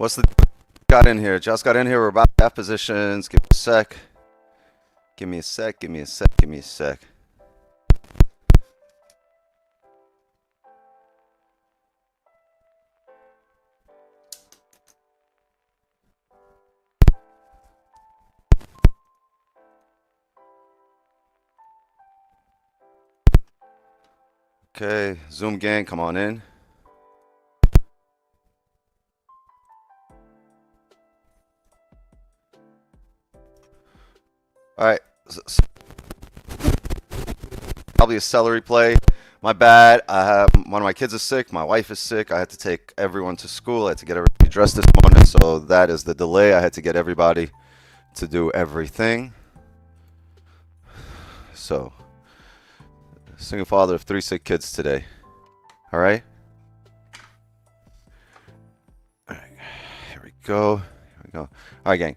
What's the got in here? Just got in here. We're about to have positions. Give me a sec. Give me a sec. Give me a sec. Give me a sec. Okay, Zoom gang, come on in. All right, probably a celery play. My bad. I have one of my kids is sick. My wife is sick. I had to take everyone to school. I had to get everybody dressed this morning, so that is the delay. I had to get everybody to do everything. So, single father of 3 sick kids today. All right. All right. Here we go. Here we go. All right, gang.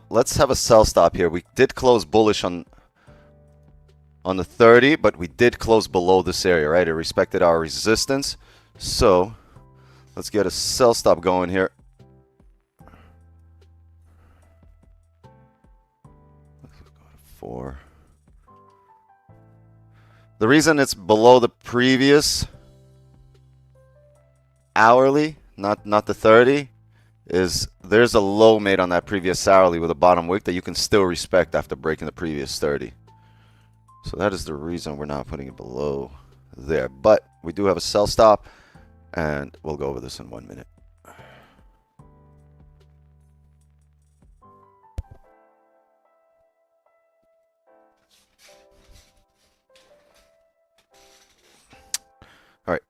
Let's have a sell stop here. We did close bullish on the 30, but we did close below this area, right? It respected our resistance. So let's get a sell stop going here. Let's go to 4. The reason it's below the previous hourly, not the 30, is there's a low made on that previous hourly with a bottom wick that you can still respect after breaking the previous 30. So that is the reason we're not putting it below there. But we do have a sell stop, and we'll go over this in 1 minute. All right.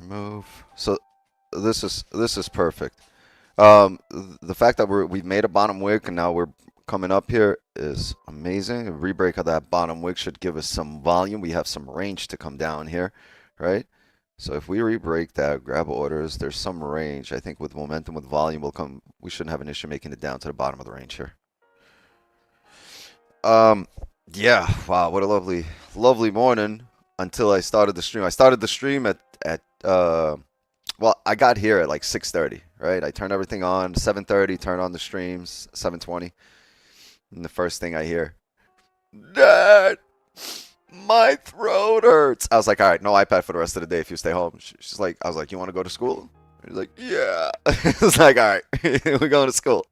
Remove. So this is perfect. The fact that we've made a bottom wick and now we're coming up here is amazing. A rebreak of that bottom wick should give us some volume. We have some range to come down here, right? So if we rebreak that, grab orders, there's some range. I think with momentum, with volume, we shouldn't have an issue making it down to the bottom of the range here. Yeah, wow, what a lovely morning until I started the stream. I started the stream at well, I got here at like 6:30, right? I turned everything on, 7:30, turn on the streams, 7:20. And the first thing I hear, Dad, my throat hurts. I was like, all right, no iPad for the rest of the day if you stay home. She's like, I was like, you want to go to school? She's like, yeah. It's like, all right, we're going to school.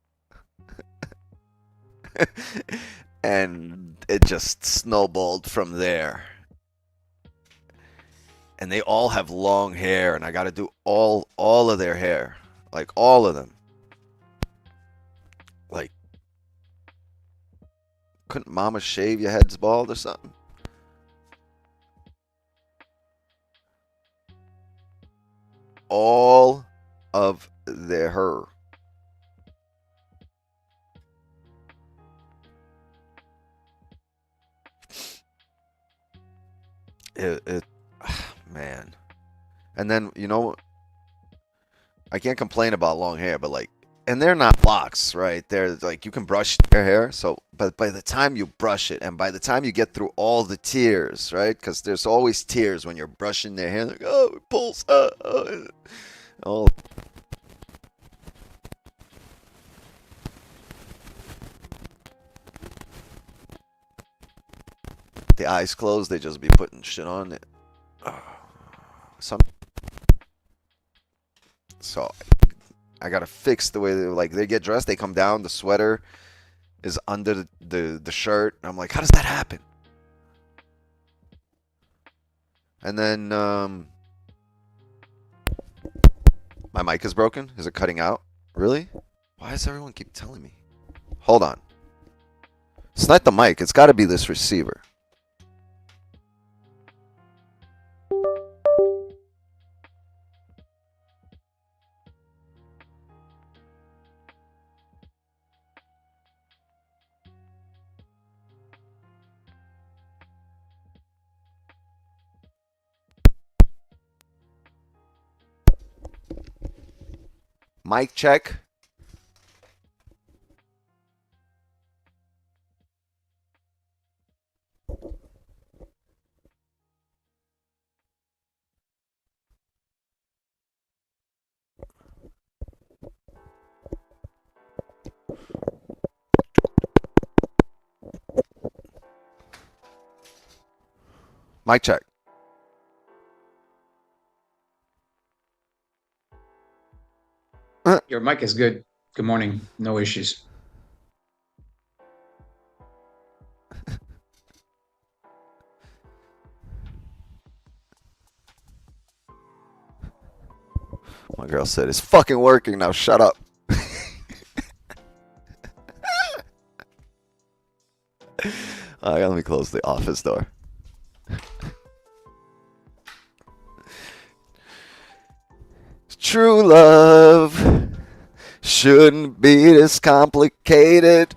And it just snowballed from there. And they all have long hair, and I got to do all of their hair, like all of them. Like, couldn't mama shave your heads bald or something? All of their hair. Man. And then, you know, I can't complain about long hair, but like, and they're not locks, right? They're like, you can brush their hair. So, but by the time you brush it and by the time you get through all the tears, right? Because there's always tears when you're brushing their hair. Like, oh, it pulls. Oh. The eyes closed, they just be putting shit on it. So I gotta fix the way they get dressed. They come down, the sweater is under the shirt. I'm like, how does that happen? And then my mic is broken. Is it cutting out? Really? Why does everyone keep telling me? Hold on. It's not the mic. It's got to be this receiver. Mic check. Mic check. Your mic is good. Good morning. No issues. My girl said, it's fucking working now. Shut up. All right, let me close the office door. True love shouldn't be this complicated.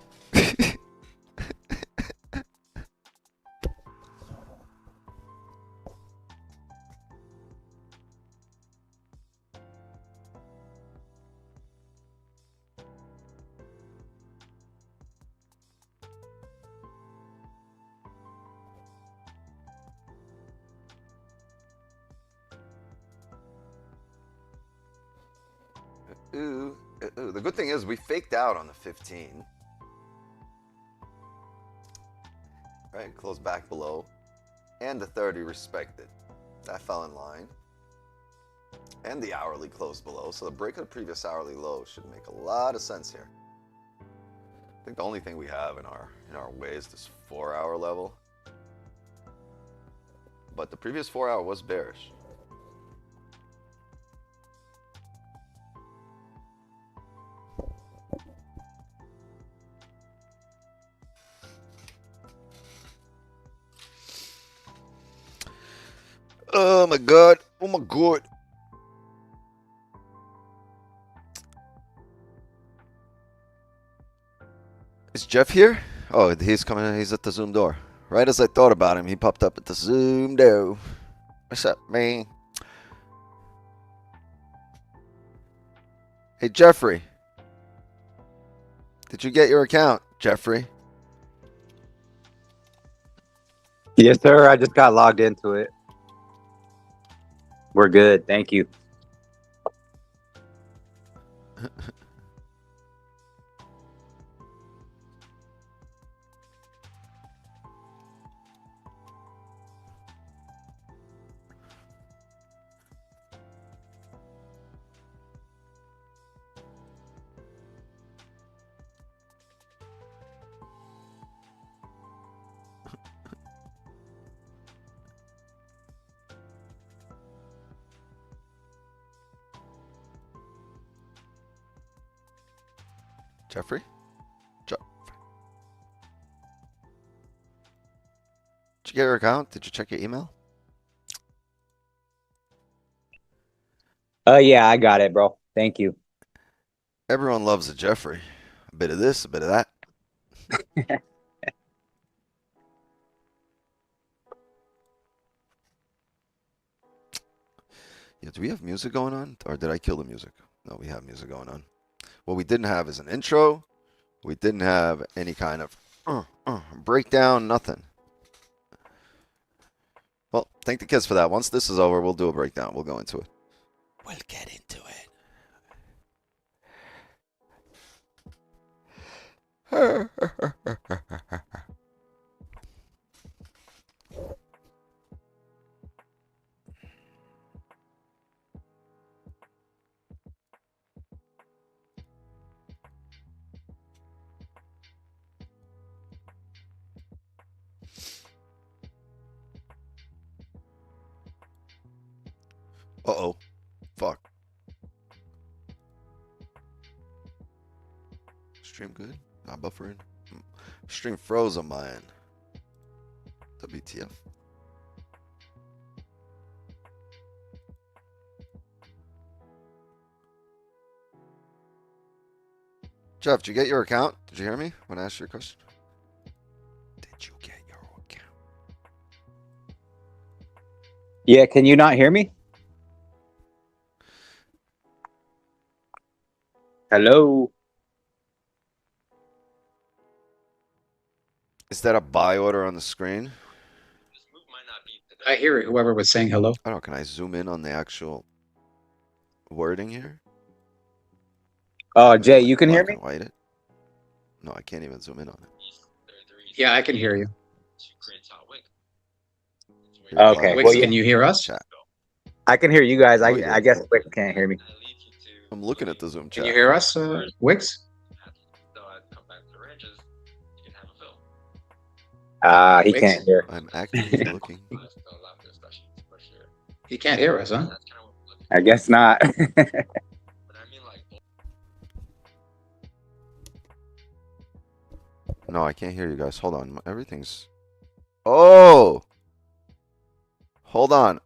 Ooh, ooh. The good thing is we faked out on the 15. Right, close back below. And the 30 respected. That fell in line. And the hourly closed below. So the break of the previous hourly low should make a lot of sense here. I think the only thing we have in our way is this 4-hour level. But the previous 4-hour was bearish. Oh my god. Oh my god. Is Jeff here? Oh, he's coming in. He's at the Zoom door. Right as I thought about him, he popped up at the Zoom door. What's up, man? Hey, Jeffrey. Did you get your account, Jeffrey? Yes, sir. I just got logged into it. We're good. Thank you. Jeffrey? Did you get your account? Did you check your email? Yeah, I got it, bro. Thank you. Everyone loves a Jeffrey. A bit of this, a bit of that. Yeah, do we have music going on? Or did I kill the music? No, we have music going on. What we didn't have is an intro. We didn't have any kind of breakdown, nothing. Well, thank the kids for that. Once this is over, we'll do a breakdown. We'll go into it. We'll get into it. Uh-oh. Fuck. Stream good? Not buffering? Stream froze on my end. WTF. Jeff, did you get your account? Did you hear me when I asked you a question? Did you get your account? Yeah, can you not hear me? Hello? Is that a buy order on the screen? I hear it. Whoever was saying hello. I don't know. Can I zoom in on the actual wording here? Oh, Jay, Like you can hear black me? and white it? No, I can't even zoom in on it. Yeah, I can hear you. Okay, Wix, well, yeah, can you hear us? Chat. I can hear you guys. Oh, yeah. I guess Wick can't hear me. I'm looking at the Zoom Can chat. you hear us, Wix? He Wix? can't hear. I'm actively looking. He can't hear us, huh? I guess not. No, I can't hear you guys. Hold on. Everything's. Oh! Hold on.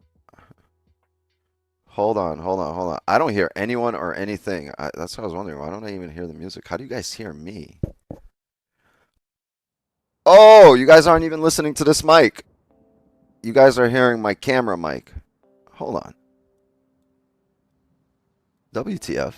Hold on. I don't hear anyone or anything. That's what I was wondering. Why don't I even hear the music? How do you guys hear me? Oh, you guys aren't even listening to this mic. You guys are hearing my camera mic. Hold on. WTF?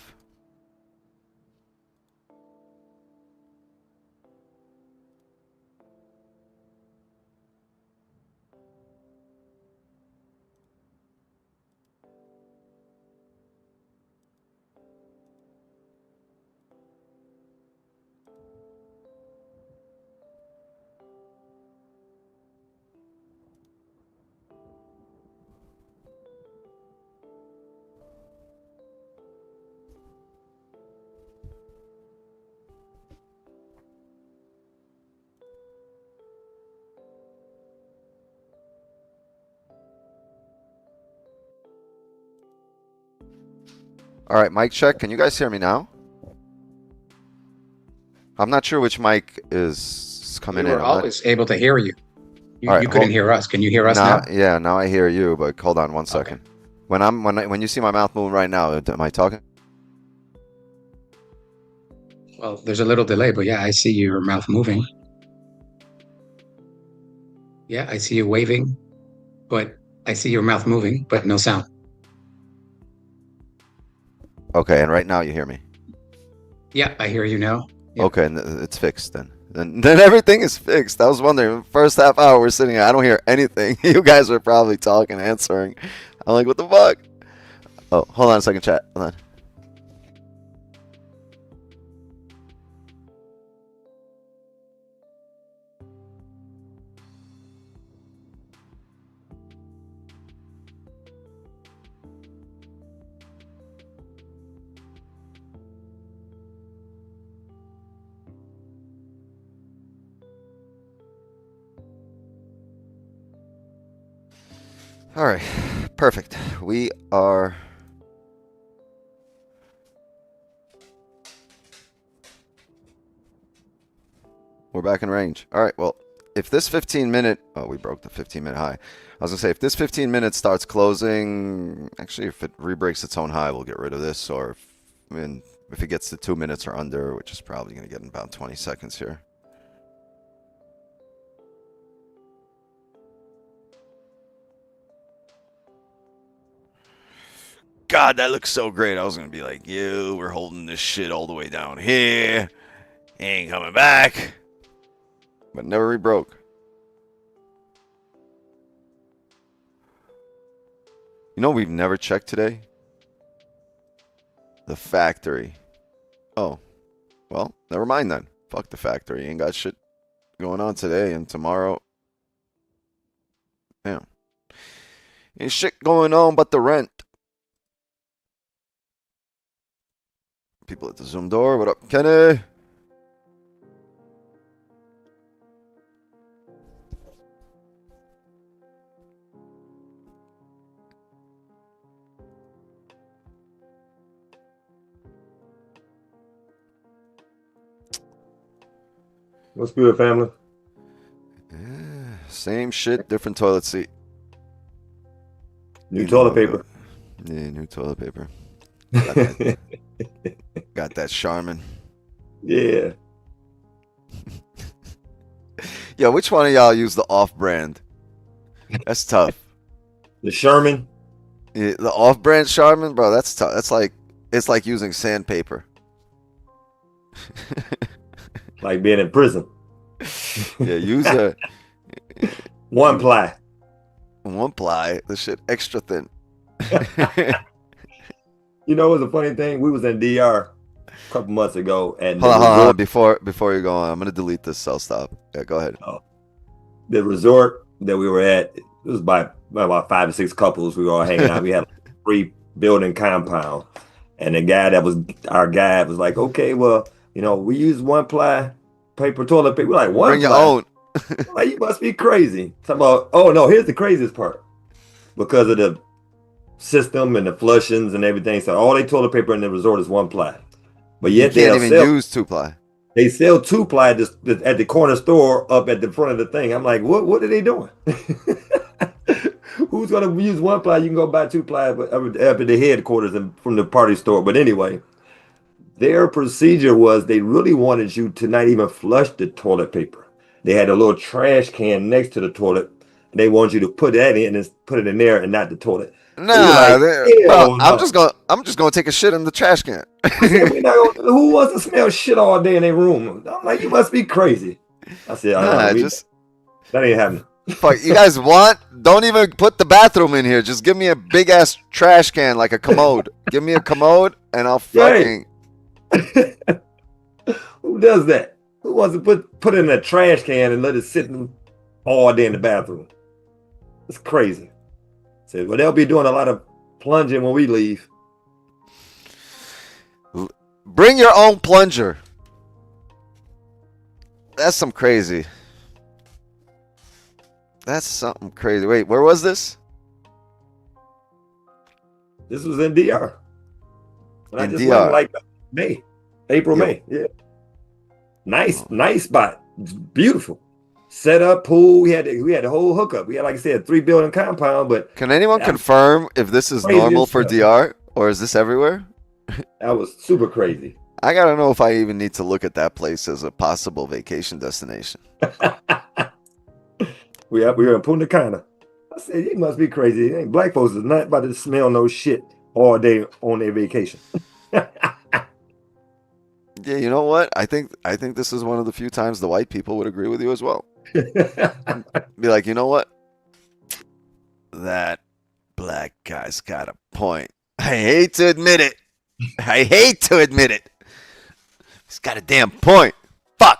All right, mic check. Can you guys hear me now? I'm not sure which mic is coming We in. were I'm not... always able to hear you. All right, You couldn't hear us. Can you hear us now? Yeah, now I hear you, but hold on one second. When you see my mouth moving right now, am I talking? Well, there's a little delay, but yeah, I see your mouth moving. Yeah, I see you waving, but I see your mouth moving, but no sound. Okay, and right now you hear me. Yeah, I hear you now. Yeah. Okay, and it's fixed then. Then everything is fixed. I was wondering, first half hour we're sitting here, I don't hear anything. You guys are probably talking, answering. I'm like, what the fuck? Oh, hold on a second, chat. Hold on. All right, perfect. We're back in range. All right, well, if this 15-minute, oh, we broke the 15-minute high. I was gonna say, if this 15 minutes starts closing, actually, if it re-breaks its own high, we'll get rid of this. Or if it gets to 2 minutes or under, which is probably gonna get in about 20 seconds here. God, that looks so great. I was gonna be like, yo, we're holding this shit all the way down here. He ain't coming back. But never re-broke. You know we've never checked today? The factory. Oh. Well, never mind then. Fuck the factory. Ain't got shit going on today and tomorrow. Damn. Ain't shit going on but the rent. People at the Zoom door. What up, Kenny? What's good, family? Yeah, same shit, different toilet seat. New toilet paper. Yeah, new toilet paper. Got that Charmin. Yeah. Yeah, which one of y'all use the off-brand? That's tough. The Sherman. Yeah, the off-brand Charmin, bro, that's tough. That's like, it's like using sandpaper. Like being in prison. Yeah, use a One ply. one ply. The shit extra thin. You know, it was a funny thing. We was in DR a couple months ago, and Hold on. Before you go on, I'm gonna delete this cell stop. Yeah, go ahead. the resort that we were at, It was by about 5 or 6 couples. We were all hanging out. We had a 3-building compound, and the guy that was our guide was like, "Okay, well, we use 1-ply paper toilet paper." We're like, "one Bring your ply?" own. Like, you must be crazy. Talking about, oh no, here's the craziest part. Because of the system and the flushings and everything, so all they toilet paper in the resort is 1-ply. But You yet can't even use 2-ply. they sell 2-ply at the corner store up at the front of the thing. I'm like, what are they doing? Who's gonna use 1-ply? You can go buy 2-ply up at the headquarters and from the party store. But anyway, their procedure was they really wanted you to not even flush the toilet paper. They had a little trash can next to the toilet. And they want you to put that in and put it in there and not the toilet. Nah, Like, bro. I'm no. just gonna take a shit in the trash can. I said, who wants to smell shit all day in their room? I'm like, you must be crazy. I said, that ain't happening. Fuck, you guys don't even put the bathroom in here. Just give me a big ass trash can like a commode. Give me a commode and I'll fucking. Who does that? Who wants to put it in a trash can and let it sit all day in the bathroom? It's crazy. Said, well, they'll be doing a lot of plunging when we leave. Bring your own plunger. That's some crazy. That's something crazy. Wait, where was this? This was in DR. And I In just DR. went like April, Yo. May. Yeah. Nice spot. It's beautiful. Set up pool. We had the whole hookup. We had, like I said, a 3-building compound. But Can anyone confirm if this is crazy normal as for fuck. DR or is this everywhere? that was super crazy. I gotta know if I even need to look at that place as a possible vacation destination. We were in Punta Cana. I said, you must be crazy. Ain't black folks is not about to smell no shit all day on their vacation. Yeah, you know what? I think this is one of the few times the white people would agree with you as well. Be like, you know what? That black guy's got a point. I hate to admit it. He's got a damn point. Fuck.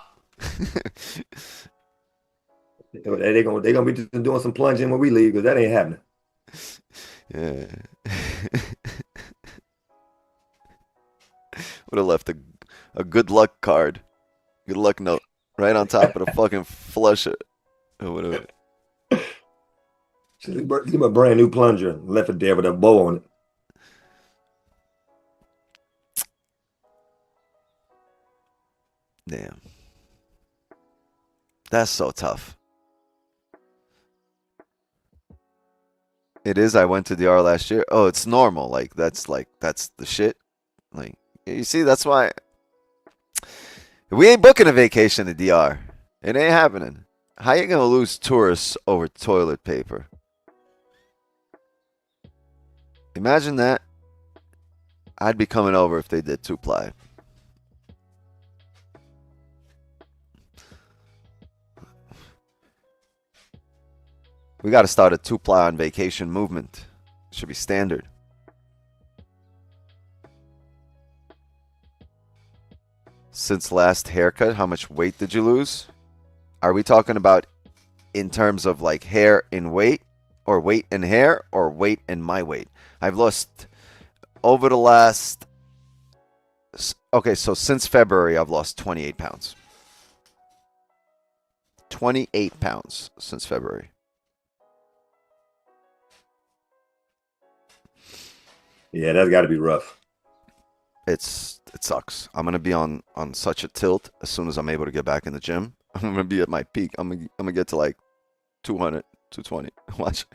They're gonna be just doing some plunging when we leave because that ain't happening. Yeah. Would have left a good luck card, good luck note, right on top of the fucking flusher. Whatever. Give him a brand new plunger and left it there with a bow on it. Damn. That's so tough. It is. I went to DR last year. Oh, it's normal. That's the shit. Like, you see, that's why we ain't booking a vacation to DR. It ain't happening. How you gonna lose tourists over toilet paper? Imagine that. I'd be coming over if they did 2-ply. We got to start a 2-ply on vacation movement. It should be standard. Since last haircut, how much weight did you lose? Are we talking about in terms of like hair in weight, or weight in hair, or weight in my weight? I've lost over the last... Okay, so since February, I've lost 28 pounds. 28 pounds since February. Yeah, that's got to be rough. It sucks. I'm gonna be on such a tilt as soon as I'm able to get back in the gym. I'm gonna be at my peak. I'm gonna get to like 200, 220. Watch.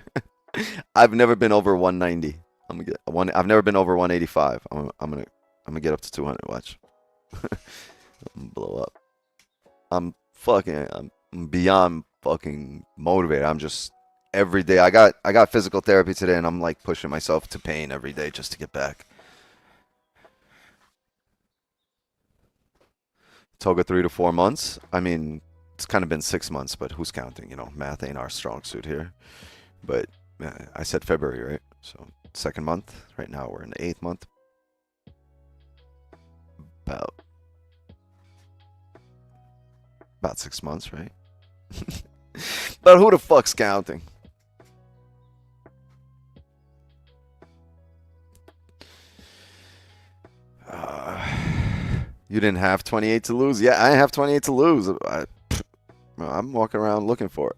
I've never been over 190. I've never been over 185. I'm gonna get up to 200. Watch. I'm blow up. I'm beyond fucking motivated. I'm just every day. I got physical therapy today, and I'm like pushing myself to pain every day just to get back. Toga 3 to 4 months. I mean, it's kind of been 6 months, but who's counting? You know, math ain't our strong suit here. But I said February, right? So 2nd month. Right now we're in the 8th month. About 6 months, right? But who the fuck's counting? You didn't have 28 to lose? Yeah, I have 28 to lose. I'm walking around looking for it.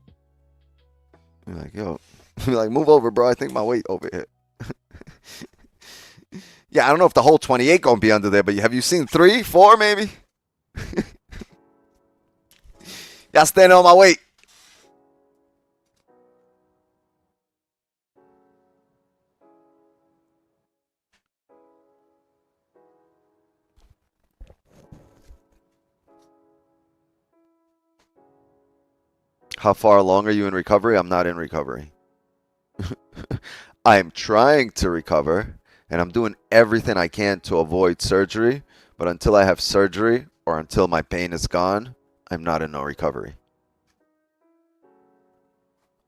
You're like, yo, you're like, move over, bro. I think my weight over here. Yeah, I don't know if the whole 28 gonna be under there, but have you seen 3, 4 maybe? Y'all standing on my weight. How far along are you in recovery? I'm not in recovery. I am trying to recover, and I'm doing everything I can to avoid surgery. But until I have surgery or until my pain is gone, I'm not in no recovery.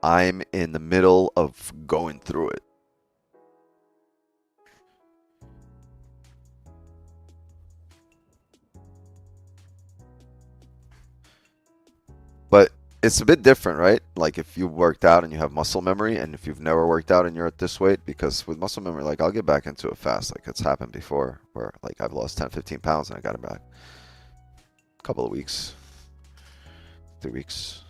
I'm in the middle of going through it. But it's a bit different, right? Like if you worked out and you have muscle memory, and if you've never worked out and you're at this weight, because with muscle memory, like I'll get back into it fast. Like it's happened before where like I've lost 10, 15 pounds and I got it back. A couple of weeks, 3 weeks.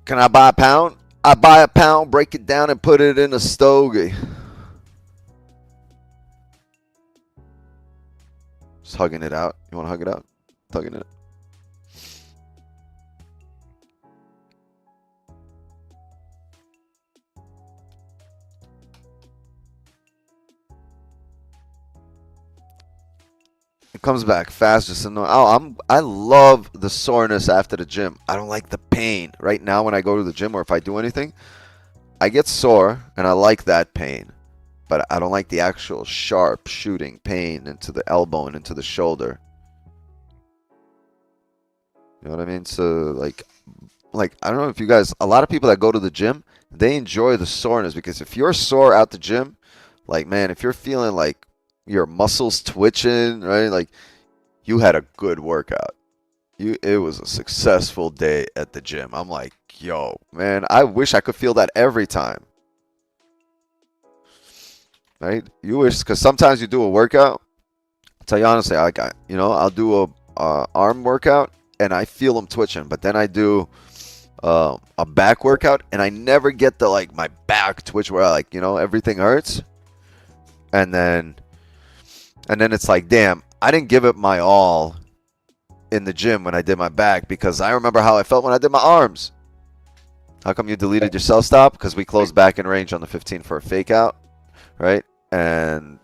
Can I buy a pound? I buy a pound, break it down and put it in a stogie. Just hugging it out. You want to hug it out? Tugging it. It comes back fast, just annoying. Oh, I love the soreness after the gym. I don't like the pain. Right now when I go to the gym or if I do anything, I get sore and I like that pain. But I don't like the actual sharp shooting pain into the elbow and into the shoulder. You know what I mean? So like I don't know if you guys, a lot of people that go to the gym, they enjoy the soreness, because if you're sore out the gym, like man, if you're feeling like your muscles twitching, right? Like you had a good workout. It was a successful day at the gym. I'm like, yo, man, I wish I could feel that every time. Right? You wish, because sometimes you do a workout. I'll tell you honestly, I'll do a arm workout and I feel them twitching, but then I do a back workout and I never get the like my back twitch where everything hurts, and then it's like, damn, I didn't give it my all in the gym when I did my back, because I remember how I felt when I did my arms. How come you deleted your sell stop? Because we closed back in range on the 15 for a fake out, right? And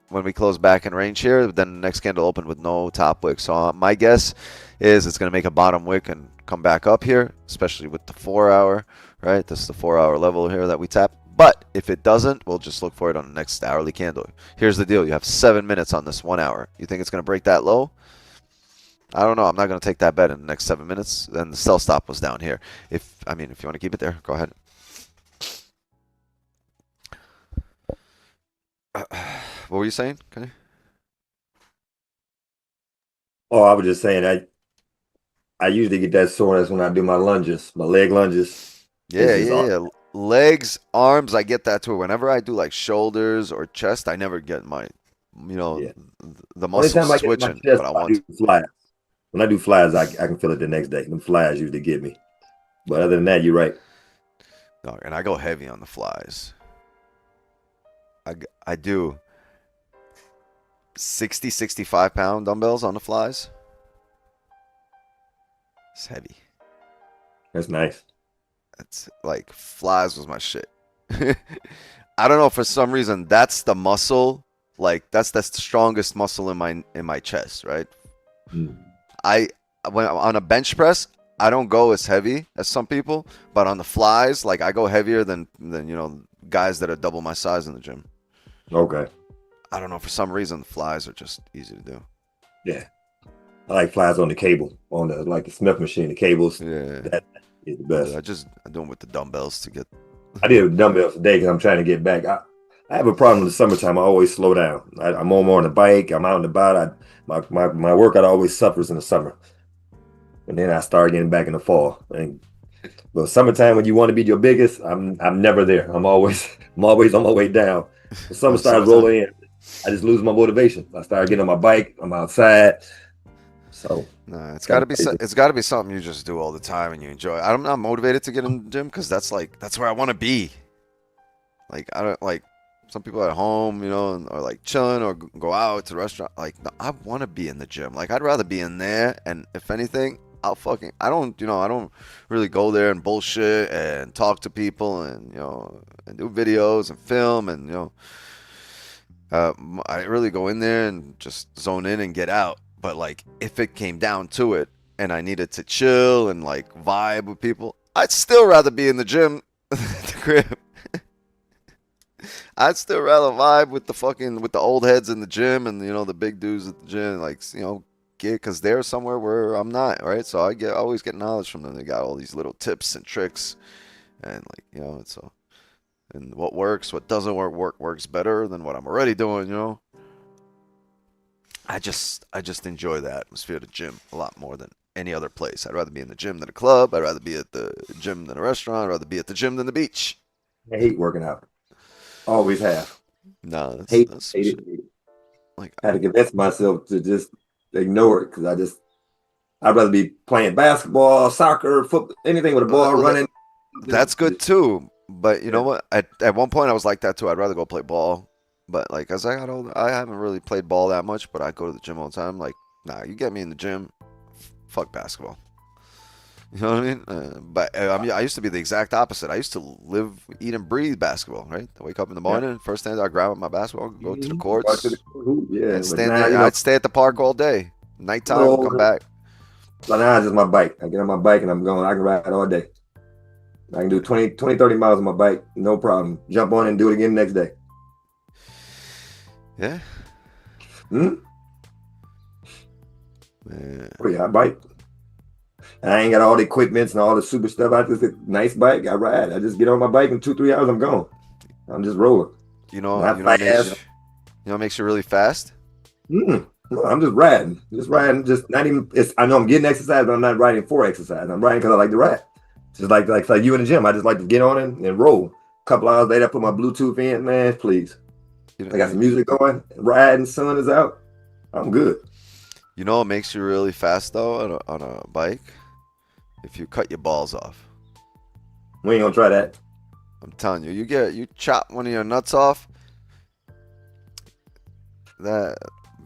when we close back in range here, then the next candle opened with no top wick. So my guess is it's going to make a bottom wick and come back up here, especially with the 4 hour, right? This is the 4 hour level here that we tap. But if it doesn't, we'll just look for it on the next hourly candle. Here's the deal. You have 7 minutes on this 1 hour. You think it's going to break that low? I don't know. I'm not going to take that bet in the next 7 minutes. Then the sell stop was down here. If you want to keep it there, go ahead. What were you saying, Kenny? Oh, I was just saying I usually get that soreness when I do my lunges, my leg lunges. Yeah. Legs, arms, I get that too. Whenever I do like shoulders or chest, I never get my, the muscles switching. But I want to. Flies. When I do flies, I can feel it the next day. Them flies usually get me. But other than that, you're right. No, and I go heavy on the flies. I do 60, 65 pound dumbbells on the flies. It's heavy. That's nice. It's like flies was my shit. I don't know, for some reason that's the muscle, like that's the strongest muscle in my chest, right? When on a bench press, I don't go as heavy as some people, but on the flies, like I go heavier than guys that are double my size in the gym. Okay. I don't know, for some reason the flies are just easy to do. Yeah. I like flies on the cable, on the Smith machine, the cables. Yeah. That is the best. I do them with the dumbbells to get. I did dumbbells today because I'm trying to get back. I have a problem in the summertime. I always slow down. I'm more on the bike. I'm out and about. My workout always suffers in the summer, and then I start getting back in the fall. But summertime, when you want to be your biggest, I'm never there. I'm always on my way down. The summer starts rolling in. I just lose my motivation. I start getting on my bike. I'm outside. So Nah, it's got to be something you just do all the time and you enjoy. I'm not motivated to get in the gym because that's where I want to be. Like I don't like some people at home, or like chilling or go out to the restaurant. Like no, I want to be in the gym. Like I'd rather be in there. And if anything, I don't really go there and bullshit and talk to people and and do videos and film and I really go in there and just zone in and get out. But like if it came down to it and I needed to chill and like vibe with people, I'd still rather be in the gym than the crib. I'd still rather vibe with the old heads in the gym and the big dudes at the gym, like because they're somewhere where I'm not, right? So I always get knowledge from them. They got all these little tips and tricks, and and what works, what doesn't works better than what I'm already doing. I just enjoy the atmosphere of the gym a lot more than any other place. I'd rather be in the gym than a club. I'd rather be at the gym than a restaurant. I'd rather be at the gym than the beach. I hate working out. Always have. No, Hate that's it. Like I had to convince myself to just ignore it because I'd rather be playing basketball, soccer, football, anything with a ball running. That's good too. But you know what? At one point I was like that too. I'd rather go play ball. But like as I got older, I haven't really played ball that much. But I go to the gym all the time. Like, nah, you get me in the gym, fuck basketball. You know what I mean? I used to be the exact opposite. I used to live, eat, and breathe basketball. Right? I wake up in the morning, first thing I grab my basketball, go to the courts, and stand there. I'd stay at the park all day. Nighttime, come back. So now it's just my bike. I get on my bike and I'm going. I can ride all day. I can do 20, 30 miles on my bike, no problem. Jump on and do it again the next day. Yeah. Man. I bike. And I ain't got all the equipments and all the super stuff. I just a nice bike. I ride. I just get on my bike in 2-3 hours. I'm gone. I'm just rolling. What makes you really fast? No, I'm just riding. Just not even. I know I'm getting exercise, but I'm not riding for exercise. I'm riding because I like to ride. Just like you in the gym. I just like to get on it and roll. A couple hours later, I put my Bluetooth in. Man, please. I got some music going. Riding, sun is out. I'm good. You know what makes you really fast though on a bike? If you cut your balls off. We ain't gonna try that. I'm telling you, you chop one of your nuts off. That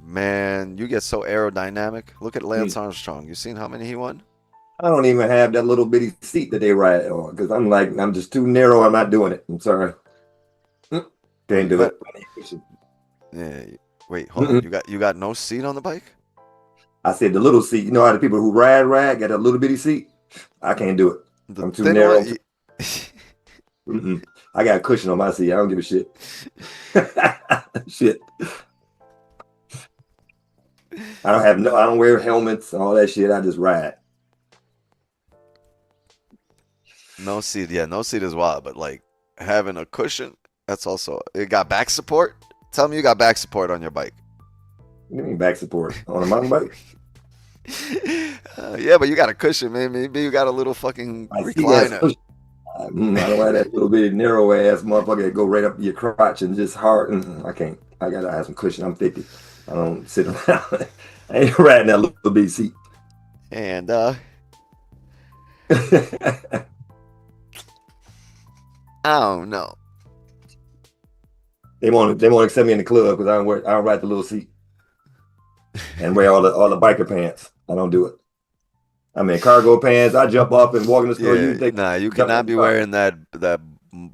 man, you get so aerodynamic. Look at Lance Armstrong. You seen how many he won? I don't even have that little bitty seat that they ride on because I'm just too narrow. I'm not doing it. I'm sorry. Can't do it. Yeah. Wait, hold on. You got no seat on the bike? I said the little seat. You know how the people who ride got a little bitty seat? I can't do it. I'm too narrow. I got a cushion on my seat. I don't give a shit. Shit. I don't wear helmets and all that shit. I just ride. No seat. Yeah, no seat is wild. But like having a cushion, that's also. It got back support. Tell me you got back support on your bike. What do you mean back support on a mountain bike? Yeah, but you got a cushion, man. Maybe you got a little fucking recliner. I don't like that little bit narrow ass motherfucker that go right up your crotch and just hard. I can't. I gotta have some cushion. I'm 50. I don't sit around. I ain't riding that little bitty seat. And I don't know. They won't accept me in the club because I don't ride the little seat and wear all the biker pants. I don't do it. I mean cargo pants. I jump up and walk in the store. Yeah, you cannot be wearing that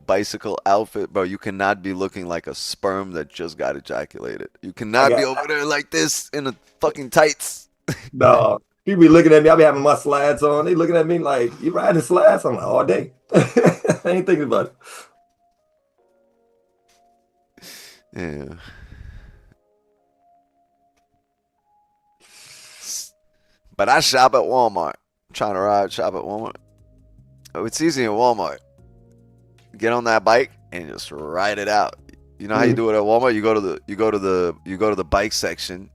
bicycle outfit, bro. You cannot be looking like a sperm that just got ejaculated. You cannot be over there like this in the fucking tights. No, people be looking at me. I be having my slides on. They looking at me like, you riding slides? I'm like, all day. I ain't thinking about it. Yeah. But I shop at Walmart. I'm trying to shop at Walmart. Oh, it's easy in Walmart. Get on that bike and just ride it out. You know how you do it at Walmart? You go to the bike section.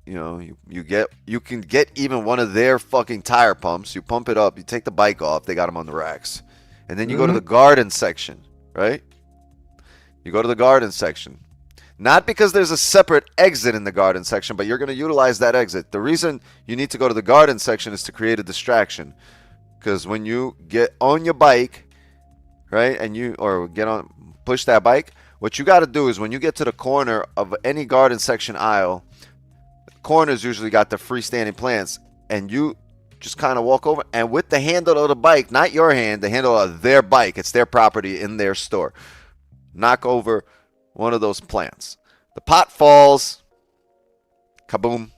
You can get even one of their fucking tire pumps. You pump it up. You take the bike off. They got them on the racks. And then you go to the garden section, right? You go to the garden section. Not because there's a separate exit in the garden section, but you're going to utilize that exit. The reason you need to go to the garden section is to create a distraction. Because when you get on your bike, right, and push that bike, what you got to do is when you get to the corner of any garden section aisle, corners usually got the freestanding plants, and you just kind of walk over, and with the handle of the bike, not your hand, the handle of their bike, it's their property in their store, knock over one of those plants. The pot falls, kaboom.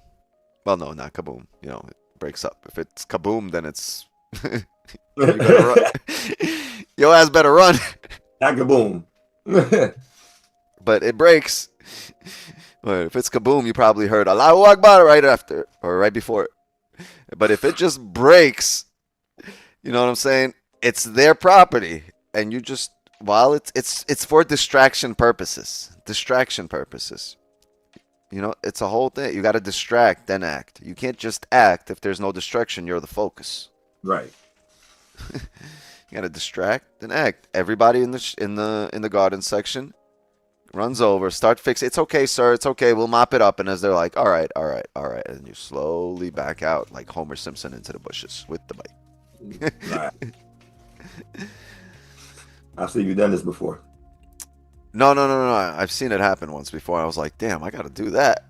Well, no, not kaboom. You know, it breaks up. If it's kaboom, then it's you better run. Your ass better run. Kaboom. But it breaks. Well, if it's kaboom, you probably heard Allahu Akbar right after or right before it. But if it just breaks, you know what I'm saying? It's their property, and you just it's for distraction purposes. Distraction purposes. You know, it's a whole thing. You got to distract, then act. You can't just act if there's no distraction. You're the focus. Right. You got to distract, then act. Everybody in the garden section runs over, start fixing. It's okay, sir. It's okay. We'll mop it up. And as they're like, all right, and you slowly back out like Homer Simpson into the bushes with the bike. Right. I've seen you done this before. No. I've seen it happen once before. I was like, damn, I got to do that.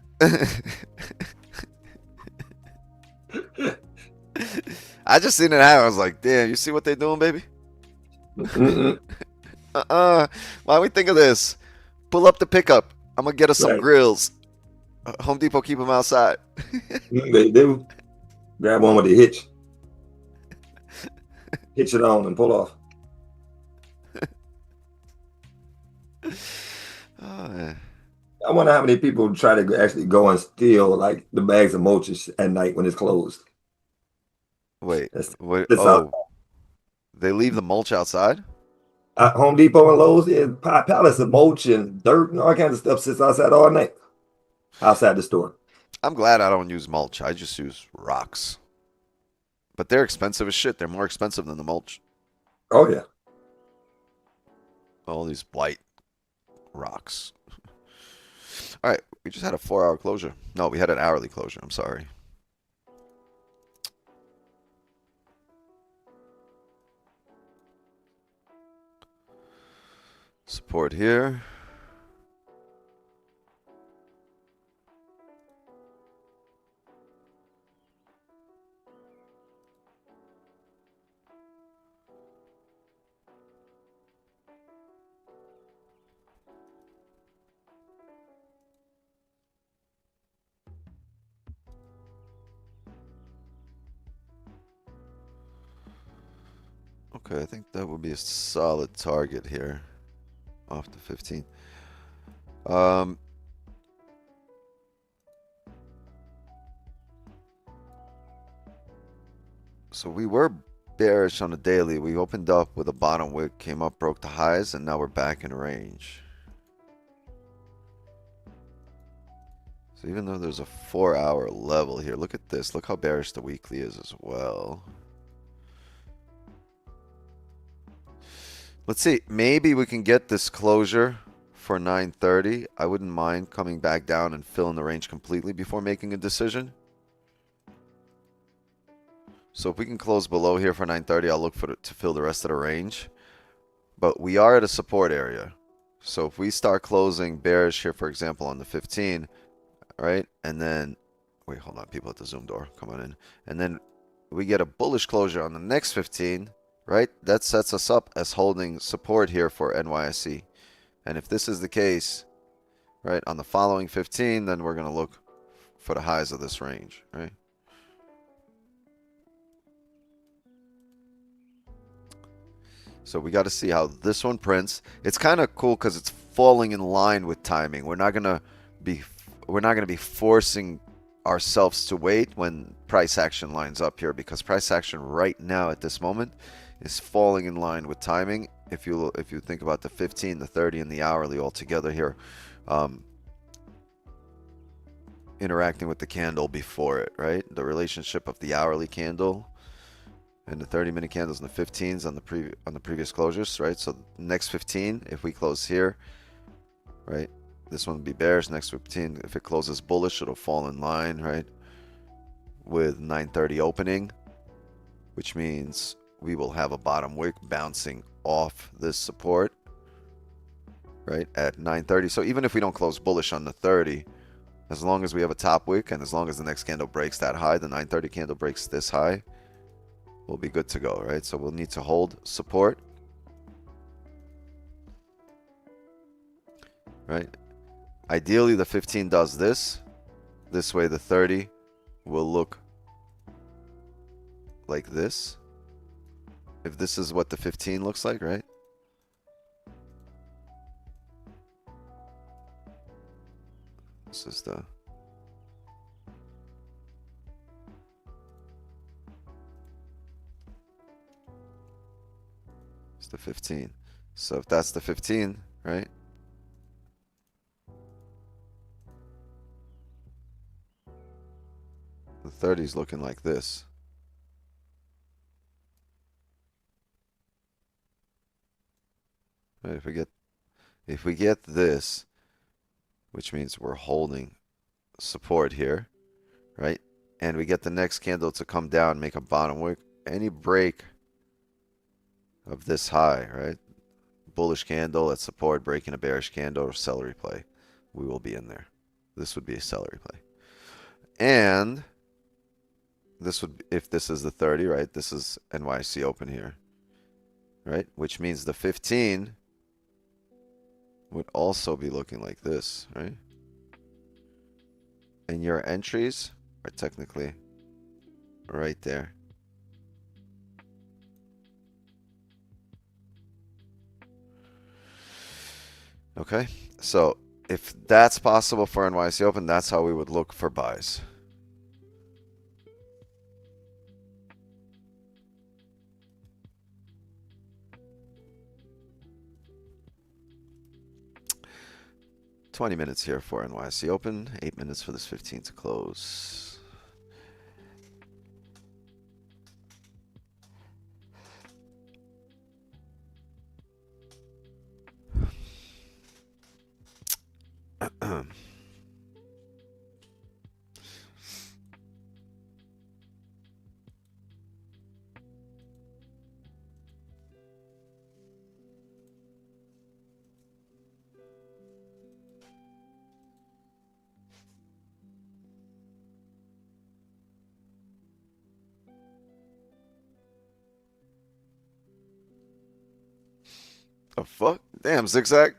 I just seen it happen. I was like, damn, you see what they're doing, baby? Why we think of this? Pull up the pickup. I'm going to get us some grills. Home Depot, keep them outside. They do. Grab one with the hitch. Hitch it on and pull off. Oh, yeah. I wonder how many people try to actually go and steal like the bags of mulch at night when it's closed. Wait. That's They leave the mulch outside? Home Depot and Lowe's, yeah, pallets of mulch and dirt and all kinds of stuff sits outside all night. Outside the store. I'm glad I don't use mulch. I just use rocks. But they're expensive as shit. They're more expensive than the mulch. Oh, yeah. All these white rocks. All right. We just had a 4-hour closure. No, we had an hourly closure. I'm sorry. Support here. Okay, I think that would be a solid target here off the 15. So we were bearish on the daily. We opened up with a bottom wick, came up, broke the highs, and now we're back in range. So even though there's a 4-hour level here, look at this. Look how bearish the weekly is as well. Let's see. Maybe we can get this closure for 9:30. I wouldn't mind coming back down and filling the range completely before making a decision. So if we can close below here for 9:30, I'll look to fill the rest of the range. But we are at a support area. So if we start closing bearish here, for example, on the 15, right? And then, wait, hold on. People at the Zoom door, come on in. And then we get a bullish closure on the next 15, right? That sets us up as holding support here for NYSE. And if this is the case, right, on the following 15, then we're going to look for the highs of this range, right? So we got to see how this one prints. It's kind of cool because it's falling in line with timing. We're not going to be forcing ourselves to wait when price action lines up here, because price action right now at this moment is falling in line with timing. If you think about the 15, the 30, and the hourly all together here, interacting with the candle before it, right? The relationship of the hourly candle and the 30-minute candles and the 15s on the previous closures, right? So next 15, if we close here, right, This one would be bearish. Next 15, if it closes bullish, it'll fall in line, right? With 9:30 opening, which means we will have a bottom wick bouncing off this support, right, at 9:30. So even if we don't close bullish on the 30, as long as we have a top wick and as long as the next candle breaks that high, the 9:30 candle breaks this high, we'll be good to go, right? So we'll need to hold support, right? Ideally, the 15 does this. This way, the 30 will look like this. If this is what the 15 looks like, right? This is the... It's the 15. So if that's the 15, right? The 30 is looking like this. Right, if we get this, which means we're holding support here, right? And we get the next candle to come down, make a bottom wick. Any break of this high, right? Bullish candle at support, breaking a bearish candle or celery play. We will be in there. This would be a celery play. And this would, if this is the 30, right? This is NYC open here, right? Which means the 15 would also be looking like this, right? And your entries are technically right there. Okay, so if that's possible for NYC Open, that's how we would look for buys. $20 minutes here for NYC Open, 8 minutes for this 15 to close. The fuck? Damn, zigzag.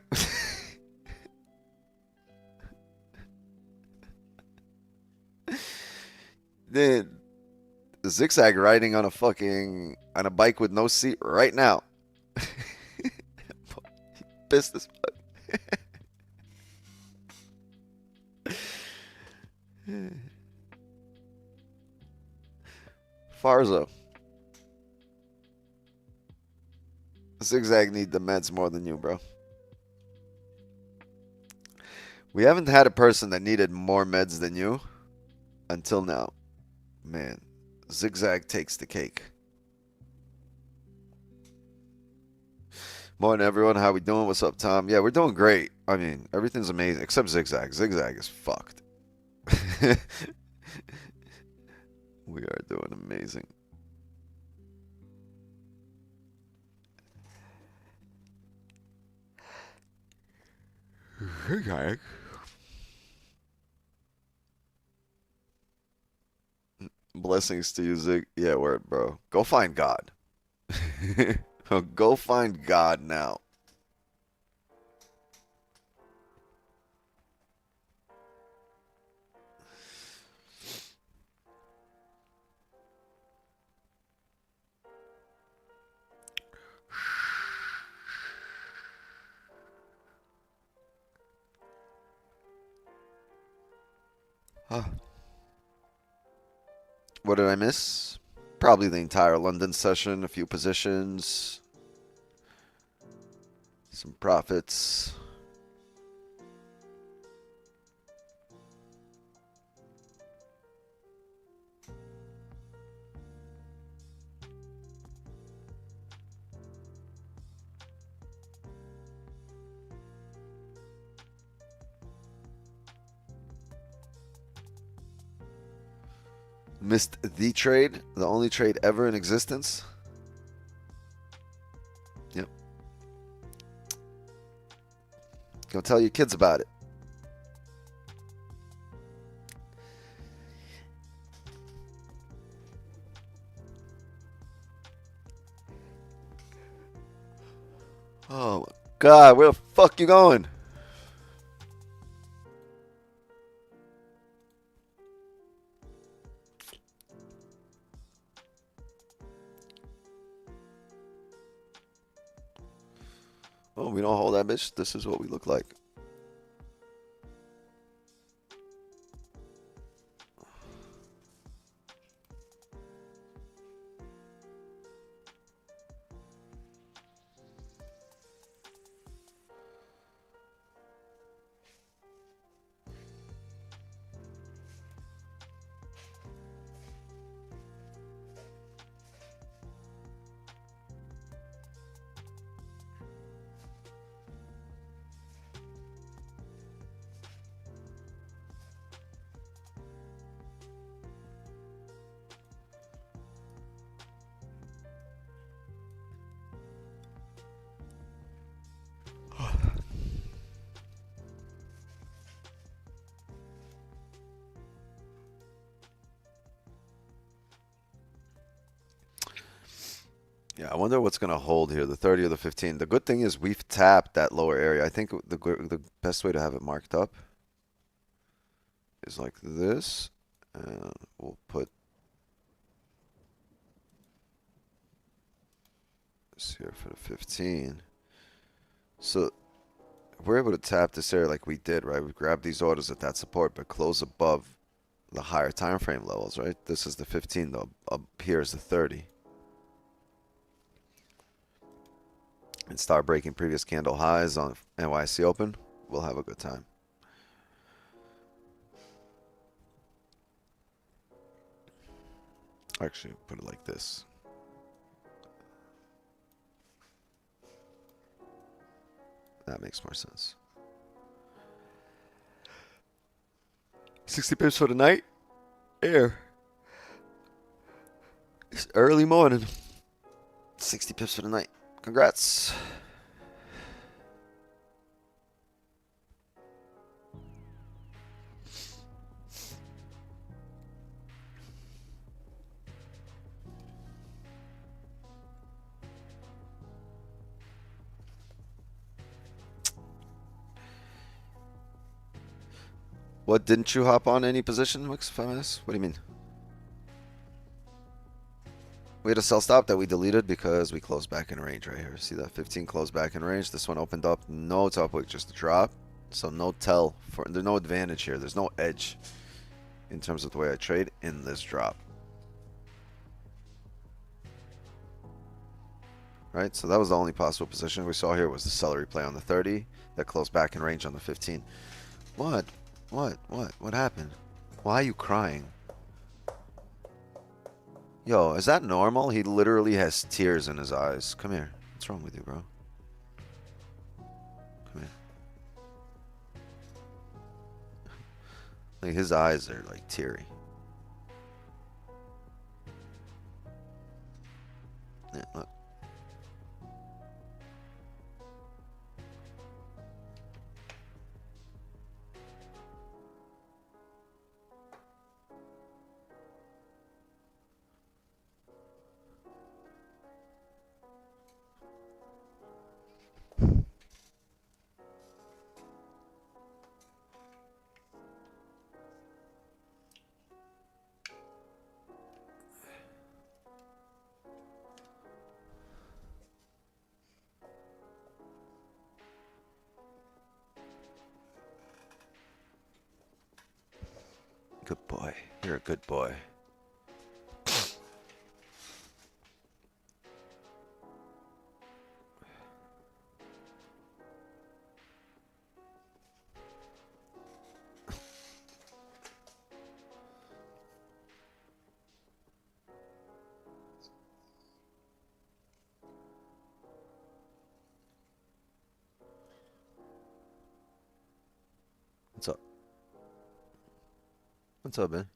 The zigzag riding on a bike with no seat right now. Pissed as fuck. Farzo. Zigzag need the meds more than you, bro. We haven't had a person that needed more meds than you until now. Man, Zigzag takes the cake. Morning, everyone. How we doing? What's up, Tom? Yeah, we're doing great. I mean, everything's amazing except Zigzag. Zigzag is fucked. We are doing amazing. Zigzag. Blessings to you, Zig. Yeah, word, bro. Go find God. Go find God now. Huh. What did I miss? Probably the entire London session, a few positions, some profits. Missed the trade, the only trade ever in existence. Yep. Go tell your kids about it. Oh my God, where the fuck you going? Oh, we don't hold that bitch. This is what we look like. Yeah, I wonder what's going to hold here, the 30 or the 15. The good thing is we've tapped that lower area. I think the best way to have it marked up is like this. And we'll put this here for the 15. So we're able to tap this area like we did, right? We grabbed these orders at that support, but close above the higher time frame levels, right? This is the 15, though. Up here is the 30. And start breaking previous candle highs on NYC open, we'll have a good time. Actually, put it like this. That makes more sense. 60 pips for the night. Air. It's early morning. 60 pips for the night. Congrats. What, didn't you hop on any position, Wix, if I ask? What do you mean? We had a sell stop that we deleted because we closed back in range right here. See that 15 closed back in range. This one opened up. No top wick, just a drop. So no tell. There's no advantage here. There's no edge in terms of the way I trade in this drop. Right, so that was the only possible position we saw here was the seller replay on the 30 that closed back in range on the 15. What? What happened? Why are you crying? Yo, is that normal? He literally has tears in his eyes. Come here. What's wrong with you, bro? Come here. Like, his eyes are like teary. Yeah, look. Good boy. You're a good boy. What's up? What's up, man?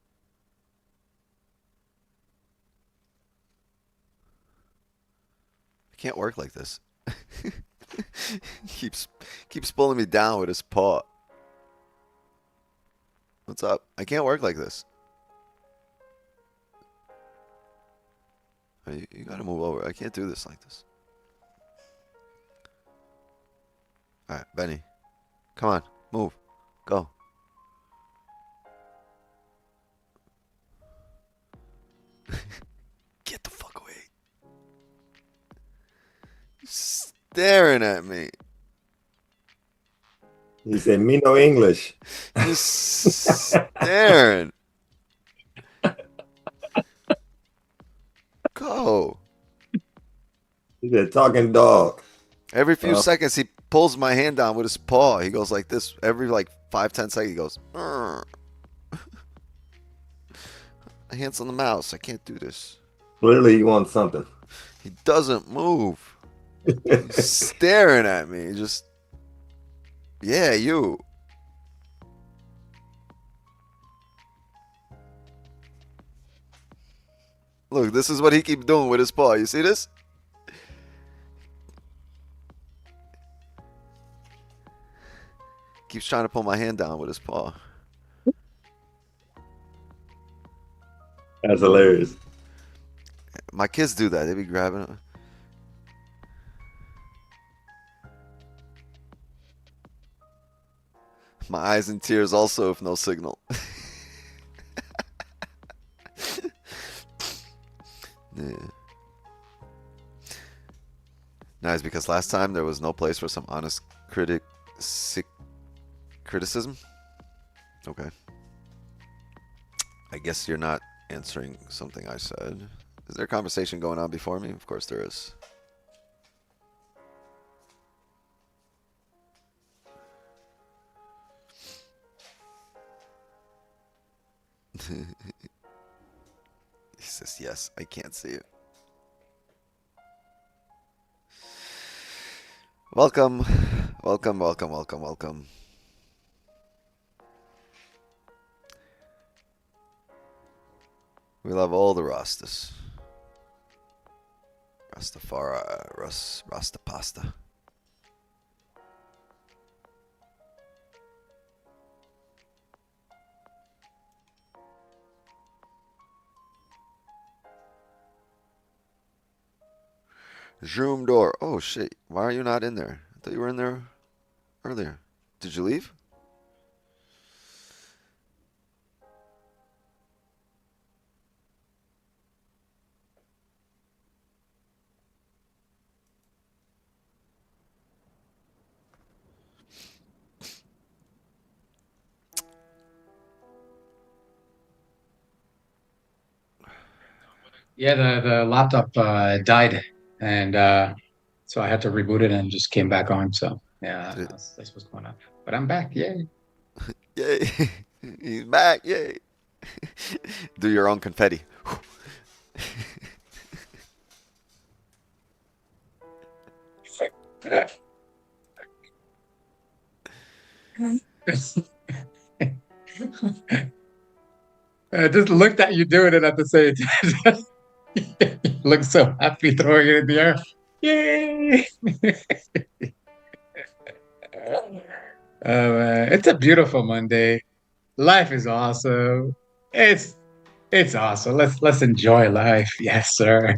can't work like this. keeps pulling me down with his paw. What's up? I can't work like this. You gotta move over. I can't do this like this. Alright, Benny. Come on. Move. Go. Get the fuck away. Staring at me. He said, "Me no English." Just staring. Go. He said, "Talking dog." Every few seconds, he pulls my hand down with his paw. He goes like this. Every like 5-10 seconds, he goes. Hands on the mouse. I can't do this. Clearly, he wants something. He doesn't move. He's staring at me. Just, yeah, you. Look, this is what he keeps doing with his paw. You see this? Keeps trying to pull my hand down with his paw. That's hilarious. My kids do that. They be grabbing it. My eyes in tears also if no signal. Yeah. Nice, because last time there was no place for some honest criticism. Okay. I guess you're not answering something I said. Is there a conversation going on before me? Of course there is. He says, yes, I can't see it. Welcome, welcome, welcome, welcome, welcome. We love all the Rastas. Rastafari, Rastapasta. Zoom door. Oh shit. Why are you not in there? I thought you were in there earlier. Did you leave? Yeah, the laptop died, and so I had to reboot it and just came back on. So yeah, that's what's going on. But I'm back. Yay! Yay! He's back. Yay! Do your own confetti. I just looked at you doing it at the same time. You look so happy throwing it in the air. Yay! Oh man, it's a beautiful Monday. Life is awesome. It's awesome. Let's enjoy life. Yes, sir.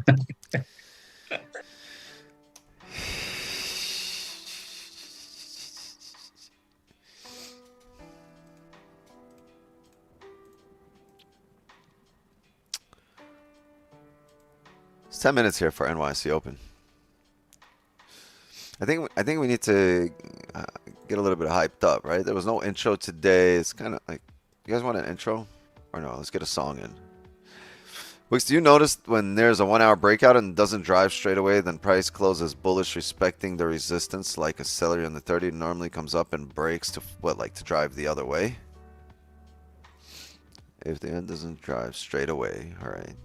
It's 10 minutes here for NYC Open. I think we need to get a little bit hyped up, right? There was no intro today. It's kind of like, you guys want an intro? Or no, let's get a song in. Wix, do you notice when there's a 1 hour breakout and doesn't drive straight away, then price closes bullish respecting the resistance like a seller in the 30 normally comes up and breaks to what, like to drive the other way? If the end doesn't drive straight away, all right.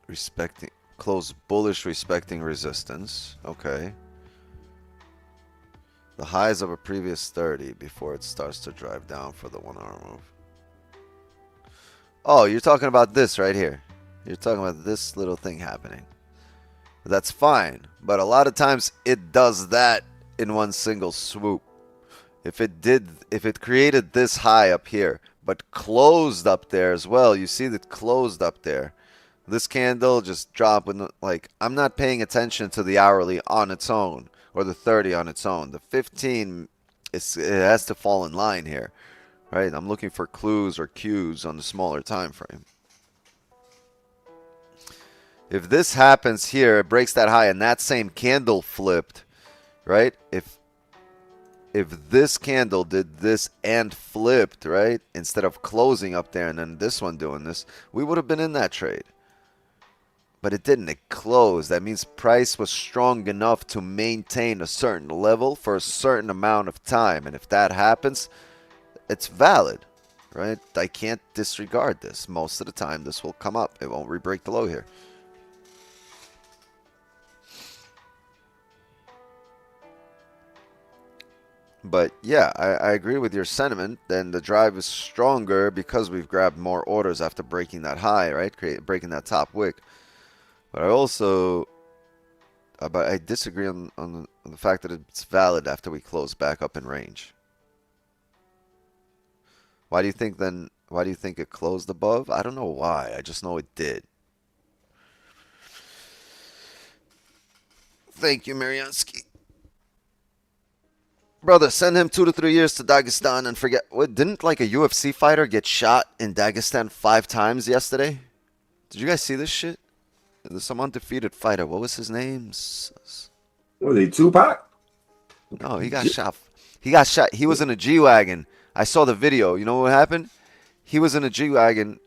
Respecting, close bullish respecting resistance, okay. The highs of a previous 30 before it starts to drive down for the 1 hour move. Oh, you're talking about this right here. You're talking about this little thing happening. That's fine, but a lot of times it does that in one single swoop. If it created this high up here, but closed up there as well, you see that closed up there. This candle just dropped with, like, I'm not paying attention to the hourly on its own or the 30 on its own. The 15, it has to fall in line here, right? I'm looking for clues or cues on the smaller time frame. If this happens here, it breaks that high and that same candle flipped, right? If this candle did this and flipped, right, instead of closing up there and then this one doing this, we would have been in that trade. But it didn't. It closed. That means price was strong enough to maintain a certain level for a certain amount of time. And if that happens, it's valid, right? I can't disregard this. Most of the time, this will come up. It won't re-break the low here. But yeah, I agree with your sentiment. Then the drive is stronger because we've grabbed more orders after breaking that high, right? Breaking that top wick. But I also, but I disagree on the fact that it's valid after we close back up in range. Why do you think then? Why do you think it closed above? I don't know why. I just know it did. Thank you, Mariansky. Brother, send him 2 to 3 years to Dagestan and forget. What, didn't like a UFC fighter get shot in Dagestan 5 times yesterday? Did you guys see this shit? There's some undefeated fighter. What was his name? Was he Tupac? No, he got shot. He got shot. He was in a G-Wagon. I saw the video. You know what happened? He was in a G-Wagon.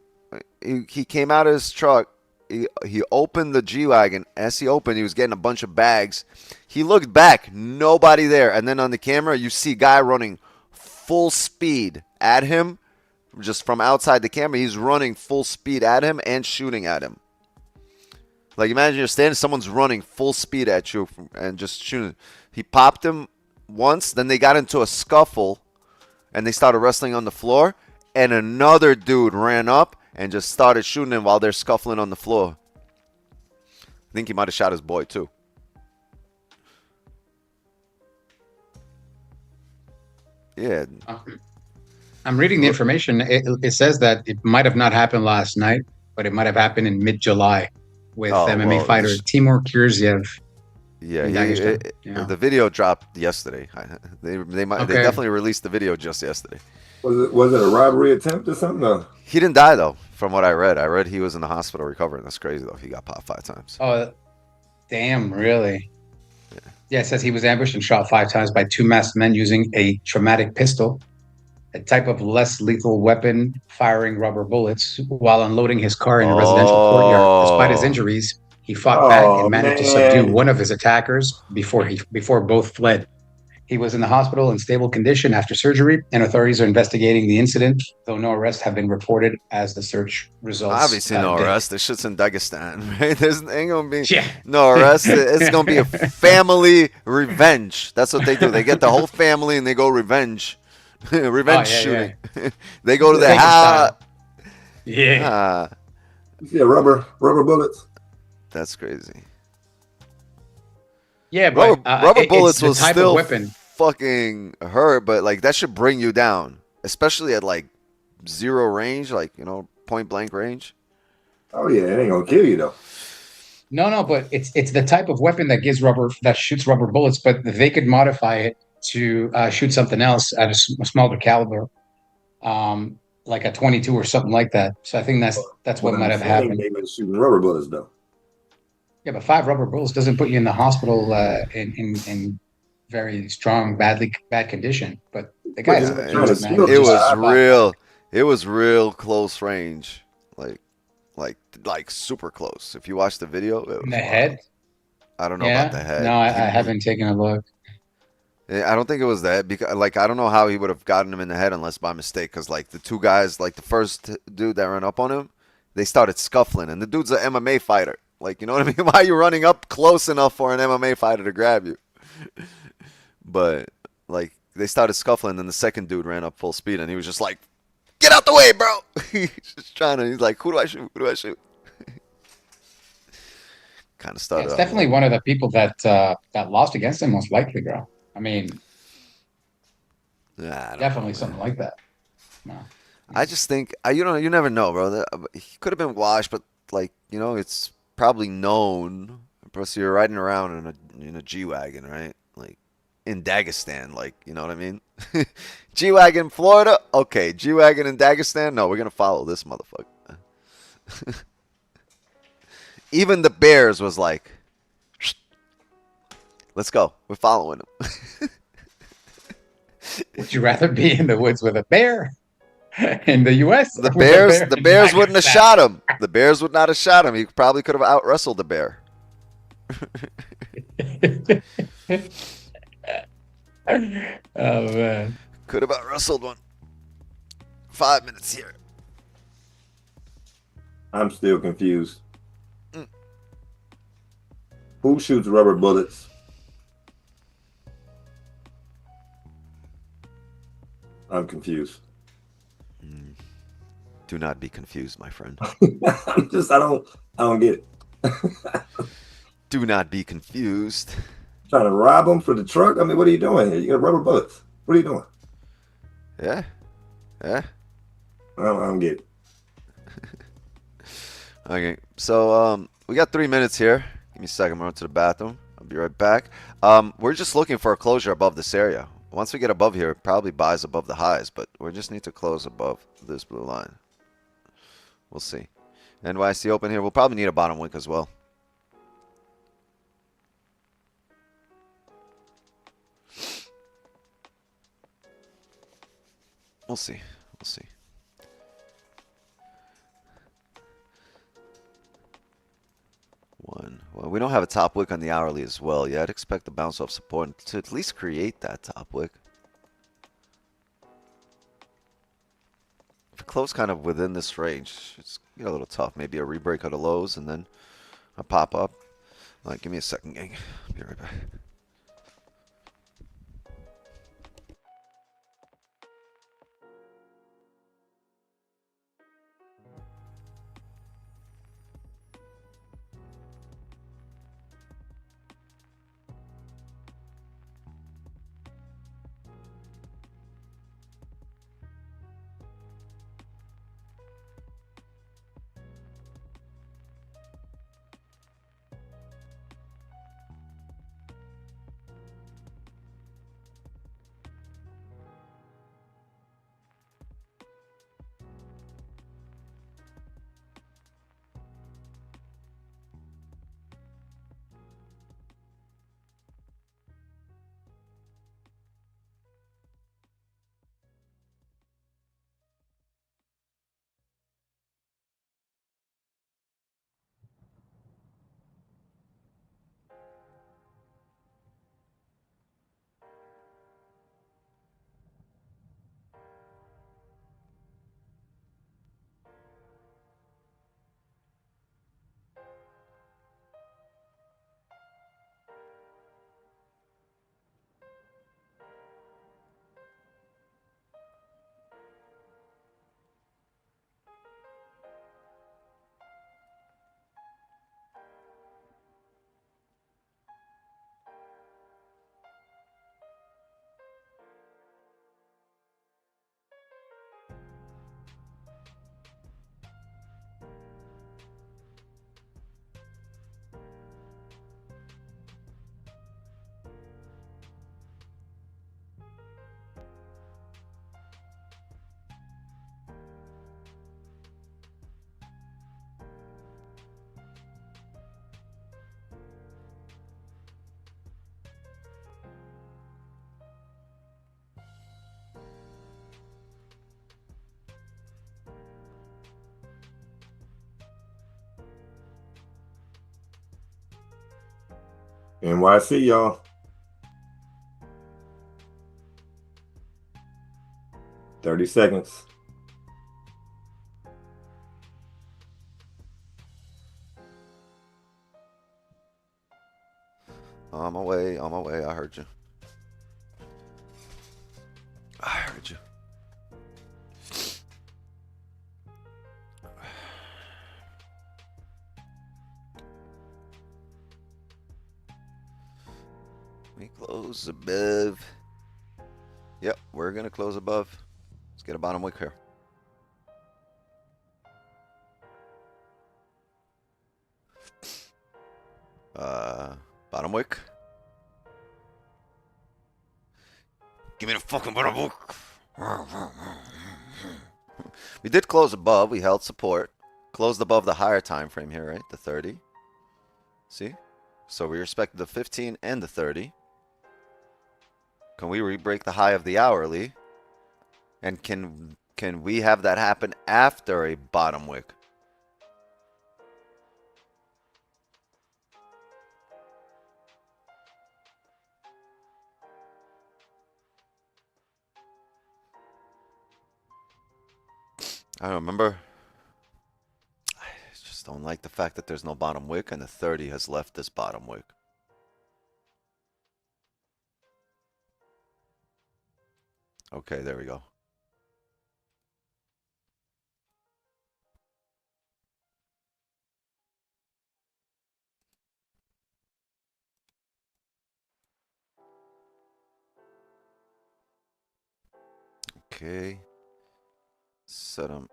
He came out of his truck. He opened the G-Wagon. As he opened, he was getting a bunch of bags. He looked back. Nobody there. And then on the camera, you see guy running full speed at him. Just from outside the camera, he's running full speed at him and shooting at him. Like, imagine you're standing, someone's running full speed at you and just shooting. He popped him once, then they got into a scuffle, and they started wrestling on the floor, and another dude ran up and just started shooting him while they're scuffling on the floor. I think he might have shot his boy, too. Yeah. I'm reading the information. It says that it might have not happened last night, but it might have happened in mid-July. With MMA fighter Timur Kurziev. Yeah, the video dropped yesterday. They definitely released the video just yesterday. Was it a robbery attempt or something? No. He didn't die though, from what I read. I read he was in the hospital recovering. That's crazy though. He got popped 5 times. Oh, damn! Really? Yeah, it says he was ambushed and shot 5 times by 2 masked men using a traumatic pistol, a type of less lethal weapon, firing rubber bullets while unloading his car in a residential courtyard. Despite his injuries, he fought back and managed to subdue one of his attackers before both fled. He was in the hospital in stable condition after surgery, and authorities are investigating the incident, though no arrests have been reported as the search results. Obviously, no arrest. This shit's in Dagestan, right? There's ain't gonna be no arrest. It's gonna be a family revenge. That's what they do. They get the whole family and they go revenge. Revenge shooting. Yeah. They go to the house. Yeah. Rubber bullets. That's crazy. Yeah, but rubber bullets will still fucking hurt, but like that should bring you down, especially at like 0 range, like point blank range. Oh yeah, it ain't gonna kill you though. No, but it's the type of weapon that shoots rubber bullets, but they could modify it to shoot something else at a smaller caliber, like a 22 or something like that. So I think that's what might have happened. They were shooting rubber bullets though. Yeah, but 5 rubber bullets doesn't put you in the hospital in very strong, bad condition. But the guy, it was real close range, like super close. If you watch the video, in the head. I don't know about the head. No, I haven't taken a look. I don't think it was that, because like I don't know how he would have gotten him in the head unless by mistake, because like the 2 guys, like the first dude that ran up on him, they started scuffling, and the dude's an MMA fighter. Like, you know what I mean? Why are you running up close enough for an MMA fighter to grab you? But like they started scuffling, and the second dude ran up full speed, and he was just like, "Get out the way, bro!" He's just he's like, "Who do I shoot? Who do I shoot?" kind of Yeah, started it's out. definitely one of the people that lost against him, most likely, bro. I mean, I don't definitely know, man. something like that. No, I he's just think you know, you never know, bro. He could have been washed, but like you know, it's probably known. Plus, you're riding around in a G wagon, right? Like in Dagestan, like you know what I mean? G wagon, Florida, okay. G wagon in Dagestan, no, we're gonna follow this motherfucker. Even the Bears was like, let's go, we're following him. Would you rather be in the woods with a bear in the U.S. The or with a Bears, bear the in Bears wouldn't have Pakistan? shot him. The Bears would not have shot him. He probably could have out wrestled the bear. Oh man. Could have out wrestled one. 5 minutes here. I'm still confused. Mm. Who shoots rubber bullets? I'm confused. Do not be confused, my friend. I don't get it. Do not be confused. Trying to rob them for the truck? I mean, what are you doing here? You got rubber bullets. What are you doing? Yeah, yeah. I don't get it. Okay, so we got 3 minutes here. Give me a second. I'm going to the bathroom. I'll be right back. We're just looking for a closure above this area. Once we get above here, it probably buys above the highs, but we just need to close above this blue line. We'll see. NYC open here. We'll probably need a bottom wick as well. We'll see. We'll see. Well, we don't have a top wick on the hourly as well. Yeah, I'd expect the bounce off support to at least create that top wick. If it close kind of within this range, it's a little tough. Maybe a rebreak of the lows and then a pop up. All right, give me a second, gang. I'll be right back. NYC, y'all. 30 seconds. On my way, on my way. I heard you. I heard you. close above. Yep, we're gonna close above. Let's get a bottom wick here. Bottom wick. Give me the fucking bottom wick. We did close above. We held support. Closed above the higher time frame here, right? The 30. See? So we respected the 15 and the 30. Can we re-break the high of the hourly? And can we have that happen after a bottom wick? I don't remember. I just don't like the fact that there's no bottom wick and the 30 has left this bottom wick. Okay, there we go. Okay. Set them.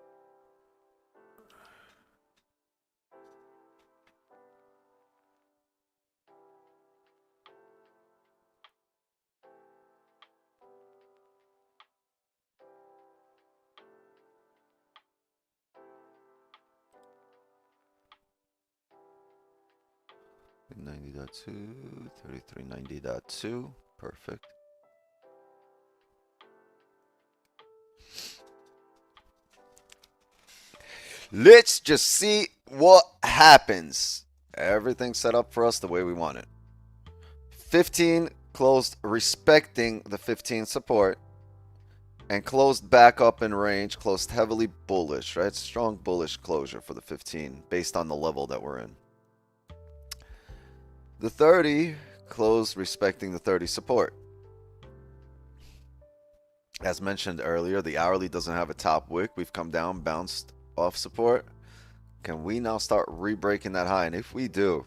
$90.2, 3390.2. Perfect. Let's just see what happens. Everything set up for us the way we want it. 15 closed respecting the 15 support and closed back up in range, closed heavily bullish, right? Strong bullish closure for the 15 based on the level that we're in. The 30 closed respecting the 30 support. As mentioned earlier, the hourly doesn't have a top wick. We've come down, bounced off support. Can we now start re-breaking that high? And if we do,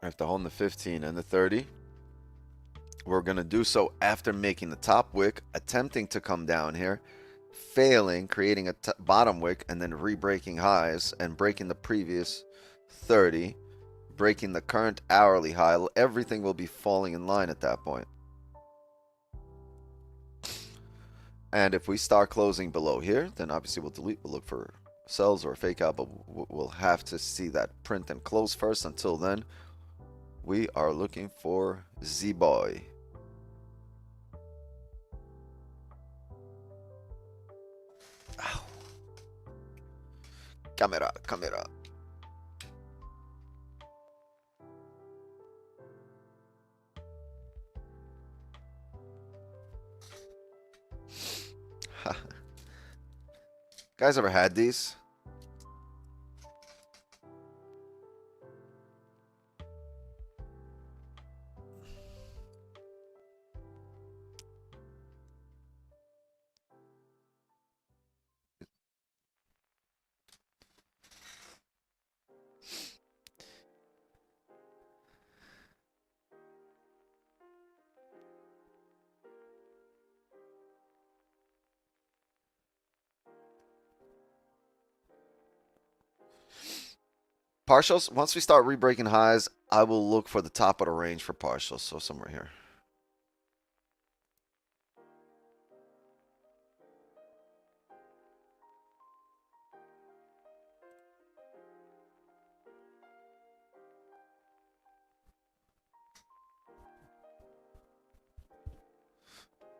I have to hold the 15 and the 30. We're going to do so after making the top wick, attempting to come down here, failing, creating a bottom wick, and then re-breaking highs and breaking the previous 30, breaking the current hourly high. Everything will be falling in line at that point. And if we start closing below here, then obviously we'll delete. We'll look for sells or a fake out, but we'll have to see that print and close first. Until then, we are looking for Z-Boy. Ow. Camera, camera. Guys ever had these? Partials, once we start re-breaking highs, I will look for the top of the range for partials. So somewhere here.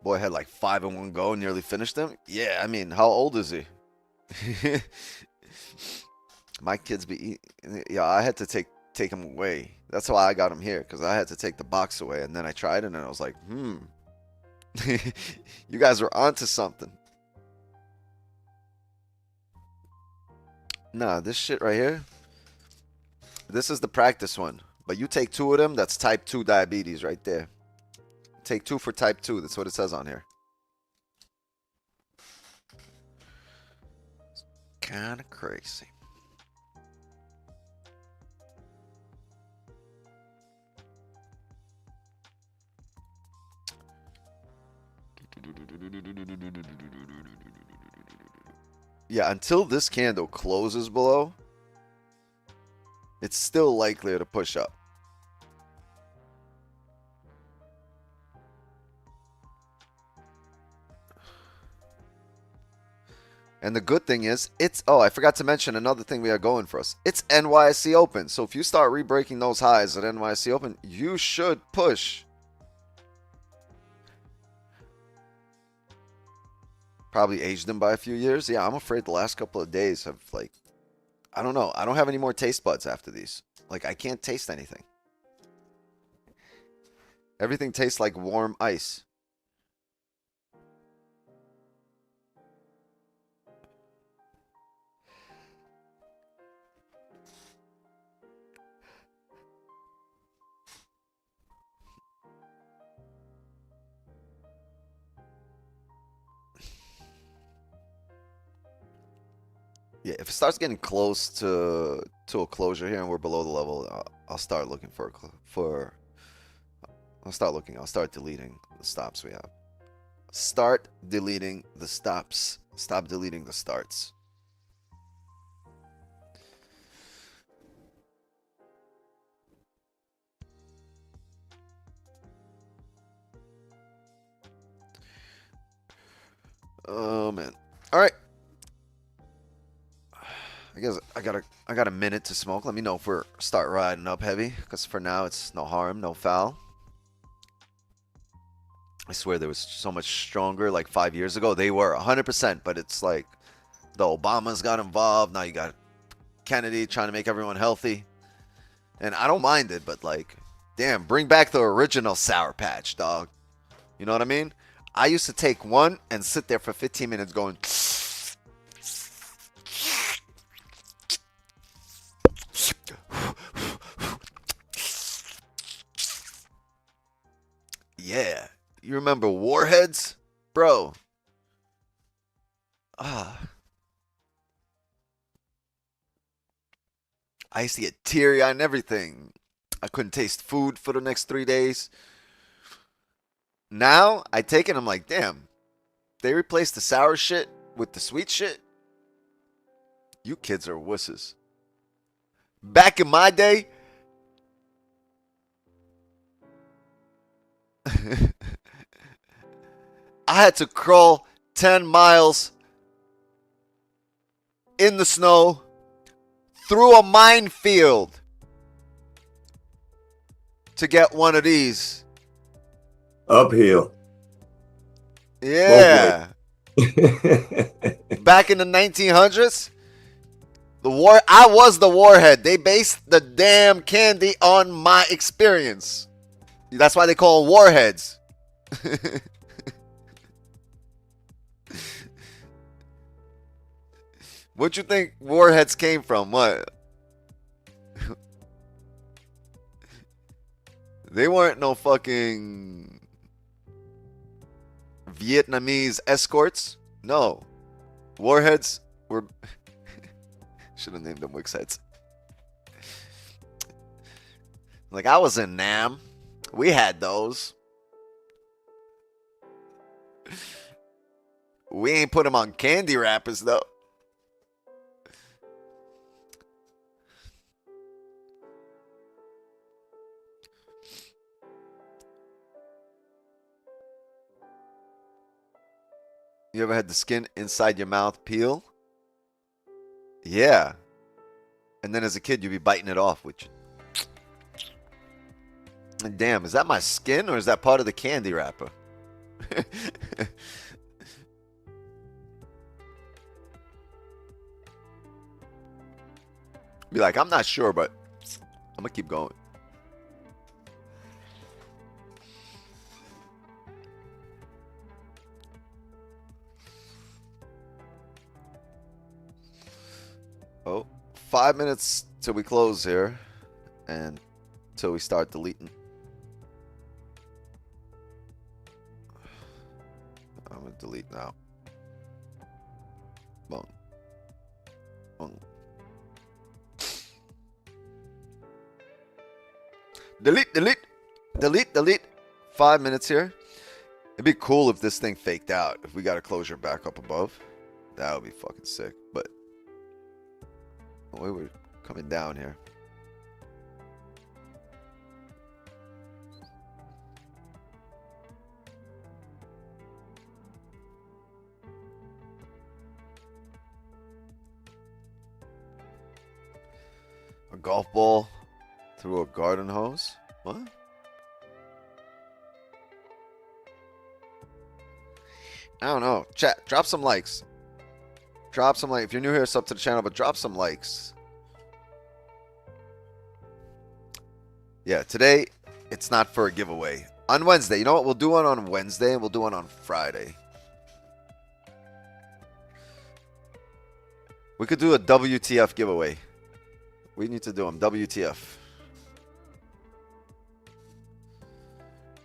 Boy had like 5 in one go, nearly finished them. Yeah, I mean, how old is he? My kids be eating. Yeah, I had to take him away. That's why I got him here, because I had to take the box away, and then I tried it, and I was like, you guys are onto something. Nah, this shit right here, this is the practice one. But you take 2 of them, that's type 2 diabetes right there. Take 2 for type 2. That's what it says on here. Kind of crazy. Yeah, until this candle closes below, it's still likelier to push up. And the good thing is, I forgot to mention another thing we are going for us. It's NYSE open. So if you start re-breaking those highs at NYSE open, you should push. Probably aged them by a few years. Yeah, I'm afraid the last couple of days have, like, I don't know. I don't have any more taste buds after these. Like, I can't taste anything. Everything tastes like warm ice. Yeah, if it starts getting close to a closure here and we're below the level, I'll start looking I'll start deleting the stops we have. Start deleting the stops. Stop deleting the starts. Oh man. All right. I guess I got a minute to smoke. Let me know if we're start riding up heavy, because for now it's no harm, no foul. I swear there was so much stronger like 5 years ago. They were 100%, but it's like the Obamas got involved. Now you got Kennedy trying to make everyone healthy. And I don't mind it, but like, damn, bring back the original Sour Patch, dog. You know what I mean? I used to take one and sit there for 15 minutes going... Yeah. You remember Warheads? Bro. I used to get teary-eyed and everything. I couldn't taste food for the next 3 days. Now, I take it, I'm like, damn. They replaced the sour shit with the sweet shit? You kids are wusses. Back in my day... I had to crawl 10 miles in the snow through a minefield to get one of these. Uphill. Yeah. Back in the 1900s, I was the warhead. They based the damn candy on my experience. That's why they call them warheads. What you think warheads came from? What? They weren't no fucking Vietnamese escorts. No. Warheads were... Should have named them Wix heads. Like, I was in Nam. We had those. We ain't put them on candy wrappers, though. You ever had the skin inside your mouth peel? Yeah. And then as a kid, you'd be biting it off, which... Damn, is that my skin or is that part of the candy wrapper? Be like, I'm not sure, but I'm gonna keep going. Oh, 5 minutes till we close here and till we start deleting. I'm gonna delete now. Boom. Boom. Delete, delete, delete, delete. 5 minutes here. It'd be cool if this thing faked out. If we got a closure back up above, that would be fucking sick. But we were coming down here. A golf ball through a garden hose? What? I don't know. Chat, drop some likes. Drop some likes. If you're new here, sub to the channel, but drop some likes. Yeah, today, it's not for a giveaway. On Wednesday. You know what? We'll do one on Wednesday, and we'll do one on Friday. We could do a WTF giveaway. We need to do them. WTF.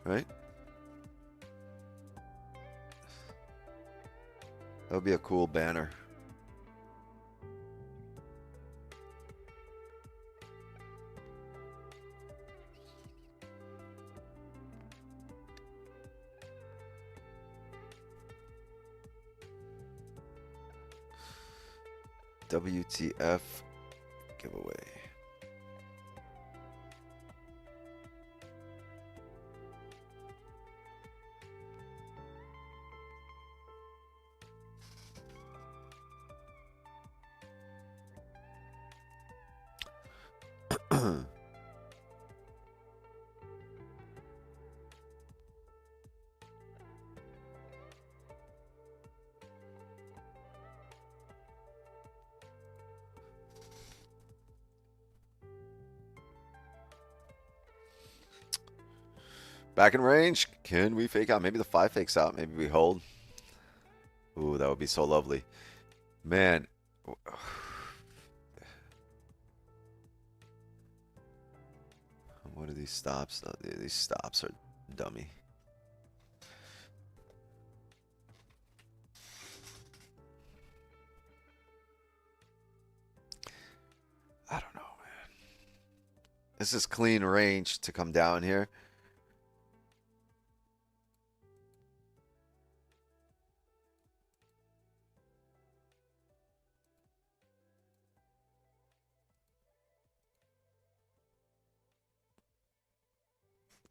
Right? That would be a cool banner. WTF giveaway. Back in range. Can we fake out? Maybe the 5 fakes out. Maybe we hold. Ooh, that would be so lovely. Man. What are these stops? Oh, these stops are dummy. I don't know, man. This is clean range to come down here.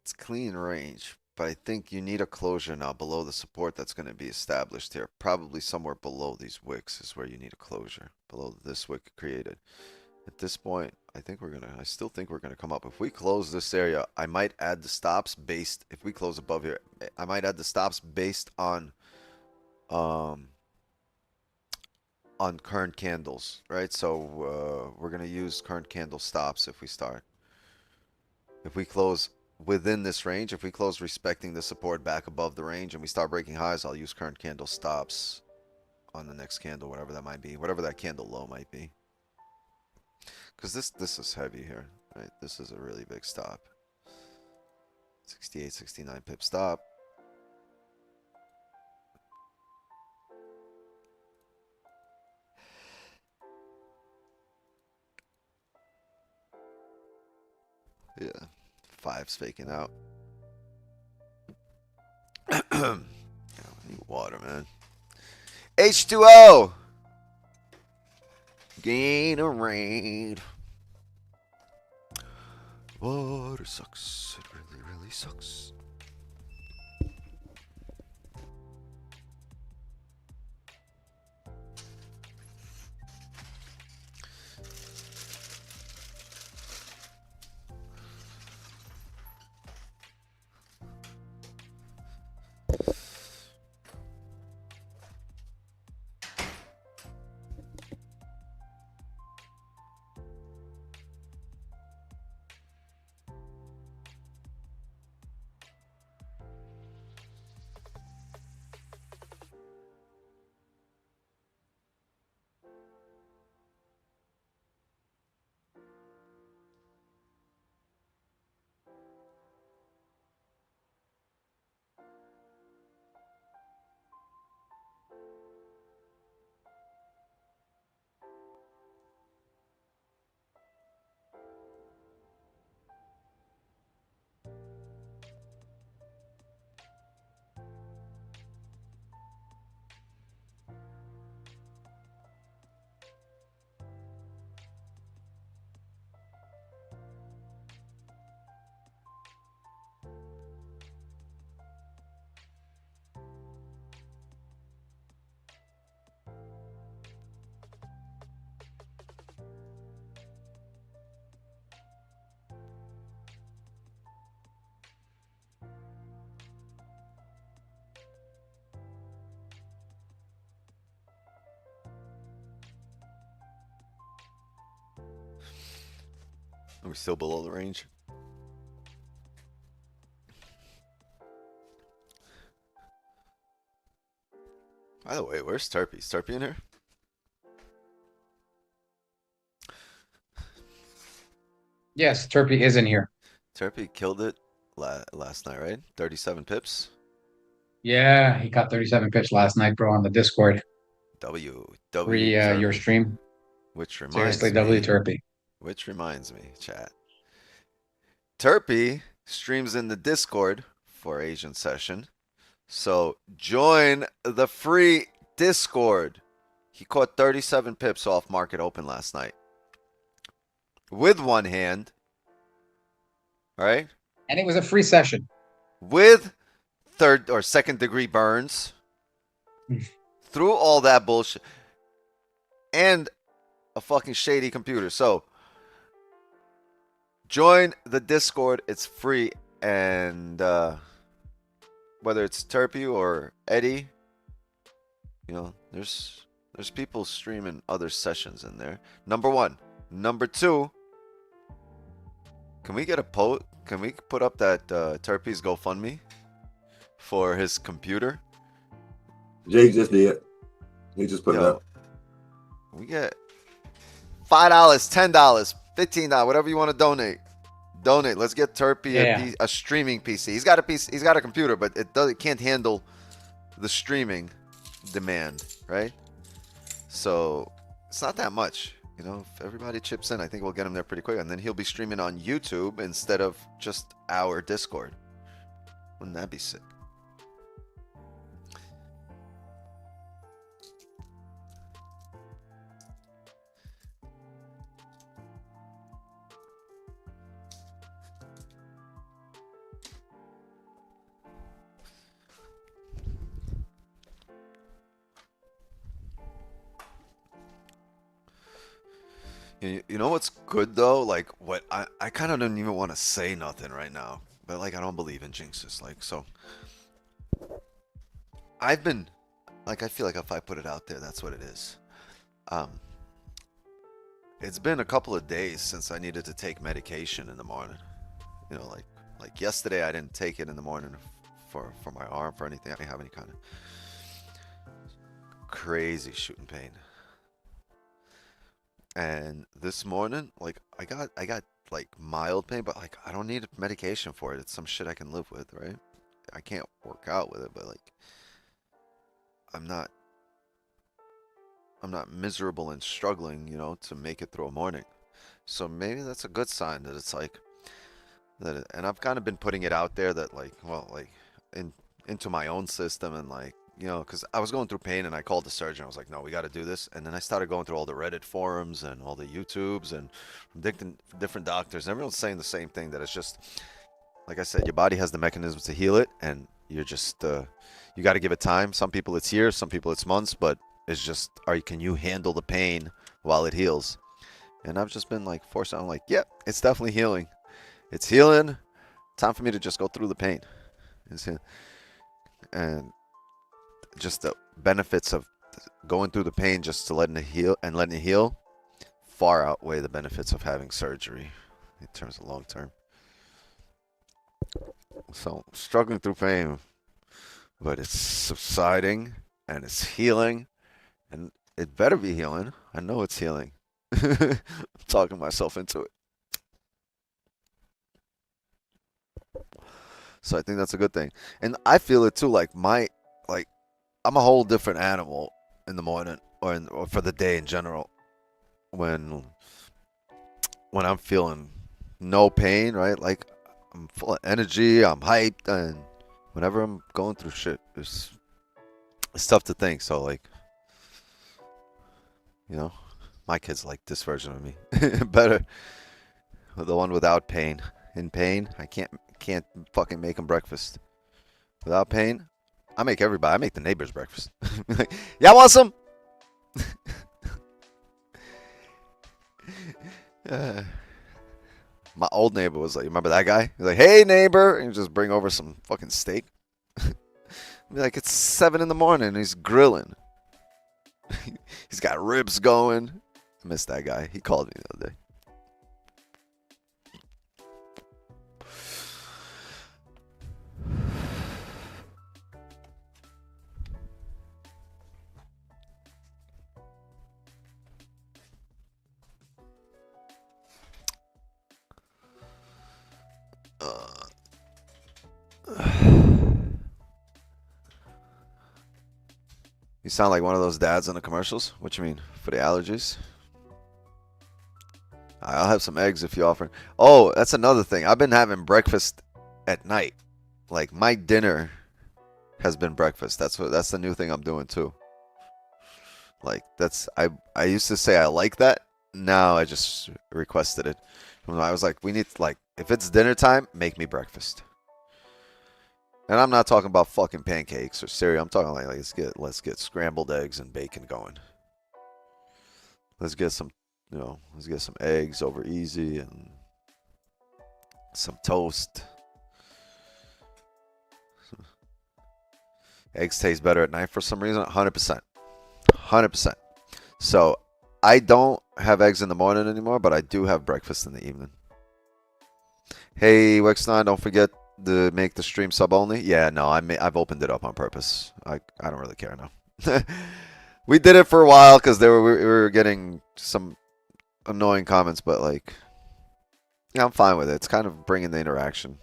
It's clean range, but I think you need a closure now below the support that's going to be established here. Probably somewhere below these wicks is where you need a closure. Below this wick created. At this point, I still think we're gonna come up. If we close this area, I might add the stops based, if we close above here, I might add the stops based on current candles, right? So we're gonna use current candle stops if we start. If we close within this range, if we close respecting the support back above the range and we start breaking highs, I'll use current candle stops on the next candle, whatever that might be, whatever that candle low might be. Because this is heavy here, right? This is a really big stop. 68, 69 pip stop. Yeah, 5's faking out. I need water, man. H2O! Gatorade. Water sucks. It really, really sucks. We're still below the range. By the way, where's Turpy? Is Turpy in here? Yes, Turpy is in here. Turpy killed it last night, right? 37 pips. Yeah, he caught 37 pips last night, bro, on the Discord. W Your Turpy. stream. Which reminds Seriously, me. W Turpy. Which reminds me, chat. Turpy streams in the Discord for Asian session. So join the free Discord. He caught 37 pips off market open last night. With one hand. Right? And it was a free session. With third or second degree burns. Through all that bullshit. And a fucking shady computer. So join the Discord. It's free. And whether it's Turpy or Eddie, you know, there's people streaming other sessions in there. Number one. Number two, can we get a post? Can we put up that Turpy's GoFundMe for his computer? Jake just did. He just put it up. We get $5, $10, $15, whatever you want to donate. Donate. Let's get Turpy a streaming PC. He's got a PC. He's got a computer, but it can't handle the streaming demand, right? So it's not that much. You know, if everybody chips in, I think we'll get him there pretty quick. And then he'll be streaming on YouTube instead of just our Discord. Wouldn't that be sick? You know what's good though? Like what I kind of don't even want to say nothing right now, but like I don't believe in jinxes. Like so, I've been like I feel like if I put it out there, that's what it is. It's been a couple of days since I needed to take medication in the morning. You know, like yesterday I didn't take it in the morning for my arm for anything. I didn't have any kind of crazy shooting pain. And this morning, like I got like mild pain, but like I don't need medication for it. It's some shit I can live with, right? I can't work out with it, but like I'm not miserable and struggling, you know, to make it through a morning. So maybe that's a good sign that it's like that. And I've kind of been putting it out there that like, well, like into my own system and like, you know, because I was going through pain and I called the surgeon. I was like, no, we got to do this. And then I started going through all the Reddit forums and all the YouTubes and from different doctors. And everyone's saying the same thing, that it's just, like I said, your body has the mechanisms to heal it. And you're just, you got to give it time. Some people it's years, some people it's months, but it's just, can you handle the pain while it heals? And I've just been like forced. I'm like, yep, it's definitely healing. It's healing. Time for me to just go through the pain. And just the benefits of going through the pain just to letting it heal far outweigh the benefits of having surgery in terms of long term. So struggling through pain, but it's subsiding and it's healing, and it better be healing. I know it's healing. I'm talking myself into it. So I think that's a good thing. And I feel it too, like I'm a whole different animal in the morning or for the day in general when I'm feeling no pain, right? Like I'm full of energy, I'm hyped, and whenever I'm going through shit, it's tough to think. So like, you know, my kids like this version of me better, the one without pain. In pain, I can't fucking make them breakfast. Without pain, I make the neighbors breakfast. Like, y'all want some? My old neighbor was like, remember that guy? He's like, hey neighbor, and he'd just bring over some fucking steak. Be like, it's 7 in the morning and he's grilling. He's got ribs going. I miss that guy. He called me the other day. You sound like one of those dads in the commercials. What you mean? For the allergies? I'll have some eggs if you offer. Oh, that's another thing. I've been having breakfast at night. Like my dinner has been breakfast. That's the new thing I'm doing too. Like I used to say I like that. Now I just requested it. I was like, we need like if it's dinner time, make me breakfast. And I'm not talking about fucking pancakes or cereal. I'm talking like let's get scrambled eggs and bacon going. Let's get some, let's get some eggs over easy and some toast. Eggs taste better at night for some reason. 100%. 100%. So I don't have eggs in the morning anymore, but I do have breakfast in the evening. Hey, Wexnine, don't forget to make the stream sub only. Yeah, no, I've opened it up on purpose. I don't really care now. We did it for a while because we were getting some annoying comments, but like, yeah, I'm fine with it. It's kind of bringing the interaction.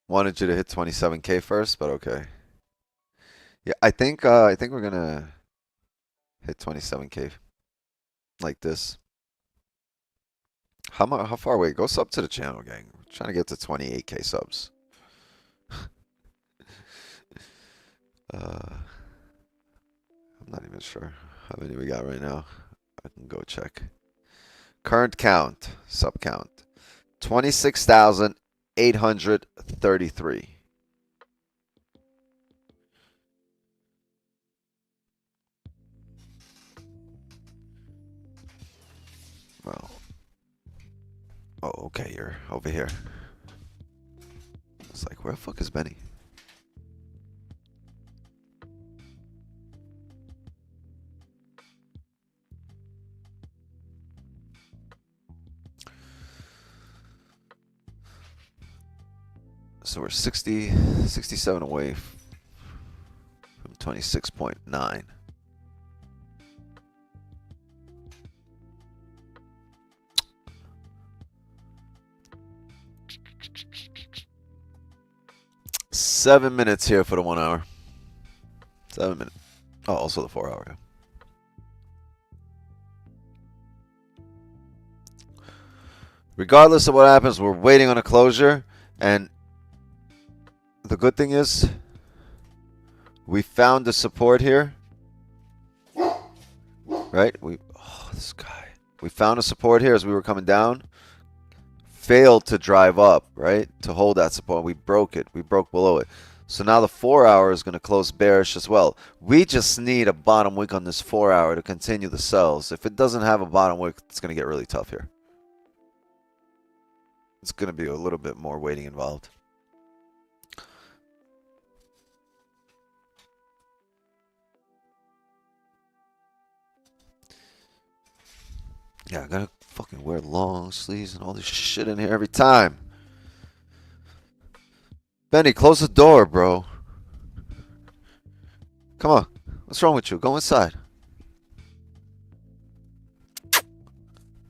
Wanted you to hit 27K first, but okay. Yeah, I think we're gonna hit 27K like this. How far away? Go sub to the channel, gang. We're trying to get to 28K subs. I'm not even sure how many we got right now. I can go check. Current count, sub count, 26,833. Well, oh, okay, you're over here. It's like, where the fuck is Benny? So we're 67 away from 26.9. Seven minutes here for the 1 hour. 7 minutes. Oh, also the 4 hour. Regardless of what happens, we're waiting on a closure, and the good thing is we found the support here, right? This guy. We found a support here as we were coming down. Failed to drive up, right? To hold that support. We broke it. We broke below it. So now the 4 hour is going to close bearish as well. We just need a bottom wick on this 4 hour to continue the sells. If it doesn't have a bottom wick, it's going to get really tough here. It's going to be a little bit more waiting involved. Yeah, I gotta fucking wear long sleeves and all this shit in here every time. Benny, close the door, bro. Come on. What's wrong with you? Go inside.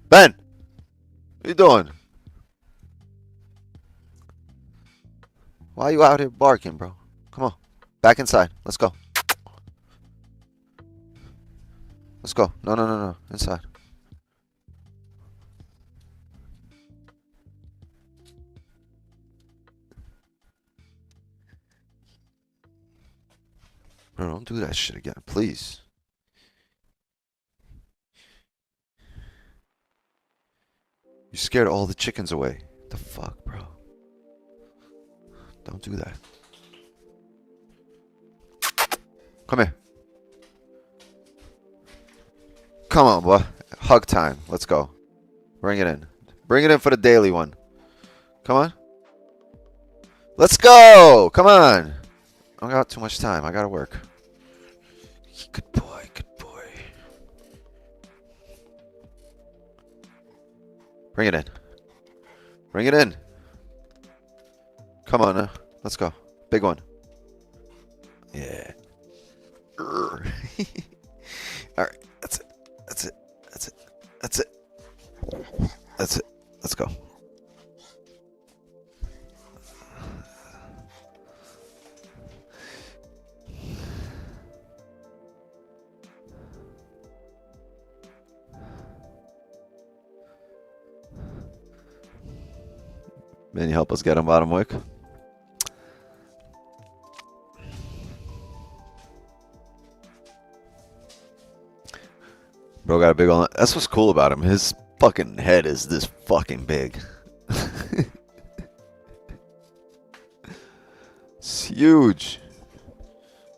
Ben! What are you doing? Why are you out here barking, bro? Come on. Back inside. Let's go. Let's go. No. Inside. Bro, don't do that shit again, please. You scared all the chickens away. What the fuck, bro? Don't do that. Come here. Come on, boy. Hug time. Let's go. Bring it in. Bring it in for the daily one. Come on. Let's go. Come on. I don't got too much time. I gotta work. Good boy. Good boy. Bring it in. Bring it in. Come on now. Let's go. Big one. Yeah. All right. That's it. That's it. That's it. That's it. That's it. Let's go. Man, you help us get on bottom wick. Bro got a big one. That's what's cool about him. His fucking head is this fucking big. It's huge.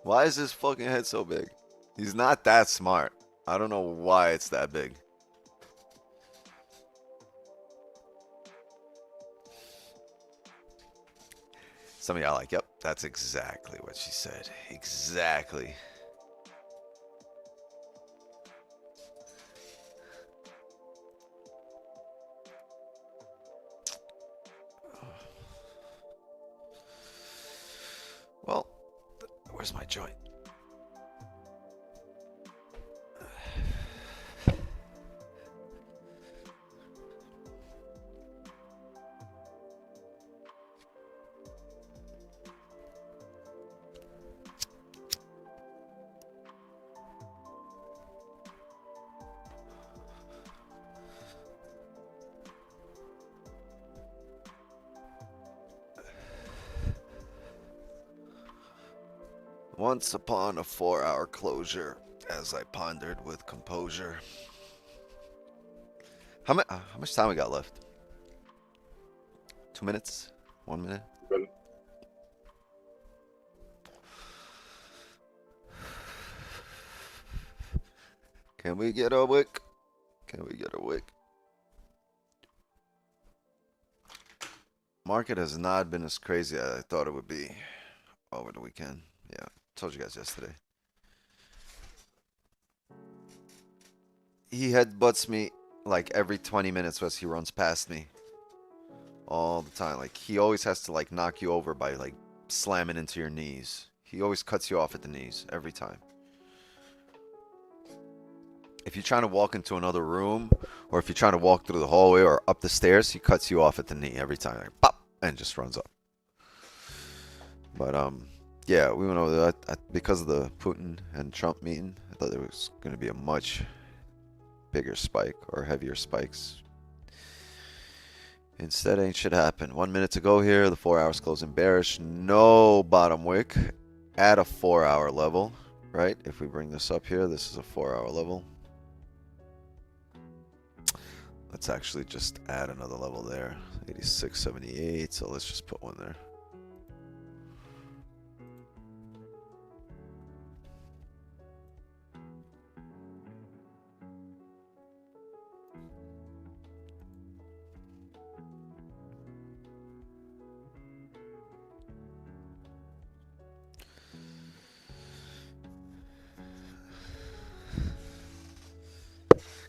Why is his fucking head so big? He's not that smart. I don't know why it's that big. Some of y'all like, yep, that's exactly what she said. Exactly. Well, where's my joint? Once upon a 4-hour closure, as I pondered with composure. How much time we got left? 2 minutes? 1 minute? Can we get a wick? Can we get a wick? Market has not been as crazy as I thought it would be over the weekend. Yeah, told you guys yesterday. He headbutts me like every 20 minutes as he runs past me. All the time. Like, he always has to like knock you over by like slamming into your knees. He always cuts you off at the knees every time. If you're trying to walk into another room, or if you're trying to walk through the hallway or up the stairs, he cuts you off at the knee every time. Like, pop, and just runs up. But yeah, we went over that because of the Putin and Trump meeting. I thought there was going to be a much bigger spike or heavier spikes. Instead, ain't shit happened. 1 minute to go here. The 4 hours closing bearish. No bottom wick at a 4-hour level, right? If we bring this up here, this is a 4-hour level. Let's actually just add another level there. 86.78. So let's just put one there.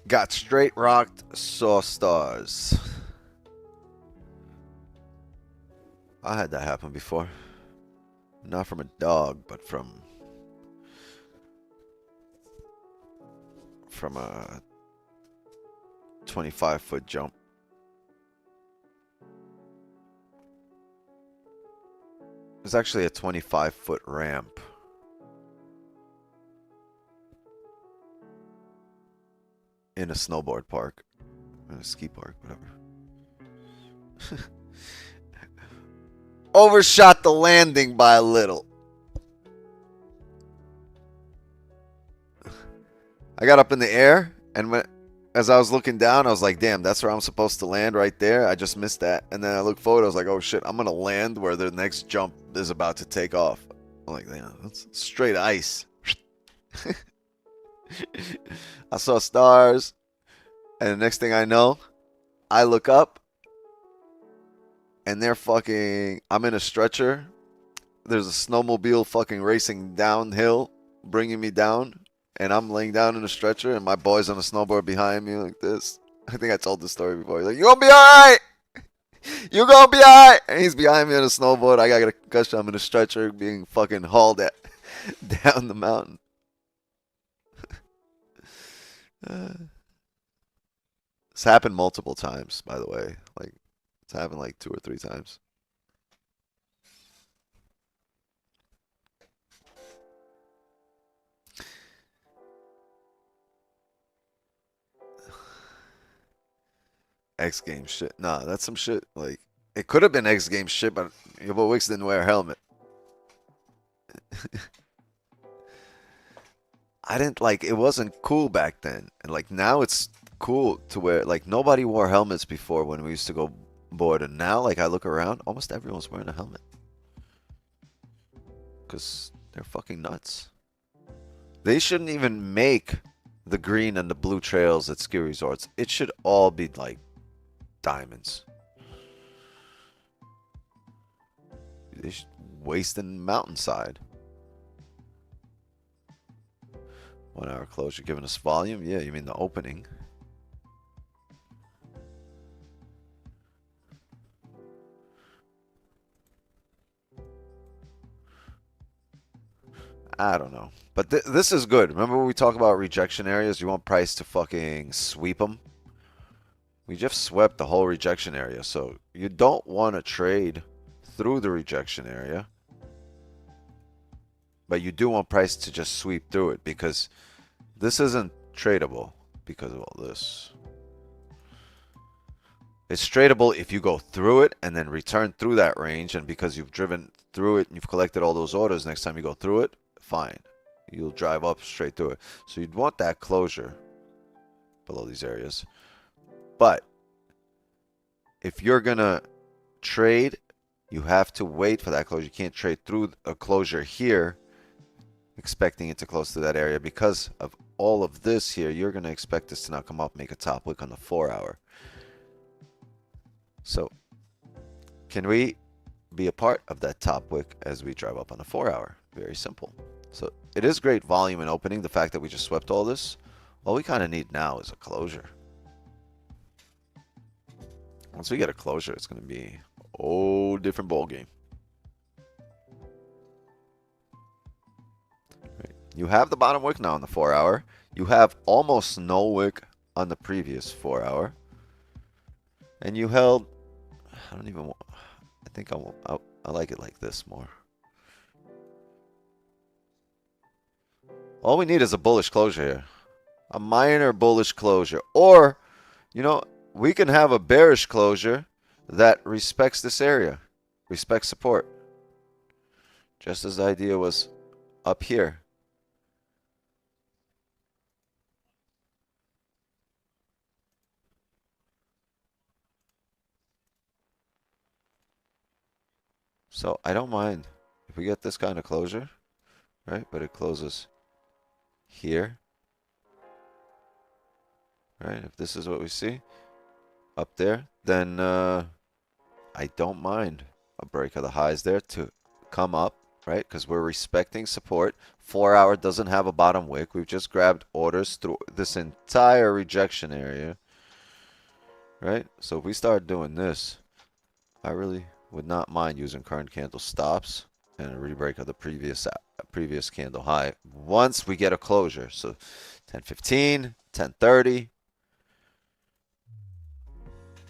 Got straight rocked, saw stars. I had that happen before. Not from a dog, but from a 25-foot jump. It was actually a 25-foot ramp. In a snowboard park. In a ski park, whatever. Overshot the landing by a little. I got up in the air, and as I was looking down, I was like, damn, that's where I'm supposed to land right there. I just missed that. And then I looked forward, I was like, oh shit, I'm going to land where the next jump is about to take off. I'm like, damn, that's straight ice. I saw stars, and the next thing I know, I look up, and they're fucking, I'm in a stretcher. There's a snowmobile fucking racing downhill, bringing me down, and I'm laying down in a stretcher, and my boy's on a snowboard behind me like this. I think I told this story before. He's like, you gonna be alright? You gonna be alright. And he's behind me on a snowboard. I got a concussion. I'm in a stretcher being fucking hauled down the mountain. It's happened multiple times, by the way. Like, it's happened like 2 or 3 times. X Games shit. Nah, that's some shit. Like, it could have been X Games shit, but your boy Wicks didn't wear a helmet. I didn't like it wasn't cool back then. And like now it's cool to wear like nobody wore helmets before when we used to go board, and now like I look around, almost everyone's wearing a helmet. Cause they're fucking nuts. They shouldn't even make the green and the blue trails at ski resorts. It should all be like diamonds. They should wasting mountainside. 1 hour closure giving us volume. Yeah, you mean the opening. I don't know. But this is good. Remember when we talk about rejection areas? You want price to fucking sweep them? We just swept the whole rejection area. So you don't want to trade through the rejection area. But you do want price to just sweep through it, because this isn't tradable because of all this. It's tradable if you go through it and then return through that range, and because you've driven through it and you've collected all those orders, next time you go through it, fine. You'll drive up straight through it. So you'd want that closure below these areas. But if you're going to trade, you have to wait for that closure. You can't trade through a closure here expecting it to close to that area. Because of all of this here, you're going to expect this to not come up, make a top wick on the 4 hour. So can we be a part of that top wick as we drive up on the 4 hour? Very simple. So it is great volume and opening, the fact that we just swept all this. All we kind of need now is a closure. Once we get a closure, it's going to be a whole different ball game. You have the bottom wick now on the 4 hour. You have almost no wick on the previous 4 hour. And you held, I don't even, I think I like it like this more. All we need is a bullish closure here. A minor bullish closure. Or, you know, we can have a bearish closure that respects this area. Respects support. Just as the idea was up here. So I don't mind if we get this kind of closure, right? But it closes here, right? If this is what we see up there, then I don't mind a break of the highs there to come up, right? Because we're respecting support. 4 hour doesn't have a bottom wick. We've just grabbed orders through this entire rejection area, right? So if we start doing this, I really would not mind using current candle stops and a rebreak of the previous candle high once we get a closure. So 10:15, 10:30.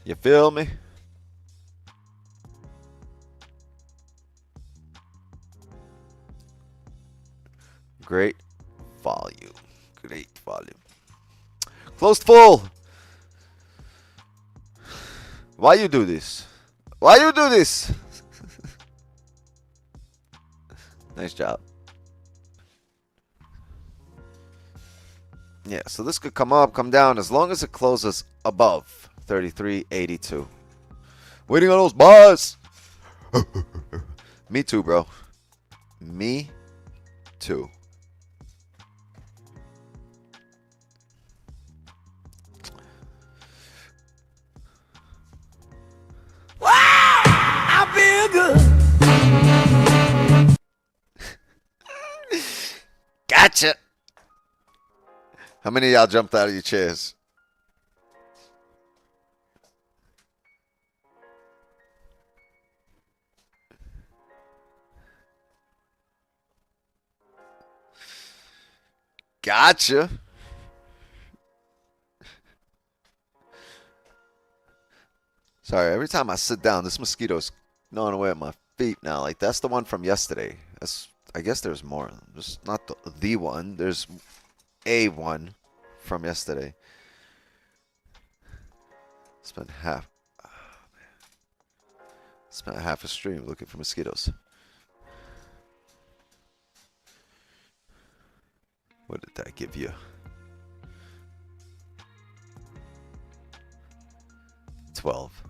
You feel me? Great volume. Great volume. Closed full. Why you do this? Why you do this? Nice job. Yeah, so this could come up, come down, as long as it closes above 33.82. Waiting on those bars. Me too, bro. Me too. Gotcha. How many of y'all jumped out of your chairs? Gotcha. Sorry, every time I sit down, this mosquito's gnawing away at my feet now. Like, that's the one from yesterday. I guess there's more. Just not the one. There's a one from yesterday. Spent half a stream looking for mosquitoes. What did that give you? 12.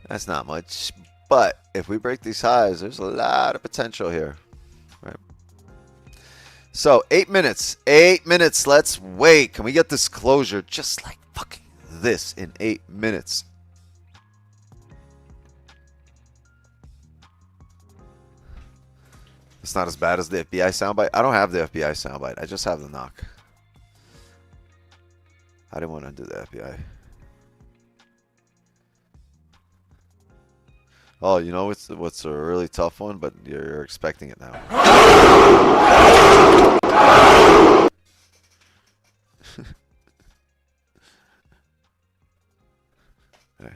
That's not much, but if we break these highs, there's a lot of potential here. Right. So 8 minutes. 8 minutes. Let's wait. Can we get this closure just like fucking this in 8 minutes? It's not as bad as the FBI soundbite. I don't have the FBI soundbite. I just have the knock. I didn't want to do the FBI. Oh, you know what's a really tough one, but you're expecting it now. Okay.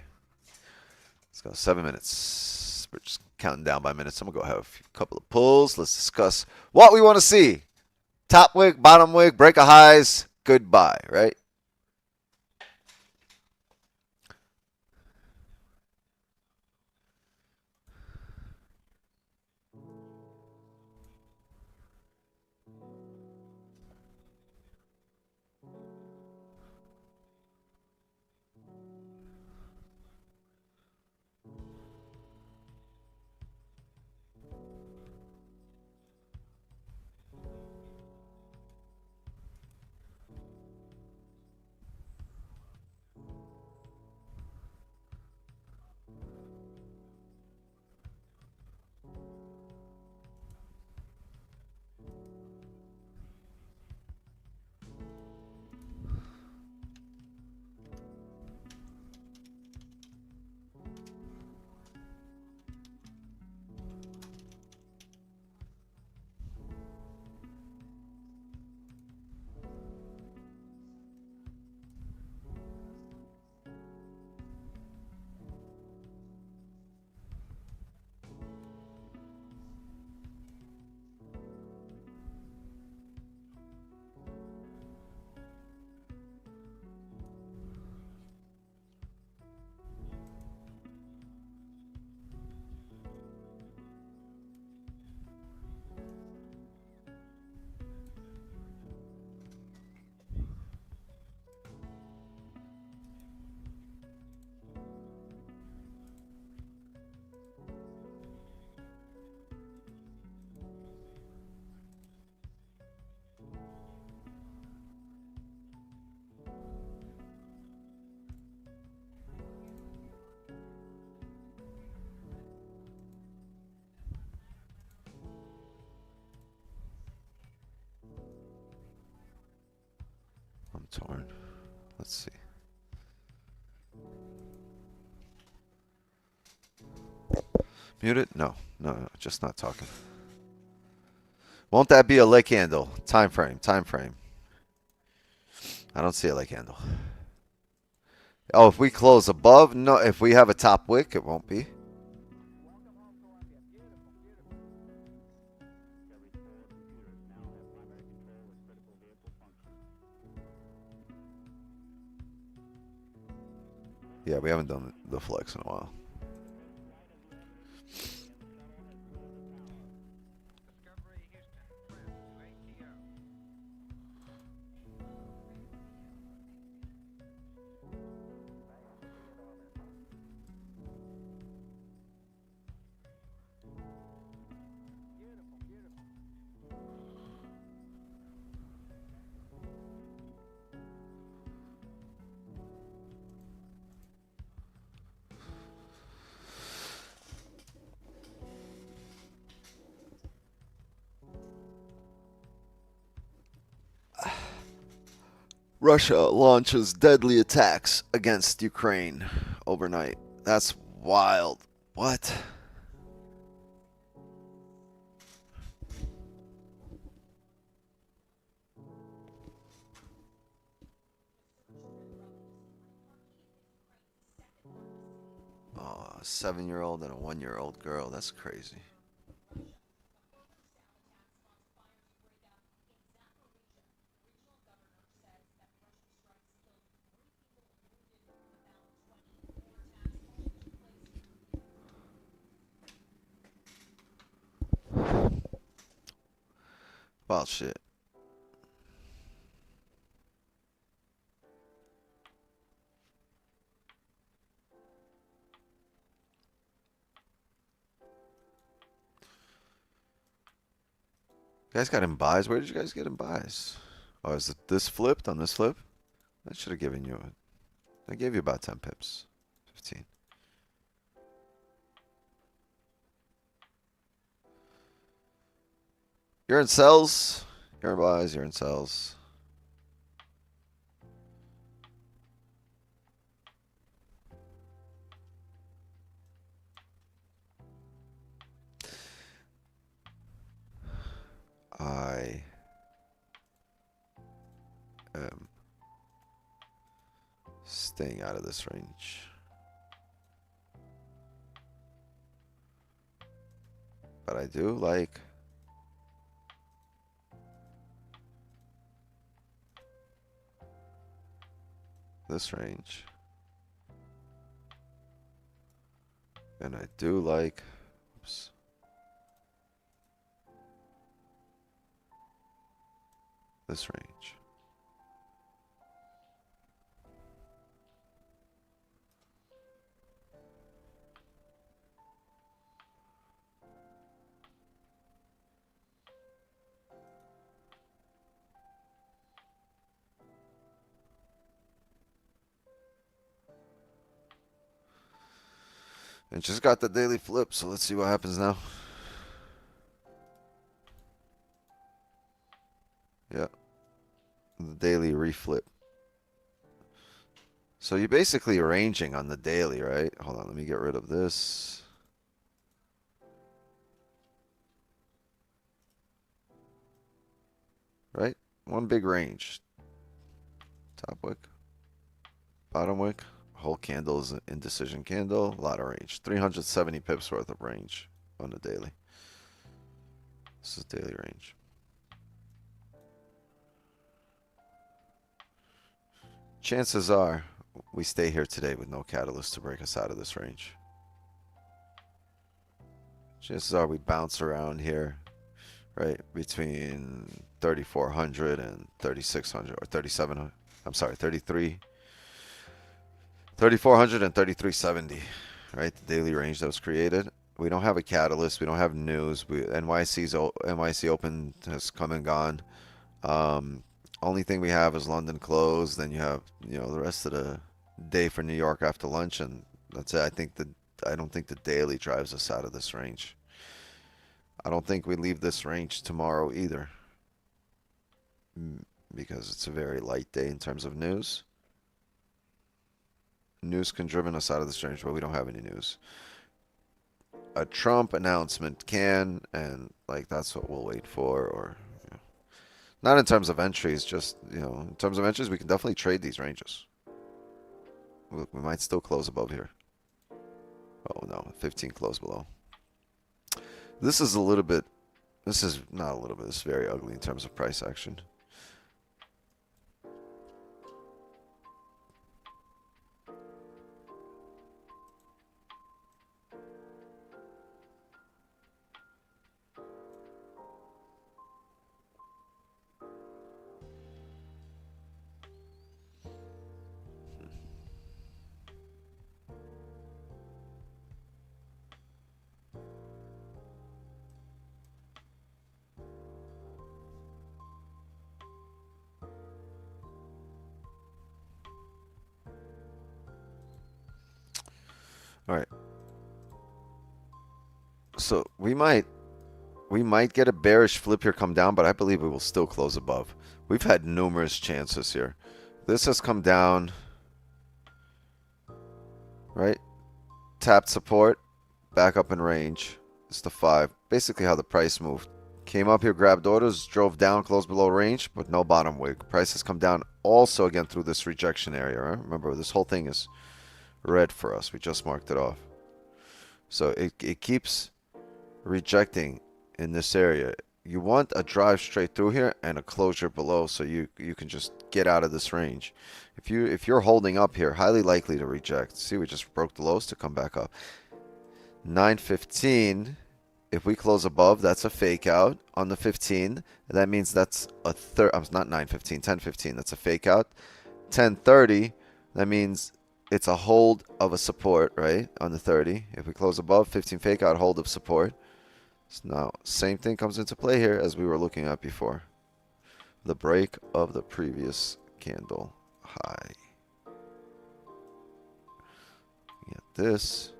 Let's go 7 minutes. We're just counting down by minutes. I'm gonna go have a couple of pulls. Let's discuss what we want to see. Top wick, bottom wick, break of highs, goodbye, right? I'm torn. Let's see. Muted? No, just not talking. Won't that be a leg candle? Time frame. I don't see a leg candle. Oh, if we close above? No, if we have a top wick, it won't be. Yeah, we haven't done the flex in a while. Russia launches deadly attacks against Ukraine overnight. That's wild. What? A 7-year-old and a 1-year-old girl. That's crazy. Wild shit. You guys got in buys? Where did you guys get in buys? Oh, is it this flipped on this flip? I should have given you it. I gave you about 10 pips. 15. You're in sells. You're in buys. You're in sells. I am staying out of this range. But I do like this range. And I do like, oops, this range. And just got the daily flip, so let's see what happens now. Yeah. The daily reflip. So you're basically ranging on the daily, right? Hold on, let me get rid of this. Right? One big range. Top wick. Bottom wick. Whole candle is an indecision candle. A lot of range. 370 pips worth of range on the daily. This is daily range. Chances are we stay here today with no catalyst to break us out of this range. Chances are we bounce around here, right? Between 3,400 and 3,600 or 3,700. I'm sorry, 3,400 and 3,370, right? The daily range that was created. We don't have a catalyst. We don't have news. NYC open has come and gone. Only thing we have is London closed. Then you have, the rest of the day for New York after lunch, and that's it. I don't think the daily drives us out of this range. I don't think we leave this range tomorrow either, because it's a very light day in terms of news. News can driven us out of this range, but we don't have any news. A Trump announcement can, and that's what we'll wait for, or not in terms of entries, just in terms of entries, we can definitely trade these ranges. We might still close above here. Oh no, 15 close below. This is a little bit. This is not a little bit. This is very ugly in terms of price action. All right. So we might get a bearish flip here, come down, but I believe we will still close above. We've had numerous chances here. This has come down, right? Tapped support, back up in range. It's the 5. Basically how the price moved. Came up here, grabbed orders, drove down, closed below range, but no bottom wick. Price has come down also again through this rejection area, right? Remember, this whole thing is red for us. We just marked it off. So it keeps rejecting in this area. You want a drive straight through here and a closure below, so you can just get out of this range. If you're holding up here, highly likely to reject. See, we just broke the lows to come back up. 915. If we close above, that's a fake out on the 15. That means that's a not 915, 1015. That's a fake out. 1030. That means it's a hold of a support, right? On the 30. If we close above, 15 fake out, hold of support. So now, same thing comes into play here as we were looking at before. The break of the previous candle high. Get this.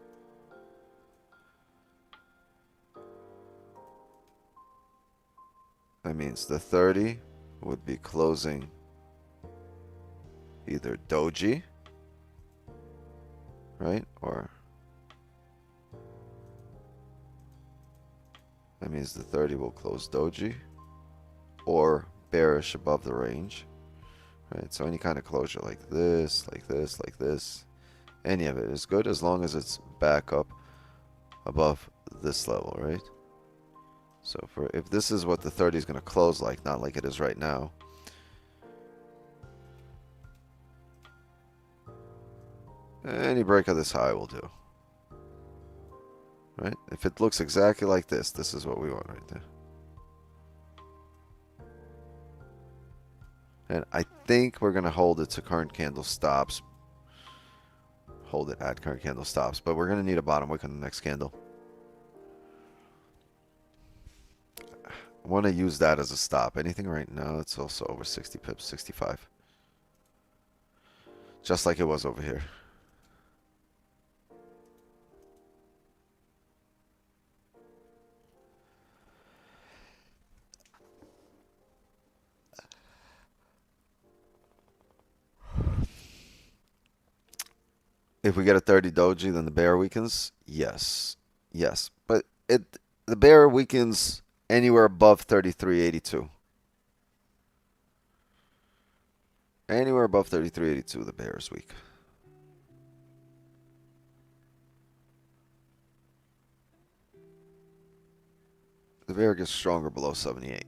That means the 30 would be closing either doji, right? Or that means the 30 will close doji or bearish above the range, right? So any kind of closure like this, like this, like this, any of it is good as long as it's back up above this level, right? So if this is what the 30 is going to close like, not like it is right now, any break of this high will do. Right? If it looks exactly like this, this is what we want right there. And I think we're going to hold it to current candle stops. Hold it at current candle stops. But we're going to need a bottom wick on the next candle. I want to use that as a stop. Anything right now, it's also over 60 pips, 65. Just like it was over here. If we get a 30 doji, then the bear weakens. Yes. Yes. But the bear weakens anywhere above 33.82. Anywhere above 33.82, the bear is weak. The bear gets stronger below 78.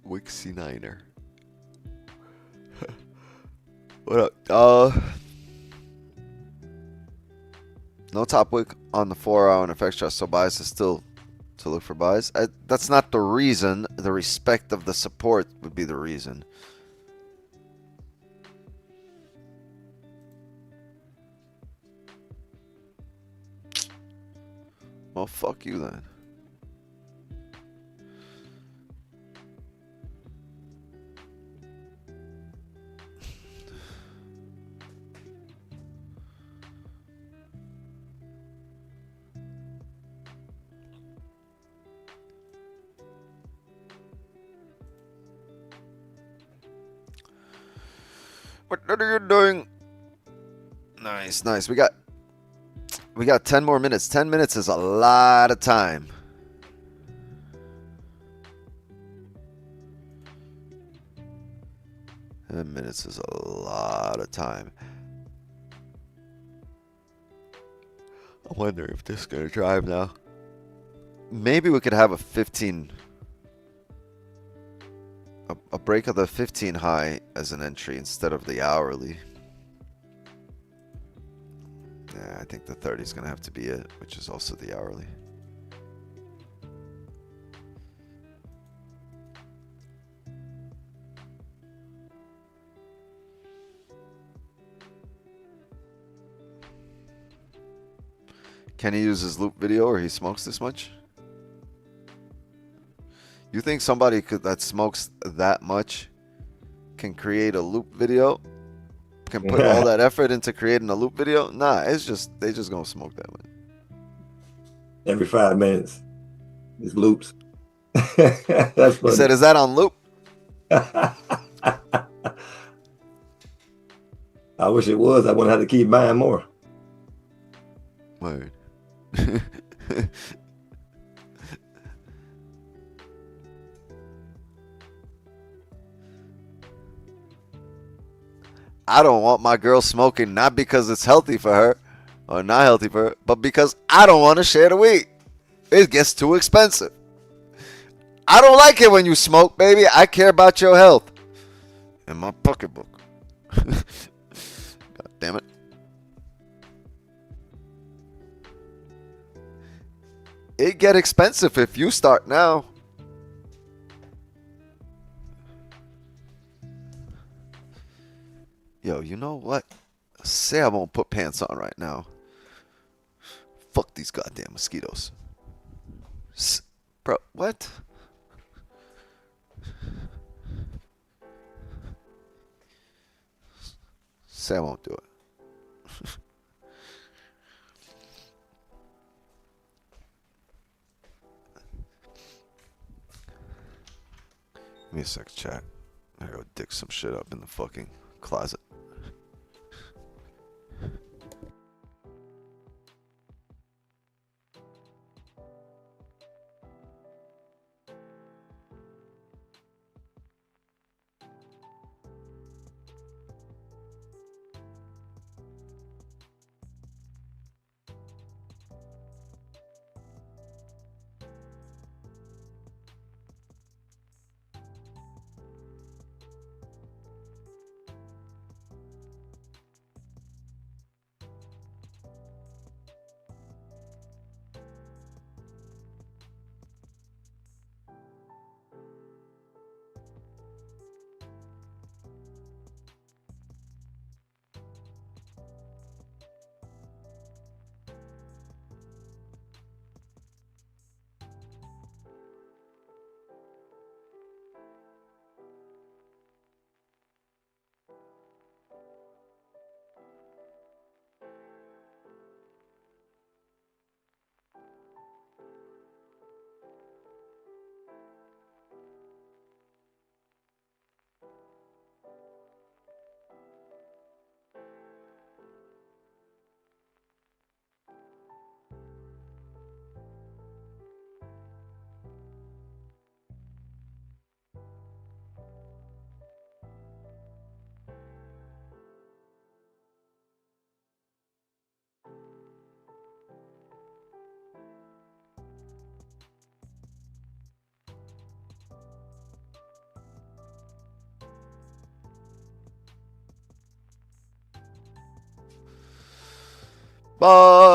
Wixie Niner. What up? No top wick on the 4-hour and FX chart, so bias is still to look for buys. That's not the reason. The respect of the support would be the reason. Well, fuck you then. What are you doing? Nice, nice. We got 10 more minutes. 10 minutes is a lot of time. Ten minutes is a lot of time. I wonder if this is gonna drive now. Maybe we could have a 15. A break of the 15 high as an entry instead of the hourly. Yeah, I think the 30 is going to have to be it, which is also the hourly. Can he use his loop video or he smokes this much? You think somebody that smokes that much can create a loop video? Can put all that effort into creating a loop video? Nah, it's just they just gonna smoke that one. Every 5 minutes, it's loops. That's funny. He said, "Is that on loop?" I wish it was. I wouldn't have to keep buying more. Word. I don't want my girl smoking, not because it's healthy for her or not healthy for her, but because I don't want to share the weed. It gets too expensive. I don't like it when you smoke, baby. I care about your health. In my pocketbook. God damn it. It get expensive if you start now. Yo, you know what? Say I won't put pants on right now. Fuck these goddamn mosquitoes. Bro, what? Say I won't do it. Give me a sec, chat. I gotta go dig some shit up in the fucking closet.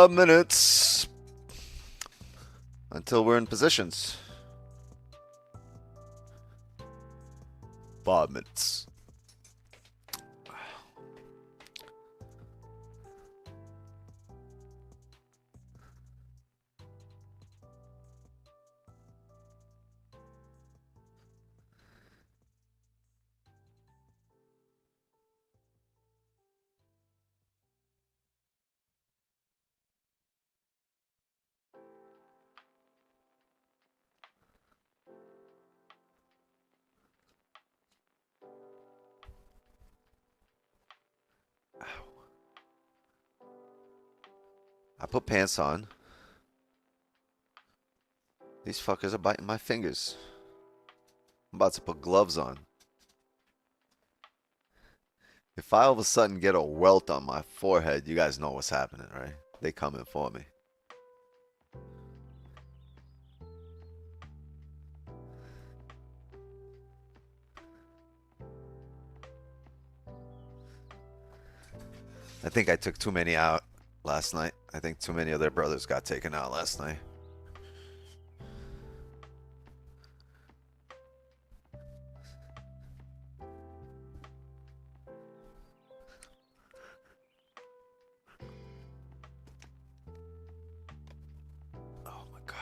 Minutes until we're in positions. 5 minutes. I put pants on. These fuckers are biting my fingers. I'm about to put gloves on. If I all of a sudden get a welt on my forehead, you guys know what's happening, right? They coming for me. I think I took too many out last night. I think too many of their brothers got taken out last night. Oh my god.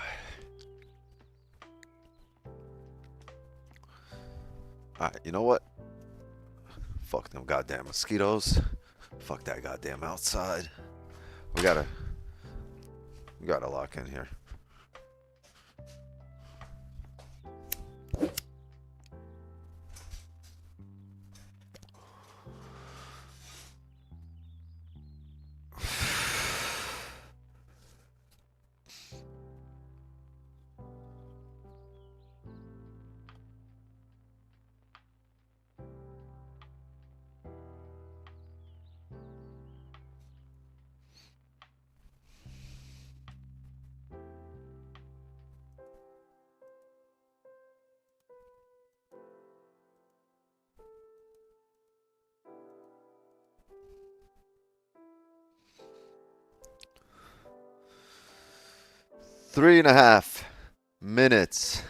Alright, you know what? Fuck them goddamn mosquitoes. Fuck that goddamn outside. We gotta lock in here. 3.5 minutes.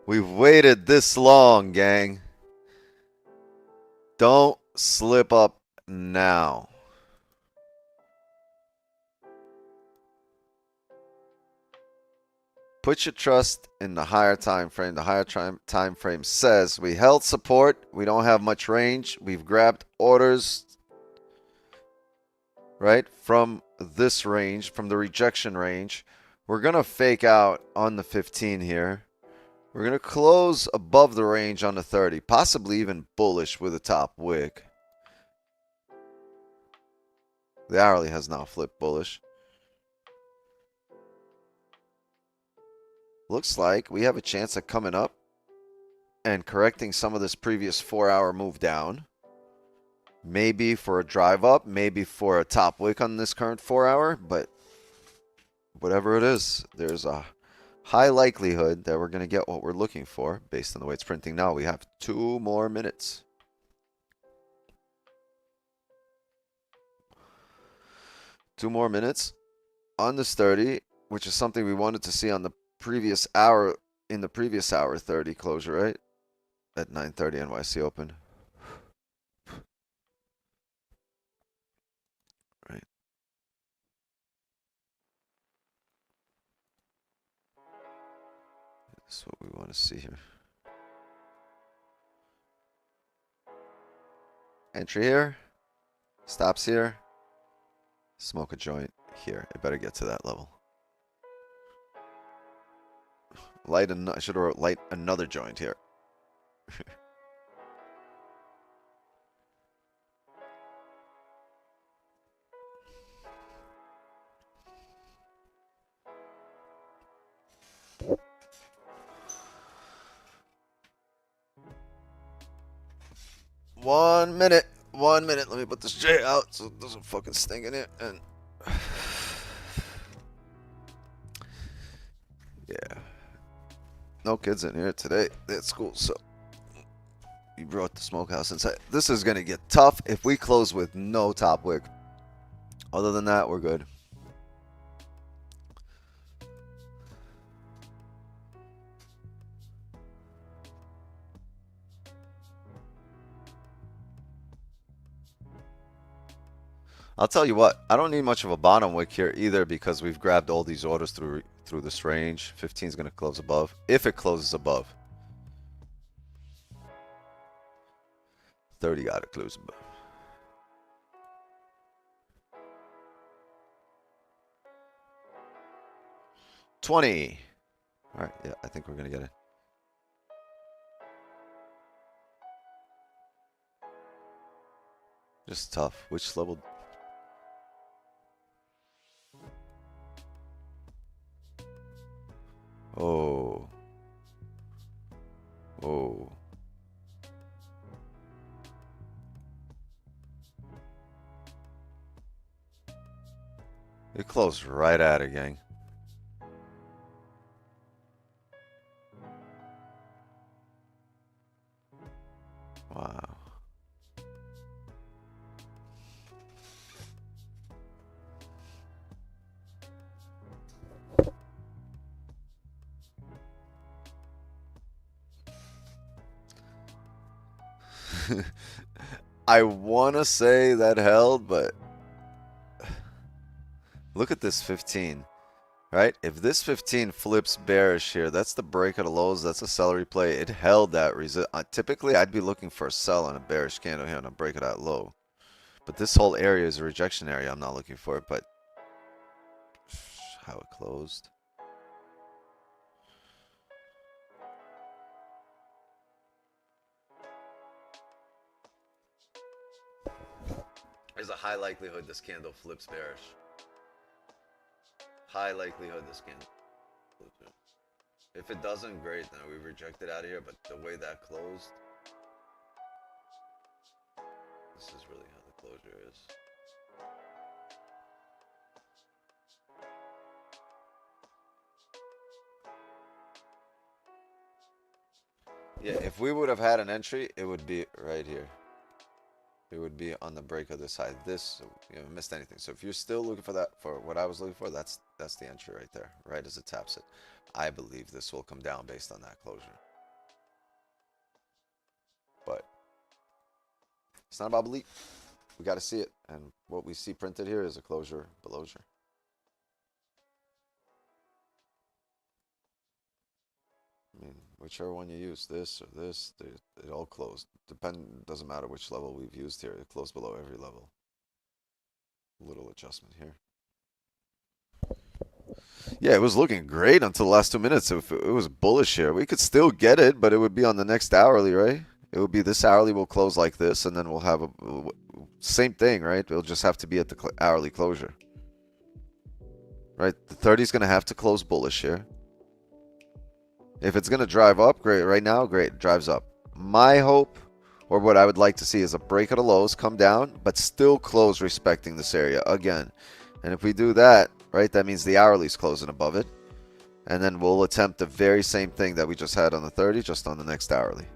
We've waited this long, gang. Don't slip up now. Put your trust in the higher time frame. The higher time frame says we held support. We don't have much range. We've grabbed orders, right, from this range, from the rejection range. We're going to fake out on the 15 here. We're going to close above the range on the 30, possibly even bullish with a top wick. The hourly has now flipped bullish. Looks like we have a chance of coming up and correcting some of this previous 4-hour move down. Maybe for a drive up, maybe for a top wick on this current 4-hour, but whatever it is, there's a high likelihood that we're going to get what we're looking for based on the way it's printing now. We have 2 more minutes. Two more minutes on this 30, which is something we wanted to see on the previous hour, in the previous hour 30 closure, right? At 9:30 NYC open. Right. That's what we want to see here. Entry here. Stops here. Smoke a joint here. It better get to that level. I should have wrote light another joint here. One minute. Let me put this J out so it doesn't fucking sting in it. And yeah, no kids in here today. That's cool. So you brought the smokehouse inside. This is gonna get tough if we close with no top wick. Other than that, we're good. I'll tell you what, I don't need much of a bottom wick here either because we've grabbed all these orders through this range. 15 is going to close above, if it closes above. 30 got to close above. $20. All right, yeah, I think we're going to get it. Just tough. Which level? Oh. Oh. It closed right at it, gang. Wow. I want to say that held, but look at this 15, right? If this 15 flips bearish here, that's the break of the lows. That's a celery play. It held that typically, I'd be looking for a sell on a bearish candle here on a break of that low. But this whole area is a rejection area. I'm not looking for it, but how it closed. There's a high likelihood this candle flips bearish. High likelihood this candle flips bearish. If it doesn't, great, then we reject it out of here, but the way that closed, this is really how the closure is. Yeah, if we would have had an entry, it would be right here. it would be on the break of this high. This, you know, missed anything. So if you're still looking for that, for what I was looking for, that's the entry right there, right as it taps it. I believe this will come down based on that closure. But it's not about belief. We got to see it. And what we see printed here is a closure below. I mean, whichever one you use, this or this, it all closed. Doesn't matter which level we've used here. It closed below every level. Little adjustment here. Yeah, it was looking great until the last 2 minutes. If it was bullish here, we could still get it, but it would be on the next hourly, right? It would be this hourly will close like this, and then we'll have a same thing, right? It'll just have to be at the hourly closure, right? The 30 is going to have to close bullish here. If it's going to drive up, great. Right now, great. It drives up. My hope, or what I would like to see, is a break of the lows, come down, but still close respecting this area again. And if we do that, right, that means the hourly is closing above it. And then we'll attempt the very same thing that we just had on the 30, just on the next hourly.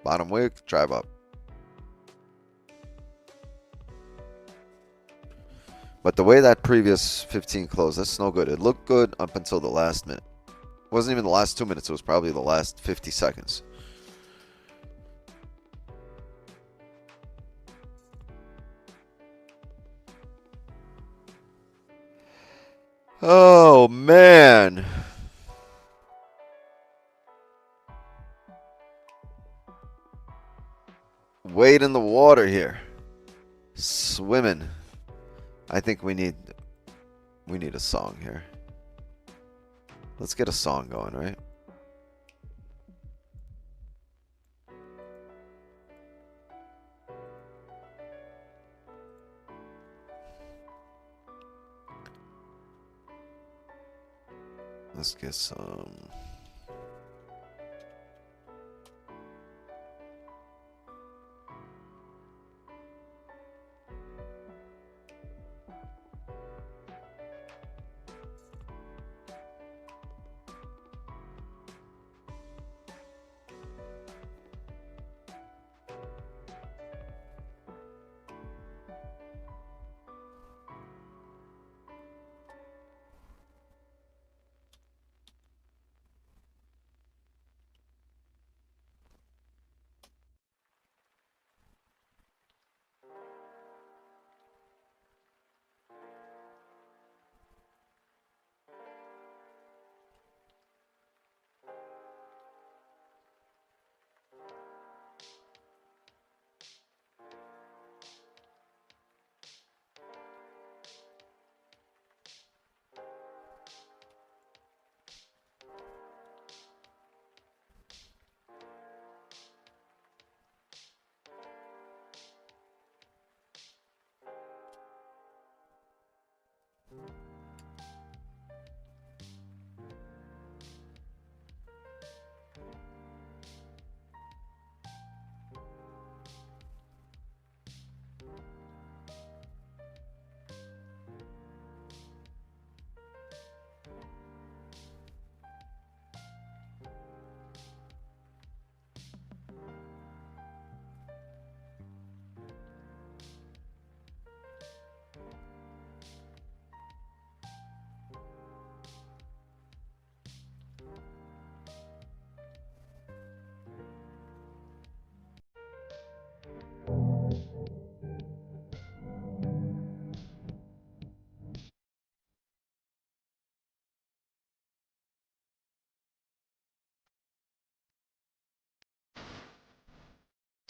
Bottom wick, drive up. But the way that previous 15 closed, that's no good. It looked good up until the last minute. It wasn't even the last 2 minutes. It was probably the last 50 seconds. Oh, man. Wade in the water here. Swimming. I think we need a song here. Let's get a song going, right? Let's get some.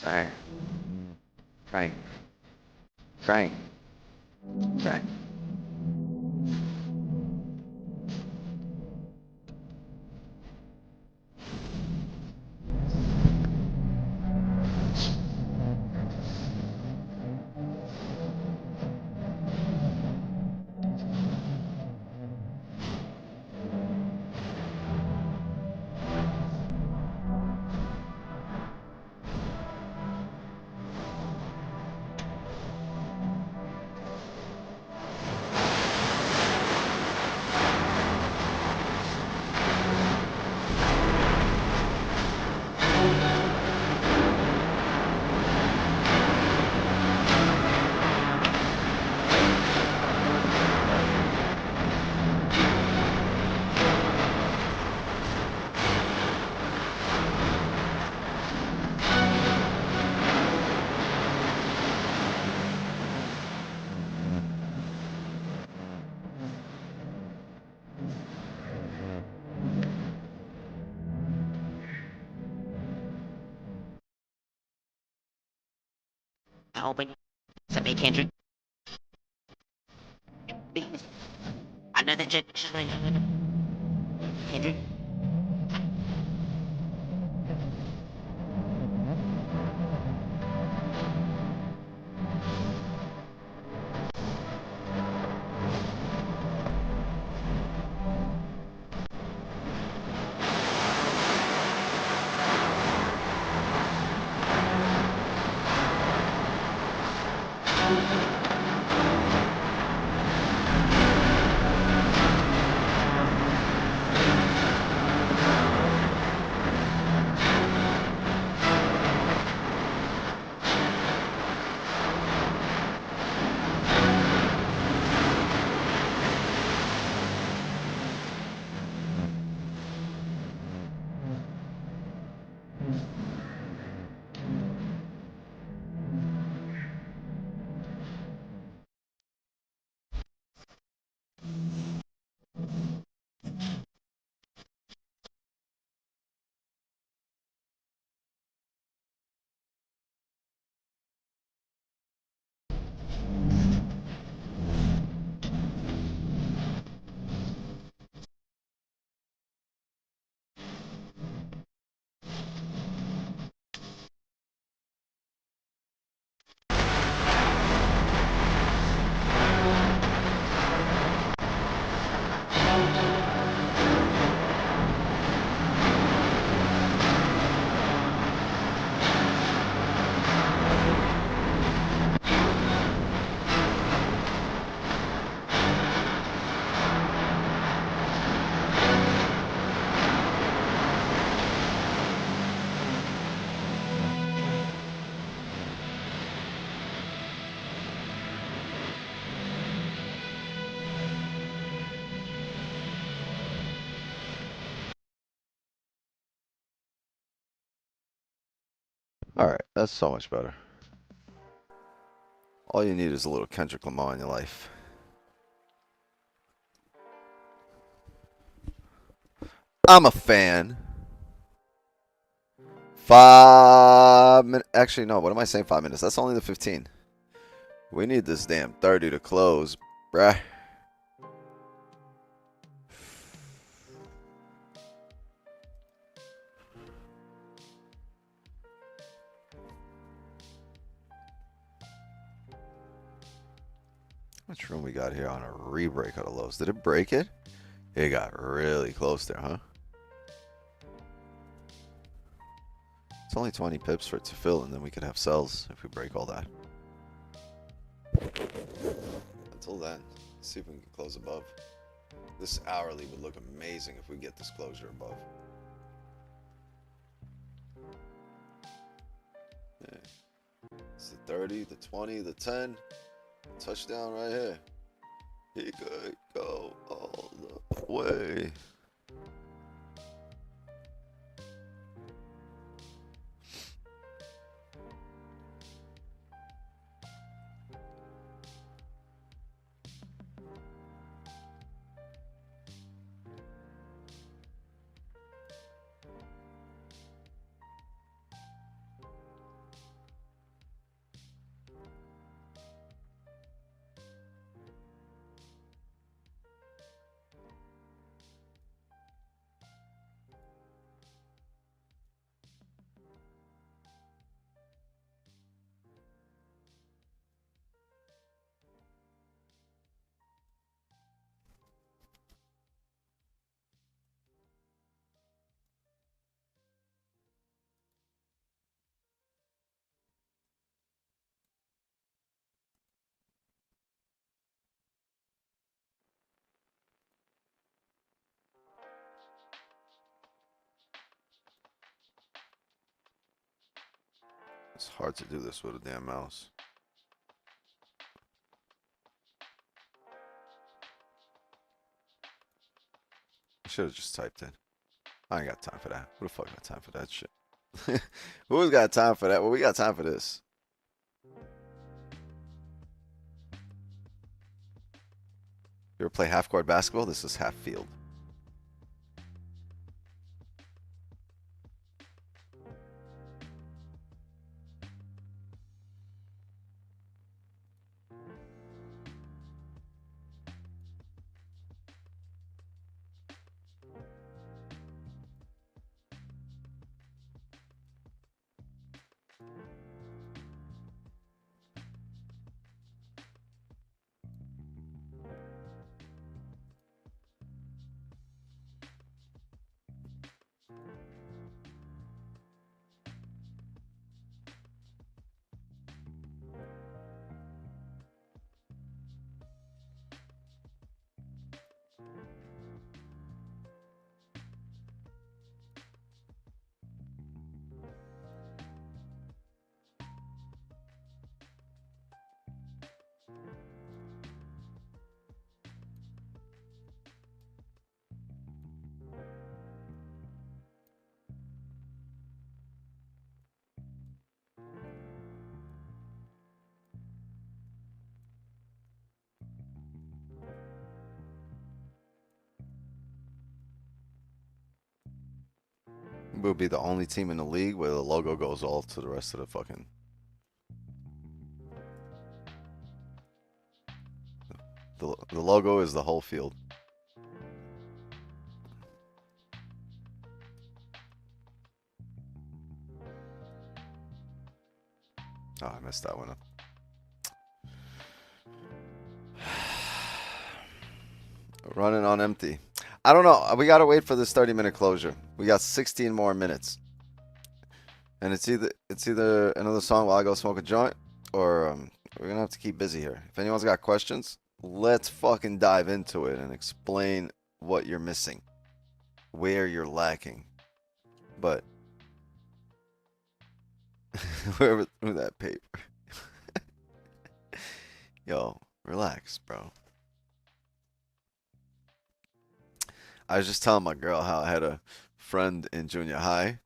Sorry. Frank. Frank. Frank. open. Somebody can't drink. Another gentleman. Can't drink. Alright, that's so much better. All you need is a little Kendrick Lamar in your life. I'm a fan. 5 minutes. Actually, no. What am I saying? 5 minutes. That's only the 15. We need this damn 30 to close, bruh. How much room we got here on a re-break of the lows? Did it break it? It got really close there, huh? It's only 20 pips for it to fill, and then we could have sells if we break all that. Until then, let's see if we can close above. This hourly would look amazing if we get this closure above. Yeah. It's the 30, the 20, the 10. Touchdown right here. He could go all the way. It's hard to do this with a damn mouse. I should have just typed it. I ain't got time for that. Who the fuck got time for that shit? Who's got time for that? Well, we got time for this. You ever play half-court basketball? This is half field. We'll be the only team in the league where the logo goes all to the rest of the fucking. The logo is the whole field. Oh, I messed that one up. Running on empty. I don't know. We gotta wait for this 30-minute closure. We got 16 more minutes, and it's either another song while I go smoke a joint, or we're gonna have to keep busy here. If anyone's got questions, let's fucking dive into it and explain what you're missing, where you're lacking. But whoever threw that paper, yo, relax, bro. I was just telling my girl how I had a friend in junior high.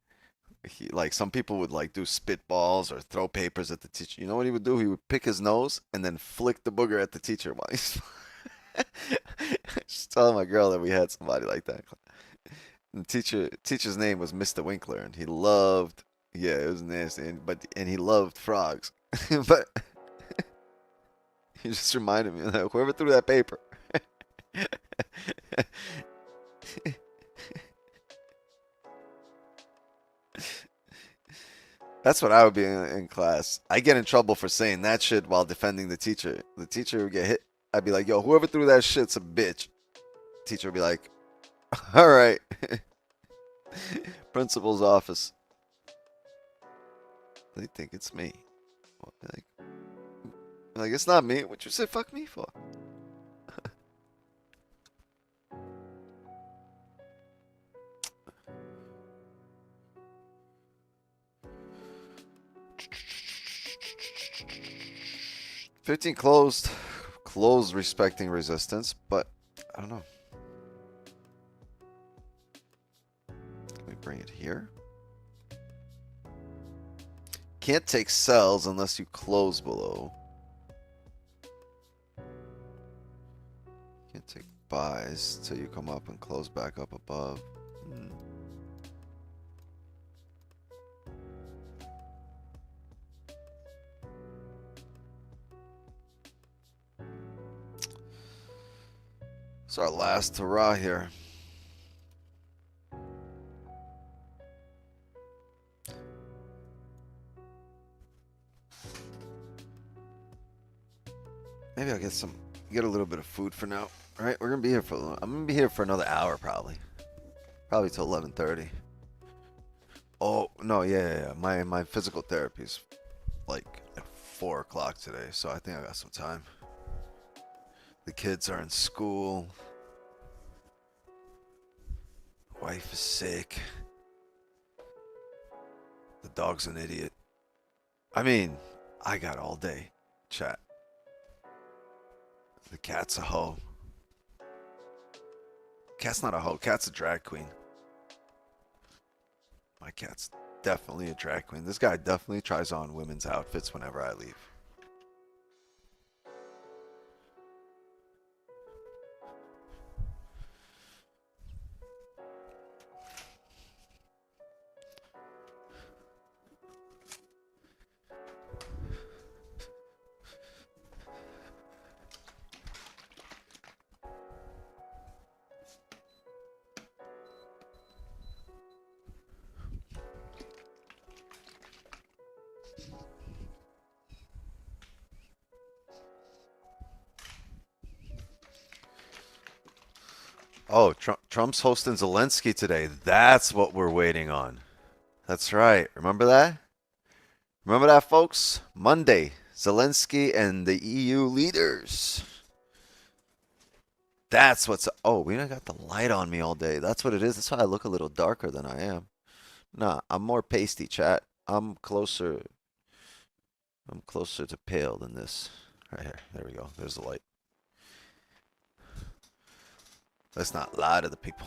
He, like, some people would like do spitballs or throw papers at the teacher. You know what he would do? He would pick his nose and then flick the booger at the teacher while he's just telling my girl that we had somebody like that. And the teacher's name was Mr. Winkler, and he loved, yeah, it was nasty, and he loved frogs. But he just reminded me that whoever threw that paper. That's what I would be in class. I get in trouble for saying that shit while defending the teacher. The teacher would get hit. I'd be like, yo, whoever threw that shit's a bitch. Teacher would be like, all right. Principal's office. They think it's me. Like, it's not me. What you say fuck me for? $15 closed respecting resistance, but I don't know. Let me bring it here. Can't take sells unless you close below. Can't take buys till you come up and close back up above. It's our last hurrah here. Maybe I'll get a little bit of food for now. All right, we're gonna be here I'm gonna be here for another hour probably till 11:30. Oh no, yeah. My physical therapy's like at 4 o'clock today, so I think I got some time. The kids are in school. Wife is sick. The dog's an idiot. I mean, I got all day, chat. The cat's a hoe. Cat's not a hoe. Cat's a drag queen. My cat's definitely a drag queen. This guy definitely tries on women's outfits whenever I leave. Oh, Trump's hosting Zelensky today. That's what we're waiting on. That's right. Remember that? Remember that, folks? Monday, Zelensky and the EU leaders. That's what's... Oh, we don't got the light on me all day. That's what it is. That's why I look a little darker than I am. Nah, I'm more pasty, chat. I'm closer to pale than this. Right here. There we go. There's the light. Let's not lie to the people.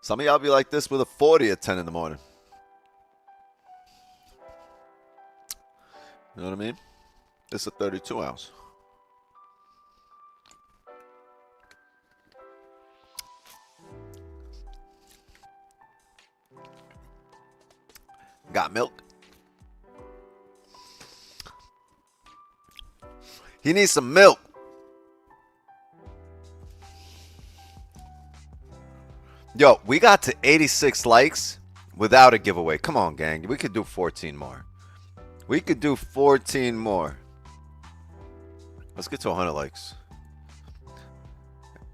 Some of y'all be like this with a 40 at 10 in the morning. You know what I mean? It's a 32 ounce. got milk? He needs some milk. Yo, we got to 86 likes without a giveaway. Come on, gang. We could do 14 more. We could do 14 more. Let's get to 100 likes.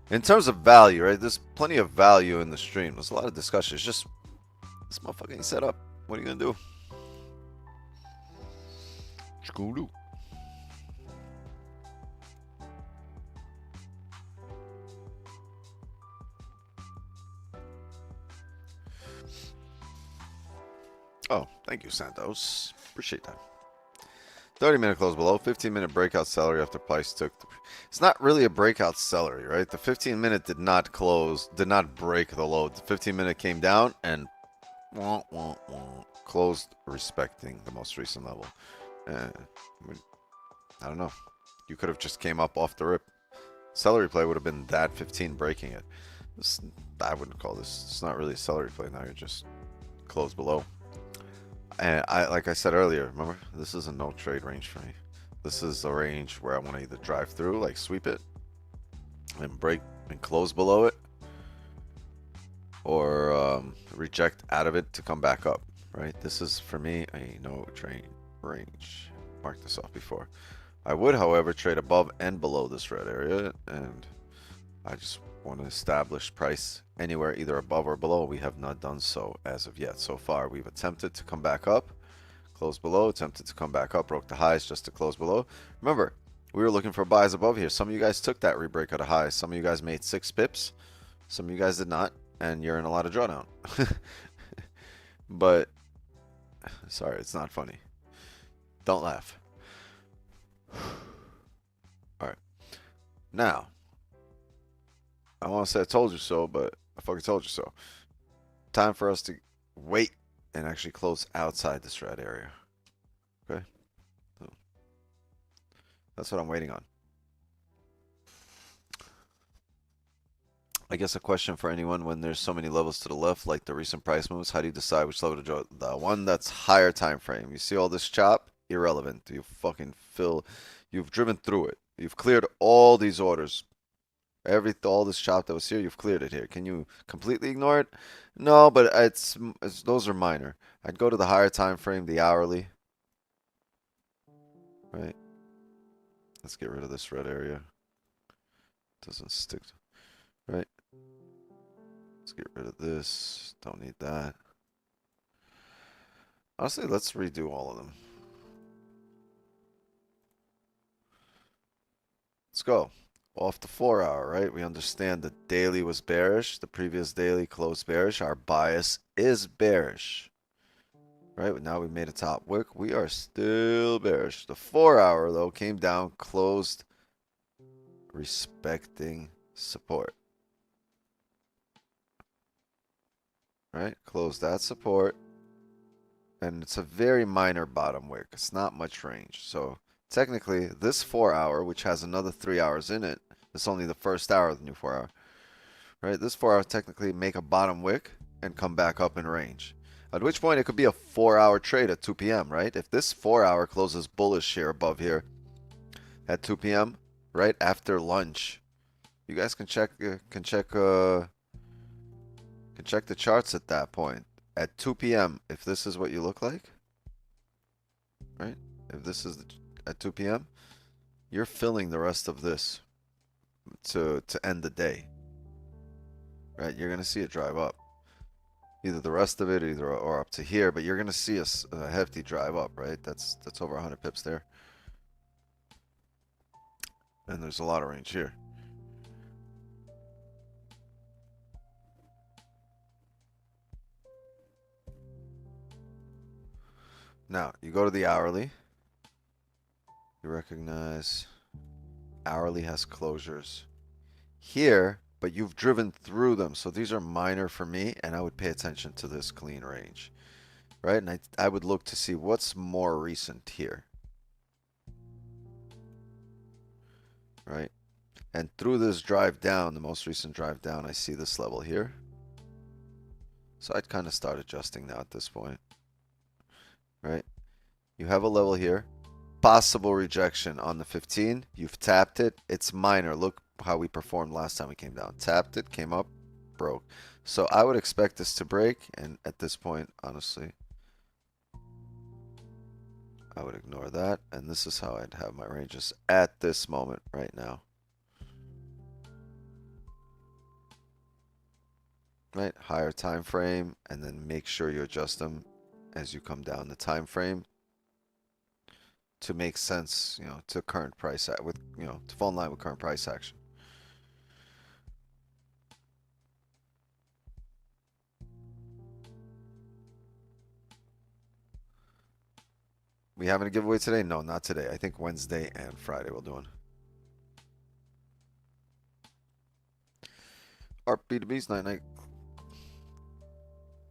In terms of value, right? There's plenty of value in the stream. There's a lot of discussion. It's just this motherfucker ain't set up. What are you gonna do? What you gonna do? Oh, thank you, Santos. Appreciate that. 30-minute close below, 15-minute breakout celery after price took. It's not really a breakout celery, right? The 15-minute did not close, did not break the low. The 15-minute came down and closed respecting the most recent level. I don't know. You could have just came up off the rip. Celery play would have been that 15 breaking it. I wouldn't call this. It's not really a celery play now. You're just close below. And like I said earlier, remember, this is a no trade range for me. This is a range where I want to either drive through, like sweep it, and break and close below it, or reject out of it to come back up, right? This is, for me, a no trade range. Mark this off before. I would, however, trade above and below this red area, and I just want to establish price anywhere either above or below. We have not done so as of yet. So far, we've attempted to come back up, close below, attempted to come back up, broke the highs just to close below. Remember, we were looking for buys above here. Some of you guys took that rebreak of the highs. Some of you guys made 6 pips. Some of you guys did not, and you're in a lot of drawdown. But, sorry, it's not funny. Don't laugh. All right. Now, I want to say I told you so, but I fucking told you so. Time for us to wait and actually close outside the strat area. Okay? So that's what I'm waiting on. I guess a question for anyone: when there's so many levels to the left, like the recent price moves, how do you decide which level to draw? The one that's higher time frame. You see all this chop? Irrelevant. You fucking you've driven through it. You've cleared all these orders. All this chop that was here, you've cleared it here. Can you completely ignore it? No, but it's those are minor. I'd go to the higher time frame, the hourly. Right. Let's get rid of this red area. Doesn't stick. Right. Let's get rid of this. Don't need that. Honestly, let's redo all of them. Let's go. Off the 4-hour, right? We understand the daily was bearish. The previous daily closed bearish. Our bias is bearish. Right? Now we made a top wick. We are still bearish. The 4-hour, though, came down, closed, respecting support. Right? Closed that support. And it's a very minor bottom wick. It's not much range. So technically, this 4-hour, which has another 3 hours in it, it's only the first hour of the new 4-hour. Right? This 4-hour technically make a bottom wick and come back up in range. At which point it could be a 4-hour trade at 2 p.m., right? If this 4-hour closes bullish here above here at 2 p.m., right after lunch, you guys can check the charts at that point. At 2 p.m., if this is what you look like, right? If this is at 2 p.m., you're filling the rest of this to end the day, right? You're gonna see it drive up, either the rest of it, or up to here, but you're gonna see a hefty drive up, right? That's over 100 pips there, and there's a lot of range here. Now you go to the hourly. You recognize hourly has closures here, but you've driven through them. So these are minor for me, and I would pay attention to this clean range, right? And I would look to see what's more recent here, right? And through this drive down, the most recent drive down, I see this level here. So I'd kind of start adjusting now at this point. right? You have a level here. Possible rejection on the 15. You've tapped it. It's minor. Look how we performed last time we came down. Tapped it, came up, broke. So I would expect this to break. And at this point, honestly, I would ignore that. And this is how I'd have my ranges at this moment right now. Right? Higher time frame. And then make sure you adjust them as you come down the time frame to make sense, you know, to current price with, you know, to fall in line with current price action. We having a giveaway today? No, not today. I think Wednesday and Friday we'll do one. ARP B2B's night.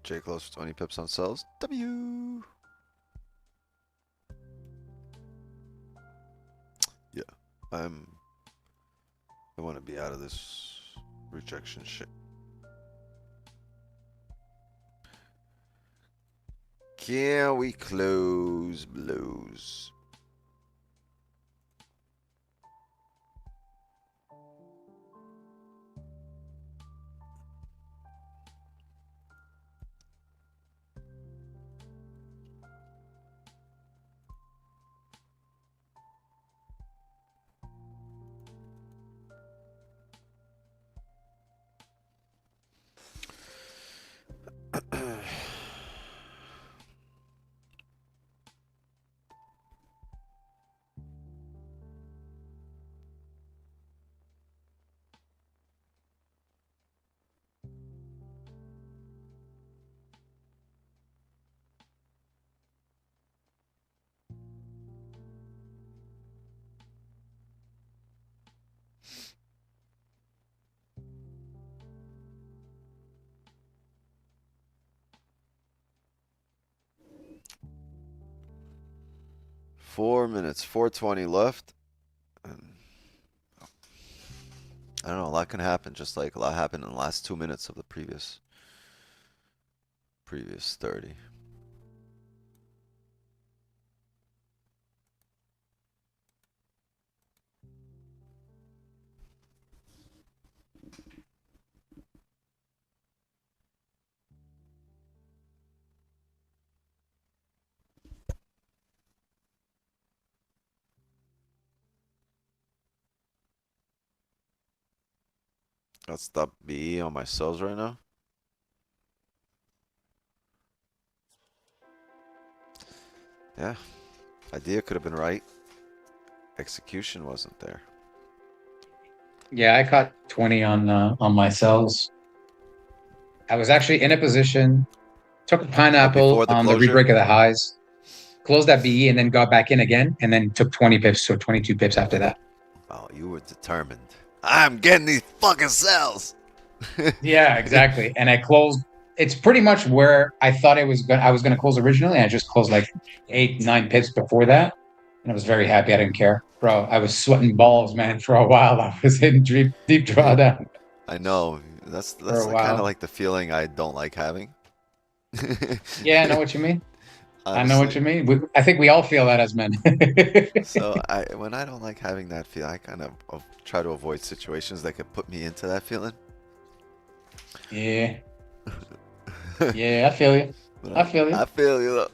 J close for 20 pips on sells. W. Yeah, I want to be out of this rejection shit. Can we close blows? Four minutes, 4:20 left. And I don't know, a lot can happen, just like a lot happened in the last 2 minutes of the previous 30. Let's stop BE on my sells right now. Yeah, idea could have been right. Execution wasn't there. Yeah, I caught 20 on my sells. I was actually in a position, took a pineapple before the on the closure? rebreak of the highs, closed that BE, and then got back in again, and then took 20 pips or 22 pips after that. Oh, you were determined. I'm getting these fucking sells. Yeah, exactly. And I closed. It's pretty much where I thought I was gonna close originally. I just closed like 8-9 pips before that, and I was very happy. I didn't care, bro. I was sweating balls, man, for a while. I was in deep drawdown I know. That's for a kind while. of like the feeling I don't like having. Yeah, I know what you mean. Honestly. I know what you mean. I think we all feel that as men. So when I don't like having that feel, I kind of try to avoid situations that could put me into that feeling. Yeah. Yeah, I feel you. I feel you. I feel you.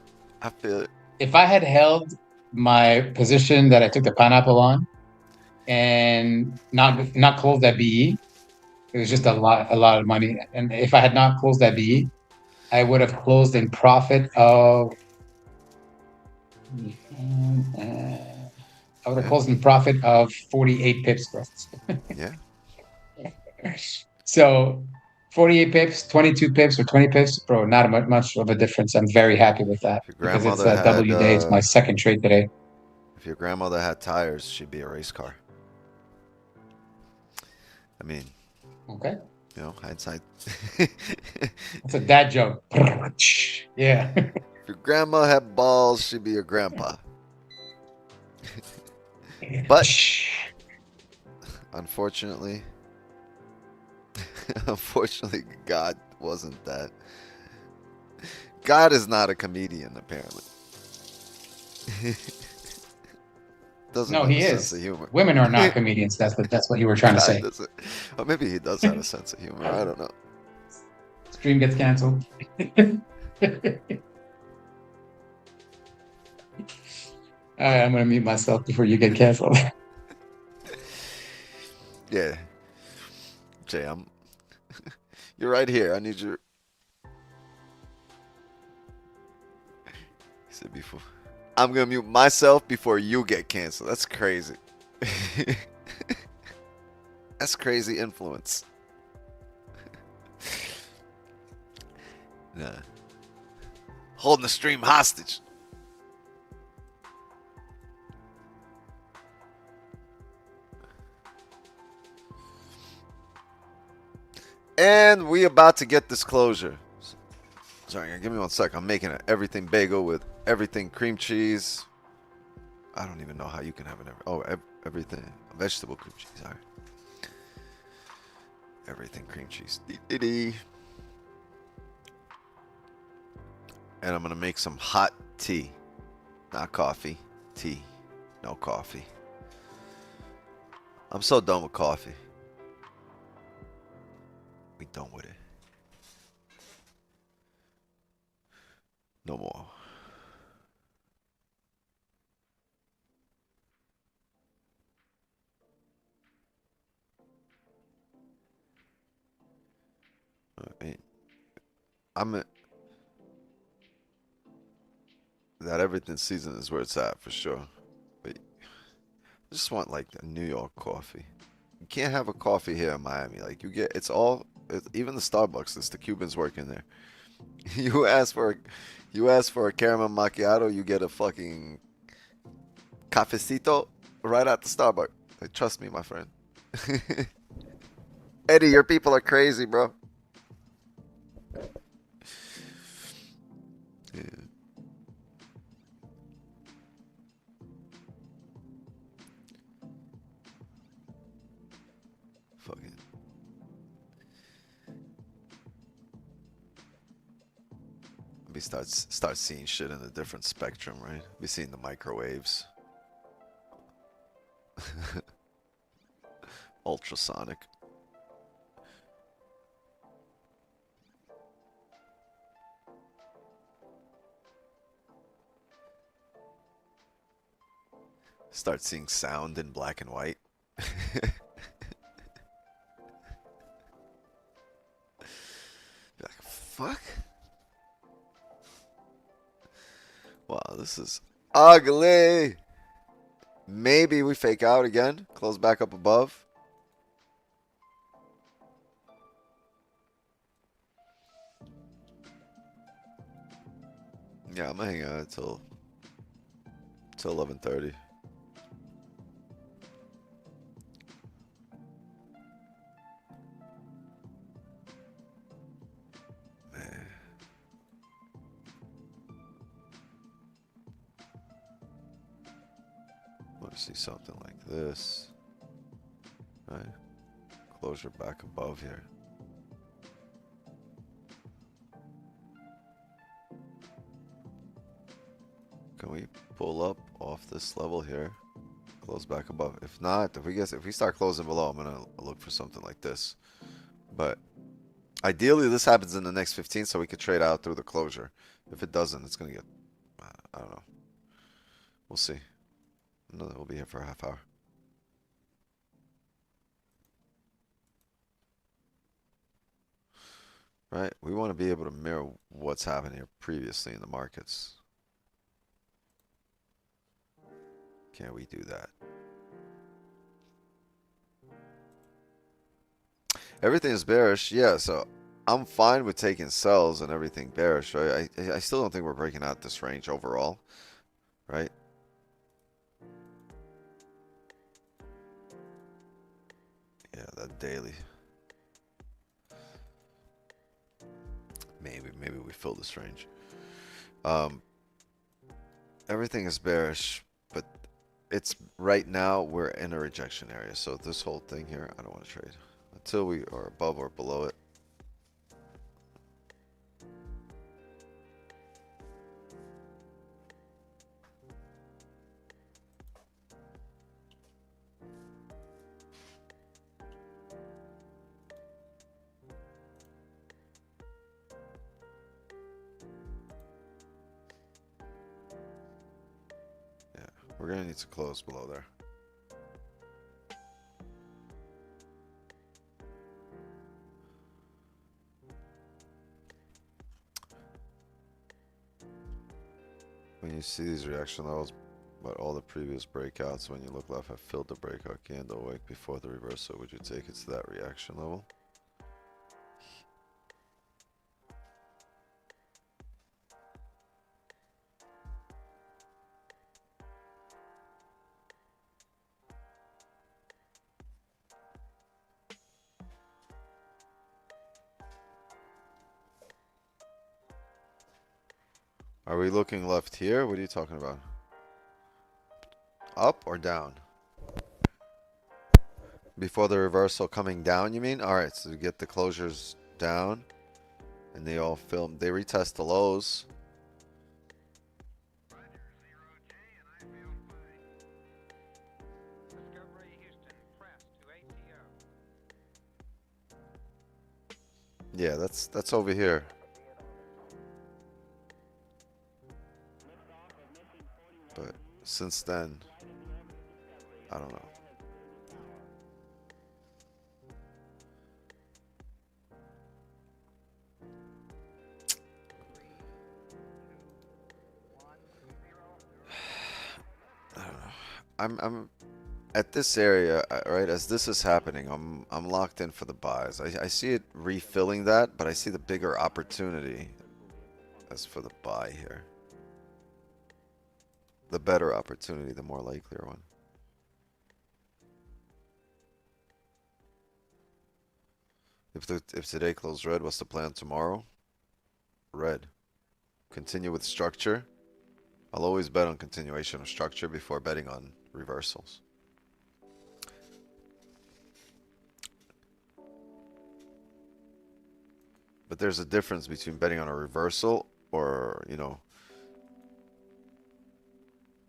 I feel it. If I had held my position that I took the pineapple on and not closed that BE, it was just a lot of money. And if I had not closed that BE, I would have closed in profit of I would have closed in profit of 48 pips. Yeah. So 48 pips, 22 pips, or 20 pips, bro, not much of a difference. I'm very happy with that because it's a W day. It's my second trade today. If your grandmother had tires, she'd be a race car. I mean, okay. You know, hindsight. It's a dad joke. Yeah. If your grandma had balls, she'd be your grandpa. But unfortunately, God wasn't that. God is not a comedian, apparently. Doesn't No, have he a sense is. of humor. Women are not comedians. That's what you were trying to Guy say. doesn't. Or maybe he does have a sense of humor. I don't know. Stream gets canceled. All right, I'm gonna mute myself before you get canceled. Yeah. Jay, you're right here. I need your. He said before. I'm gonna mute myself before you get canceled. That's crazy. That's crazy influence. Nah. Holding the stream hostage. And we about to get this closure. Sorry, give me 1 sec. I'm making an everything bagel with everything cream cheese. I don't even know how you can have everything vegetable cream cheese. All right. Everything cream cheese. And I'm gonna make some hot tea, not coffee. Tea, no coffee. I'm so done with coffee. We done with it. No more. That everything season is where it's at for sure. But I just want like a New York coffee. You can't have a coffee here in Miami. Like even the Starbucks, it's the Cubans working there. You ask for a caramel macchiato, you get a fucking cafecito right at the Starbucks. Like, trust me, my friend. Eddie, your people are crazy, bro. Yeah. Fuck it. We start seeing shit in a different spectrum, right? We seeing the microwaves. Ultrasonic. Start seeing sound in black and white. Like, fuck? Wow, this is ugly. Maybe we fake out again. Close back up above. Yeah, I'm gonna hang out till 11:30. Man. Want to see something like this, right? Closure back above here. Can we pull up off this level here? Close back above. If not, if we start closing below, I'm gonna look for something like this. But ideally, this happens in the next 15, so we could trade out through the closure. If it doesn't, it's gonna get. I don't know. We'll see. No, we'll be here for a half hour. Right? We want to be able to mirror what's happened here previously in the markets. Can we do that? Everything is bearish. Yeah, so I'm fine with taking sells and everything bearish, right? I still don't think we're breaking out this range overall, right? Yeah, that daily. Maybe we fill this range. Everything is bearish, but it's right now we're in a rejection area. So this whole thing here, I don't want to trade until we are above or below it. We're gonna need to close below there. When you see these reaction levels, but all the previous breakouts, when you look left, have filled the breakout candle wick before the reversal, would you take it to that reaction level? Are we looking left here? What are you talking about? Up or down? Before the reversal coming down, you mean? Alright, so we get the closures down. And they all film. They retest the lows. Yeah, that's over here. But since then, I don't know. I don't know. I'm at this area, right? As this is happening, I'm locked in for the buys. I see it refilling that, but I see the bigger opportunity as for the buy here. The better opportunity, the more likelier one. If today closed red, what's the plan tomorrow? Red. Continue with structure. I'll always bet on continuation of structure before betting on reversals. But there's a difference between betting on a reversal or, you know,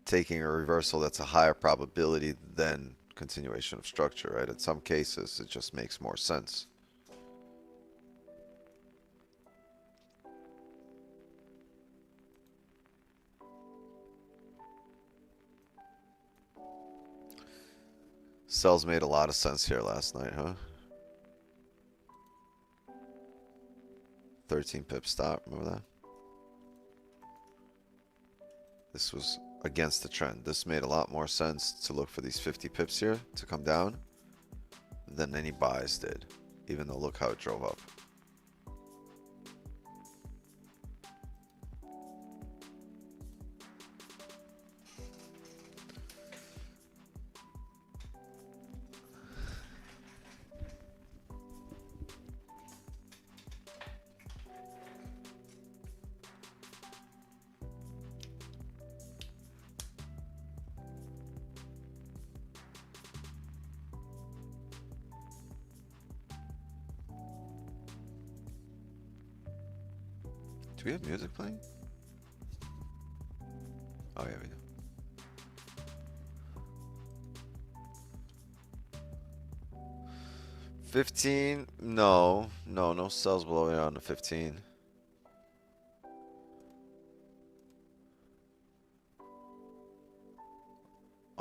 taking a reversal that's a higher probability than continuation of structure, right? In some cases, it just makes more sense. Sells made a lot of sense here last night, huh? 13 pip stop, remember that? This was against the trend. This made a lot more sense to look for these 50 pips here to come down than any buys did, even though look how it drove up. Do we have music playing? Oh yeah, we do. $15? No, no sells below here on the 15.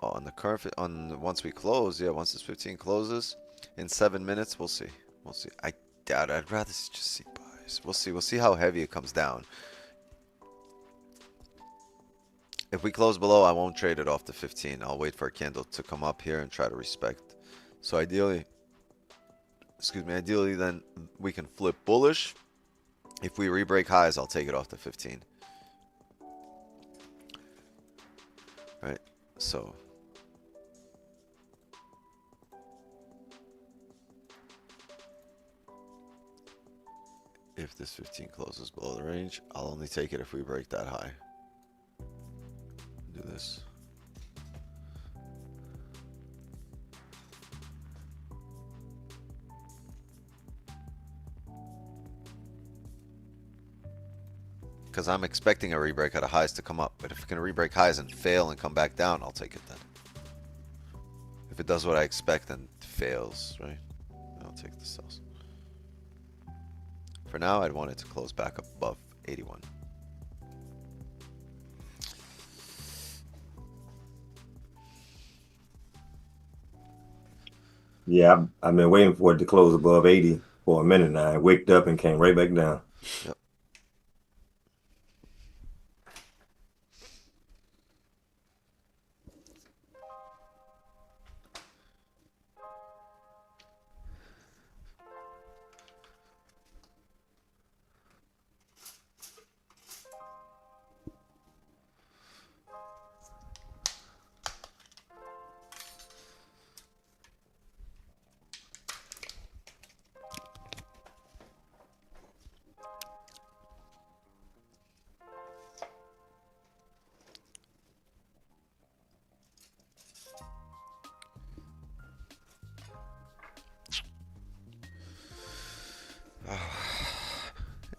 Oh, on the current, once we close, yeah, once this 15 closes, in 7 minutes, we'll see. We'll see. I doubt it. I'd rather just see buys. We'll see. We'll see how heavy it comes down. If we close below, I won't trade it off the 15. I'll wait for a candle to come up here and try to respect. So ideally, excuse me, ideally then we can flip bullish. If we re-break highs, I'll take it off the 15. Right, so. If this 15 closes below the range, I'll only take it if we break that high. Do this. Because I'm expecting a re-break out of highs to come up. But if it can re-break highs and fail and come back down, I'll take it then. If it does what I expect and fails, right? I'll take the sells. For now, I'd want it to close back above 81. Yeah, I've been waiting for it to close above 80 for a minute now. I waked up and came right back down. Yep.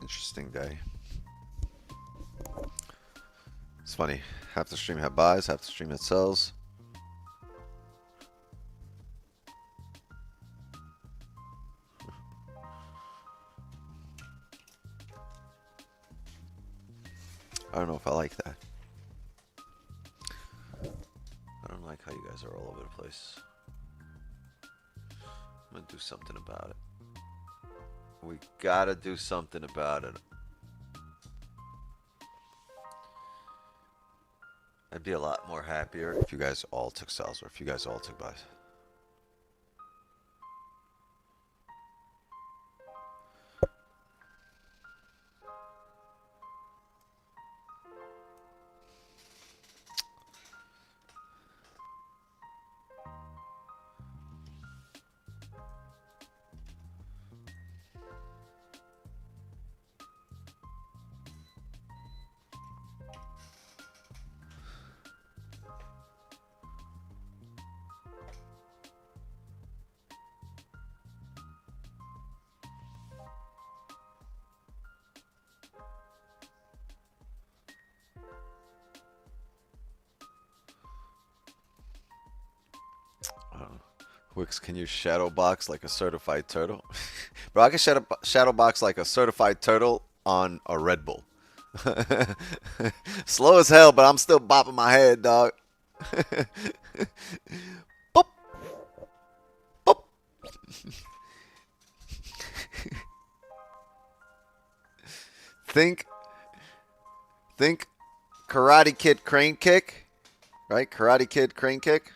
Interesting day. It's funny. Half the stream had buys, half the stream had sells. I don't know if I like that. I don't like how you guys are all over the place. I'm gonna do something about it. We gotta do something about it. I'd be a lot more happier if you guys all took sells or if you guys all took buys. Wix, can you shadow box like a certified turtle? Bro, I can shadow box like a certified turtle on a Red Bull. Slow as hell, but I'm still bopping my head, dog. Boop. Boop. Think Karate Kid crane kick, right? Karate Kid crane kick.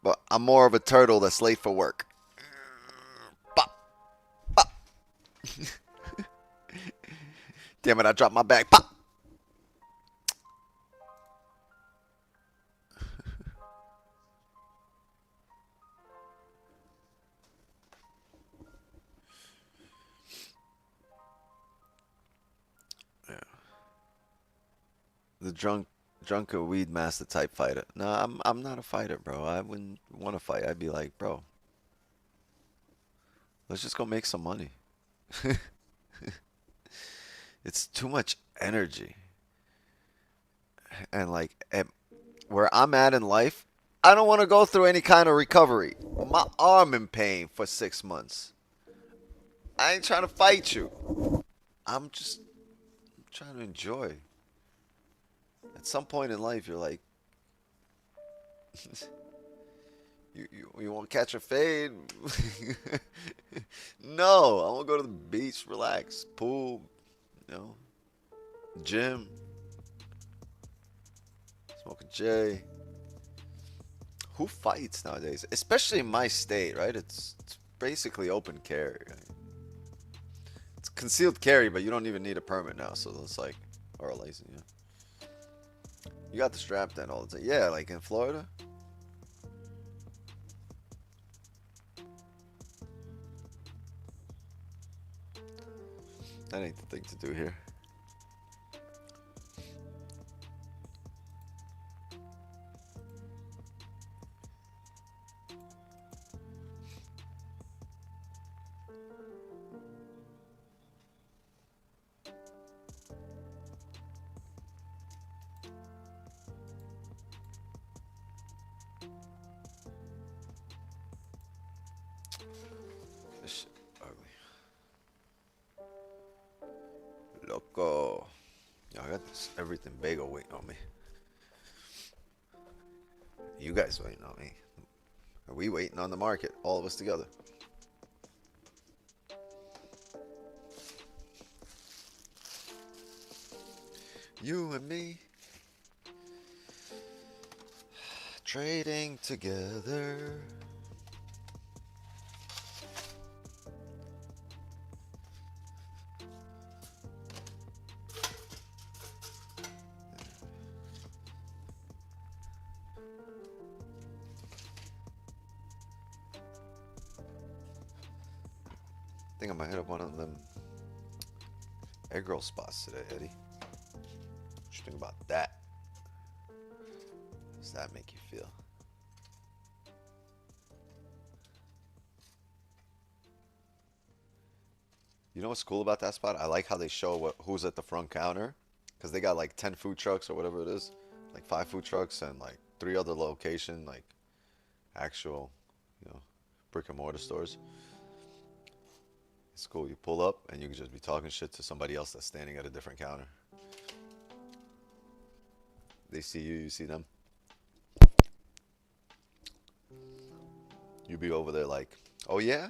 But I'm more of a turtle that's late for work. Bop. Bop. Damn it, I dropped my bag. Pop! Yeah. The drunker weed master type fighter. No, I'm not a fighter, bro. I wouldn't want to fight. I'd be like, bro, let's just go make some money. It's too much energy. And like where I'm at in life, I don't want to go through any kind of recovery. My arm in pain for 6 months. I ain't trying to fight you. I'm just trying to enjoy. At some point in life, you're like, you want to catch a fade? No, I want to go to the beach, relax, pool, you know, gym, smoke a J. Who fights nowadays? Especially in my state, right? It's basically open carry. Right? It's concealed carry, but you don't even need a permit now. So it's like, or a license. Yeah. You got the strap then all the time. Yeah, like in Florida. That ain't the thing to do here. This shit ugly. Loco. Yo, I got this everything bagel waiting on me. You guys waiting on me. Are we waiting on the market, all of us together? You and me trading together. I think I might hit up one of them egg roll spots today, Eddie. What you think about that? How does that make you feel? You know what's cool about that spot? I like how they show who's at the front counter, because they got like 10 food trucks or whatever it is, like 5 food trucks and like 3 other location, like actual, brick and mortar stores. It's cool. You pull up and you can just be talking shit to somebody else that's standing at a different counter. They see you, you see them. You be over there like, oh yeah?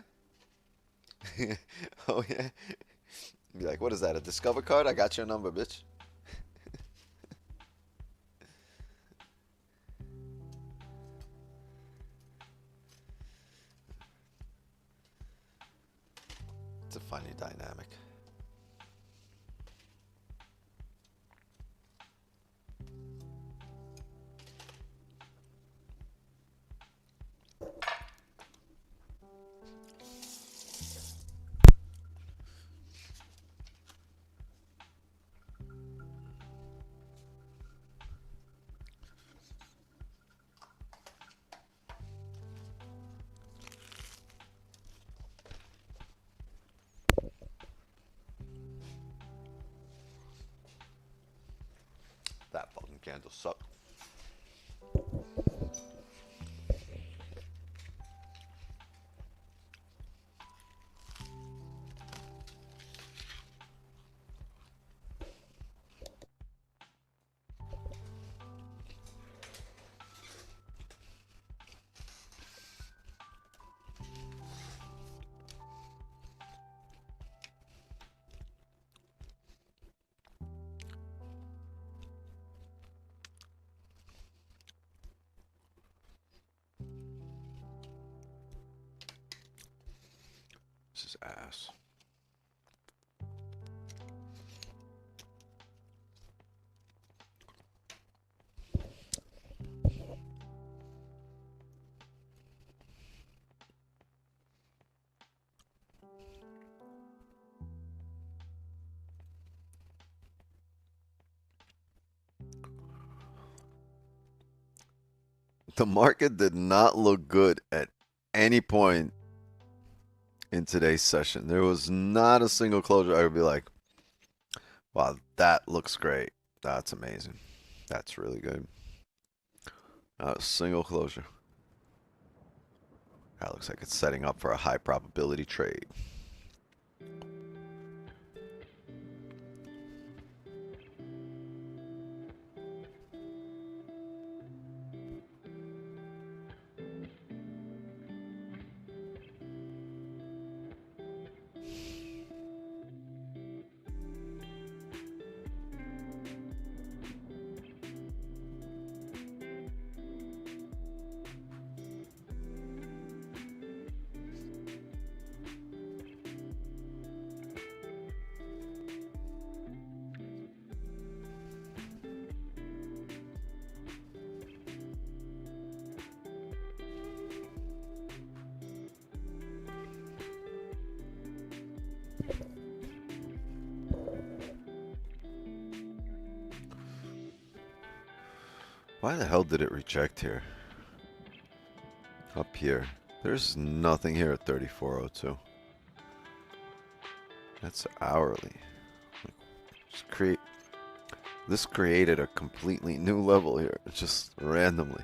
Oh yeah? Be like, what is that, a Discover card? I got your number, bitch. It's a funny dynamic. That fucking candle sucked. This is ass. The market did not look good at any point in today's session. There was not a single closure I would be like, wow, that looks great. That's amazing. That's really good. Not a single closure. That looks like it's setting up for a high probability trade. Why the hell did it reject here? Up here. There's nothing here at 3402. That's hourly. This created a completely new level here, just randomly.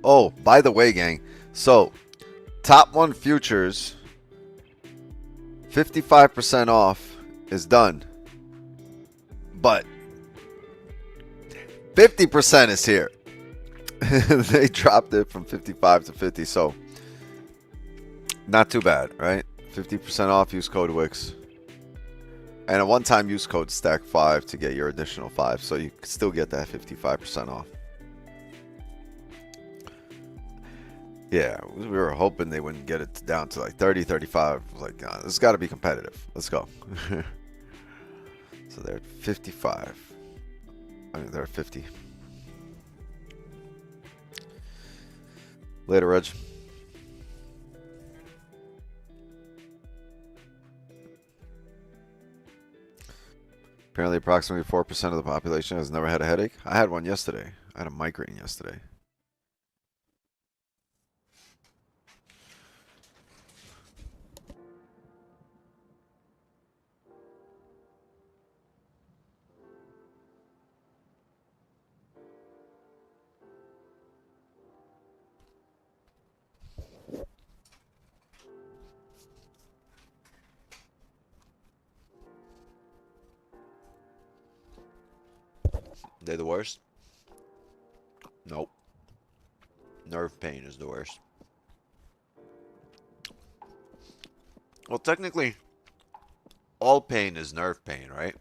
Oh, by the way, gang. So, top 1 futures, 55% off is done. But 50% is here. They dropped it from 55 to 50, so not too bad, right? 50% off, use code WIX. And a one-time use code STACK5 to get your additional 5, so you can still get that 55% off. Yeah, we were hoping they wouldn't get it down to like 30, 35. I was like, this has got to be competitive. Let's go. So they're at 55. I mean, they're at 50. Later, Reg. Apparently, approximately 4% of the population has never had a headache. I had one yesterday. I had a migraine yesterday. They the worst? Nope. Nerve pain is the worst. Well, technically, all pain is nerve pain, right?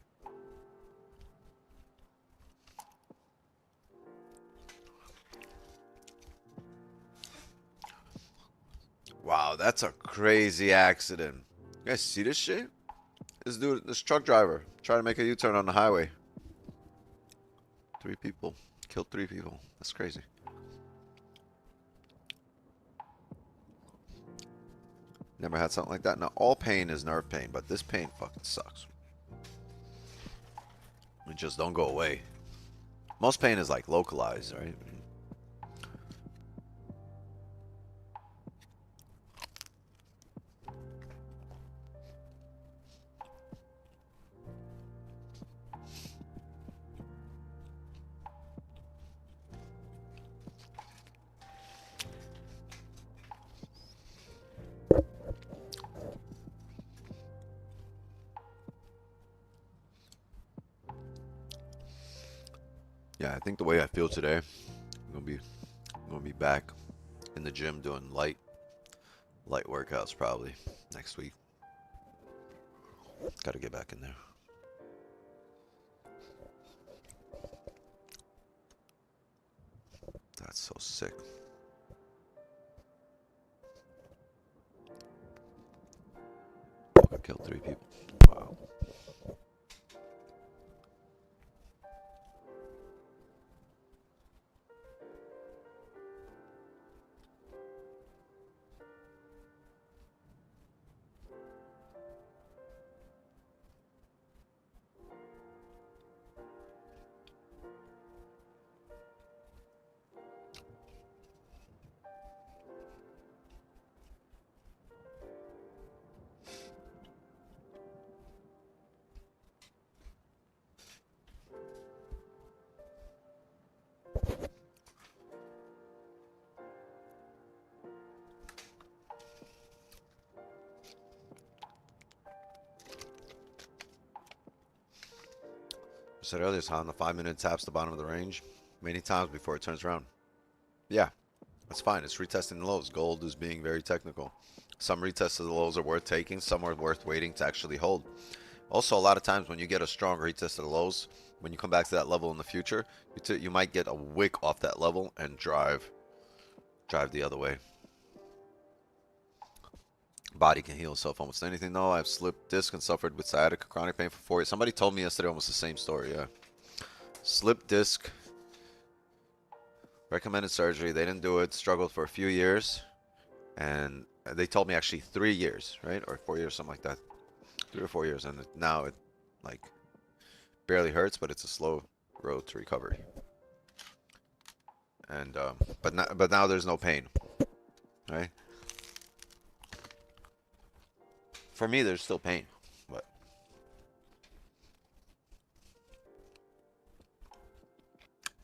Wow, that's a crazy accident. You guys see this shit? This truck driver trying to make a U-turn on the highway. 3 people. Killed 3 people. That's crazy. Never had something like that. Now, all pain is nerve pain, but this pain fucking sucks. It just don't go away. Most pain is like localized, right? Yeah, I think the way I feel today, I'm gonna be back in the gym doing light workouts probably next week. Gotta get back in there. That's so sick. I killed 3 people. Wow. I said earlier, it's how the 5-minute taps the bottom of the range many times before it turns around. Yeah, that's fine. It's retesting the lows. Gold is being very technical. Some retests of the lows are worth taking. Some are worth waiting to actually hold. Also, a lot of times when you get a strong retest of the lows, when you come back to that level in the future, you might get a wick off that level and drive the other way. Body can heal itself almost anything though. I've slipped disc and suffered with sciatica chronic pain for 4 years. Somebody told me yesterday almost the same story, yeah. Slipped disc, recommended surgery. They didn't do it, struggled for a few years. And they told me actually 3 years, right? Or 4 years, something like that. 3 or 4 years. And now it like barely hurts, but it's a slow road to recovery. And but now there's no pain, right? For me, there's still pain, but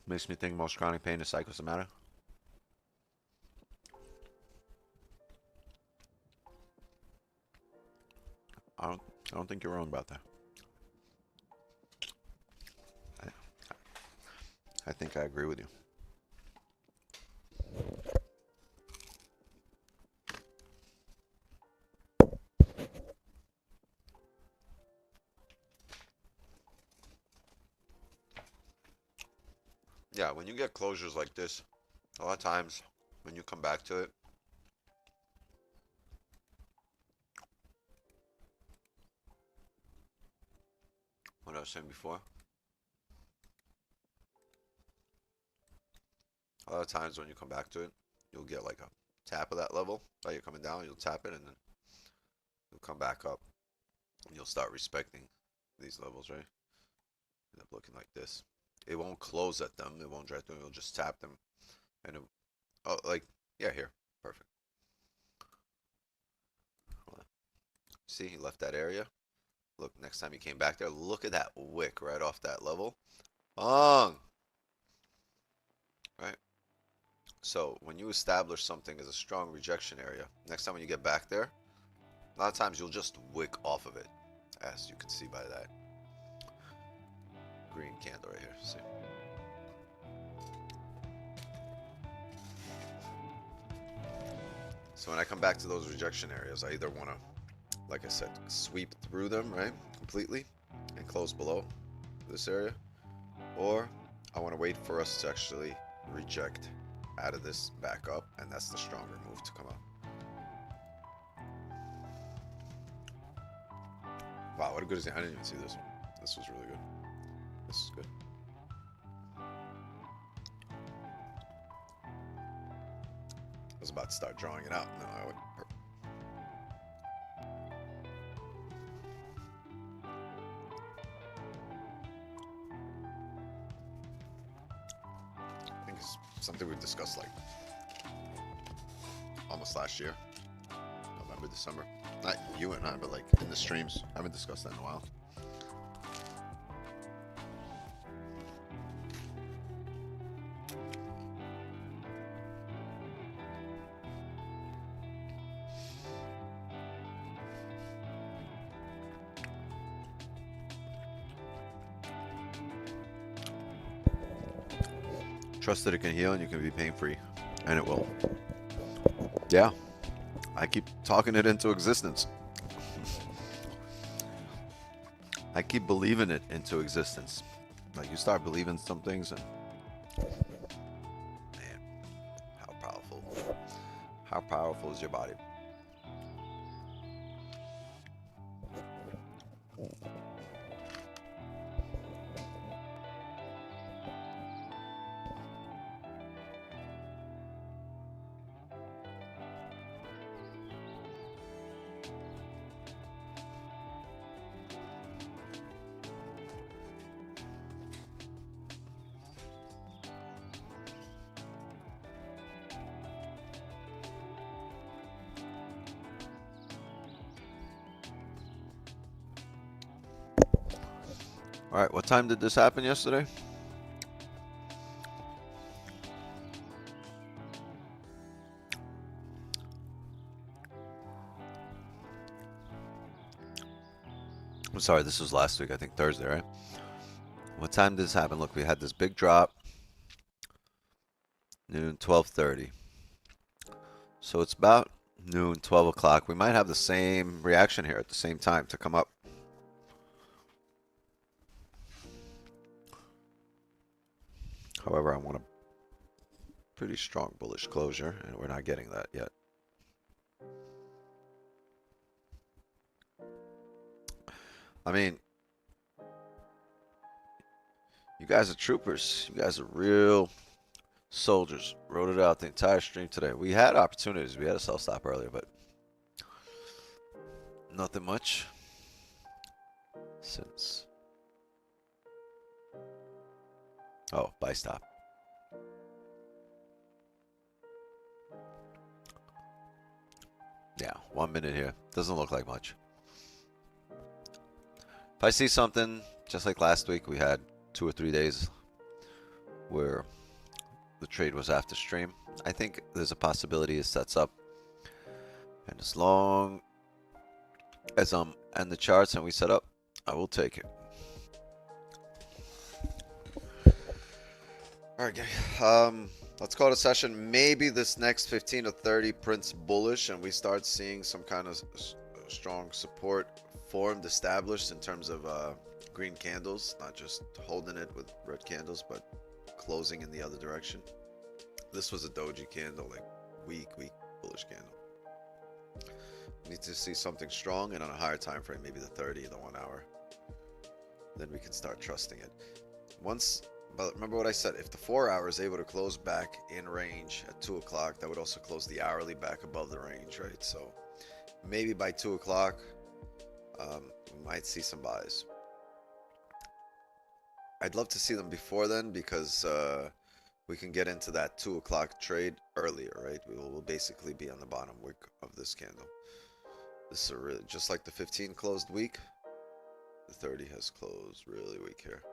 makes me think most chronic pain is psychosomatic. I don't think you're wrong about that. I, I think I agree with you. Yeah, when you get closures like this, a lot of times when you come back to it, what I was saying before, a lot of times when you come back to it, you'll get like a tap of that level. While you're coming down, you'll tap it and then you'll come back up. And you'll start respecting these levels, right? End up looking like this. It won't close at them. It won't drive through. You'll just tap them. And it, oh, like, yeah, here. Perfect. See, he left that area. Look, next time he came back there, look at that wick right off that level. Bong! Right? So, when you establish something as a strong rejection area, next time when you get back there, a lot of times you'll just wick off of it, as you can see by that green candle right here. See? So when I come back to those rejection areas, I either want to, like I said, sweep through them, right, completely, and close below this area, or I want to wait for us to actually reject out of this back up, and that's the stronger move to come up. Wow, what a good example. I didn't even see this one. This was really good. This is good. I was about to start drawing it out, and then I would. I think it's something we discussed like almost last year, November, December. Not you and I, but like in the streams. I haven't discussed that in a while. Trust that it can heal and you can be pain-free, and it will. Yeah, I keep talking it into existence. I keep believing it into existence. Like, you start believing some things, and man, how powerful is your body? All right, what time did this happen yesterday? I'm sorry, this was last week, I think Thursday, right? What time did this happen? Look, we had this big drop, noon, 12:30. So it's about noon, 12 o'clock. We might have the same reaction here at the same time to come up. However, I want a pretty strong bullish closure, and we're not getting that yet. I mean, you guys are troopers. You guys are real soldiers. Wrote it out the entire stream today. We had opportunities. We had a sell stop earlier, but nothing much since. Oh, buy stop. Yeah, 1 minute here. Doesn't look like much. If I see something, just like last week, we had 2 or 3 days where the trade was after stream. I think there's a possibility it sets up. And as long As and the charts and we set up, I will take it. All right, gang. Let's call it a session. Maybe this next 15 to 30 prints bullish and we start seeing some kind of strong support formed, established in terms of green candles, not just holding it with red candles, but closing in the other direction. This was a doji candle, like weak bullish candle. We need to see something strong and on a higher time frame, maybe the 30, the 1 hour. Then we can start trusting it. But remember what I said, if the 4 hour is able to close back in range at 2 o'clock, that would also close the hourly back above the range, right? So maybe by 2 o'clock, we might see some buys. I'd love to see them before then because we can get into that 2 o'clock trade earlier, right? We'll basically be on the bottom wick of this candle. This is really, just like the 15 closed weak, the 30 has closed really weak here.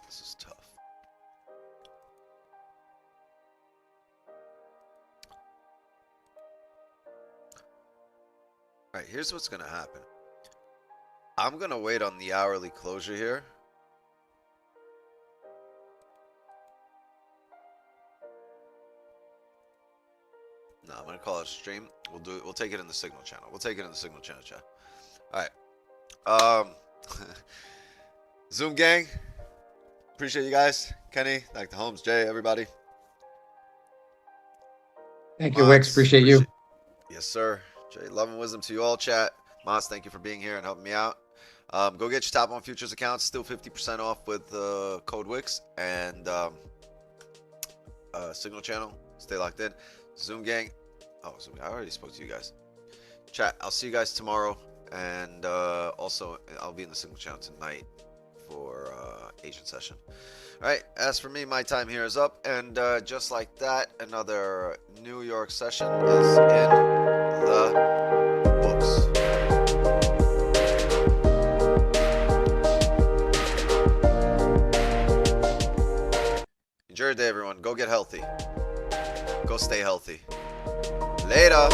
This is tough. All right, here's what's going to happen. I'm going to wait on the hourly closure here. No, I'm going to call it a stream. We'll take it in the signal channel. We'll take it in the signal channel chat. All right. Zoom gang. Appreciate you guys. Kenny, Dr. Holmes, Jay, everybody. Thank you, Wix. Appreciate you. Yes, sir. Jay, love and wisdom to you all, chat. Moss, thank you for being here and helping me out. Go get your Top on Futures accounts. Still 50% off with code Wix and Signal Channel. Stay locked in. Zoom gang. Oh, Zoom. I already spoke to you guys. Chat. I'll see you guys tomorrow. And also, I'll be in the Signal Channel tonight for Asian session. All right. As for me, my time here is up. And just like that, another New York session is in the books. Enjoy your day, everyone. Go get healthy. Go stay healthy. Later.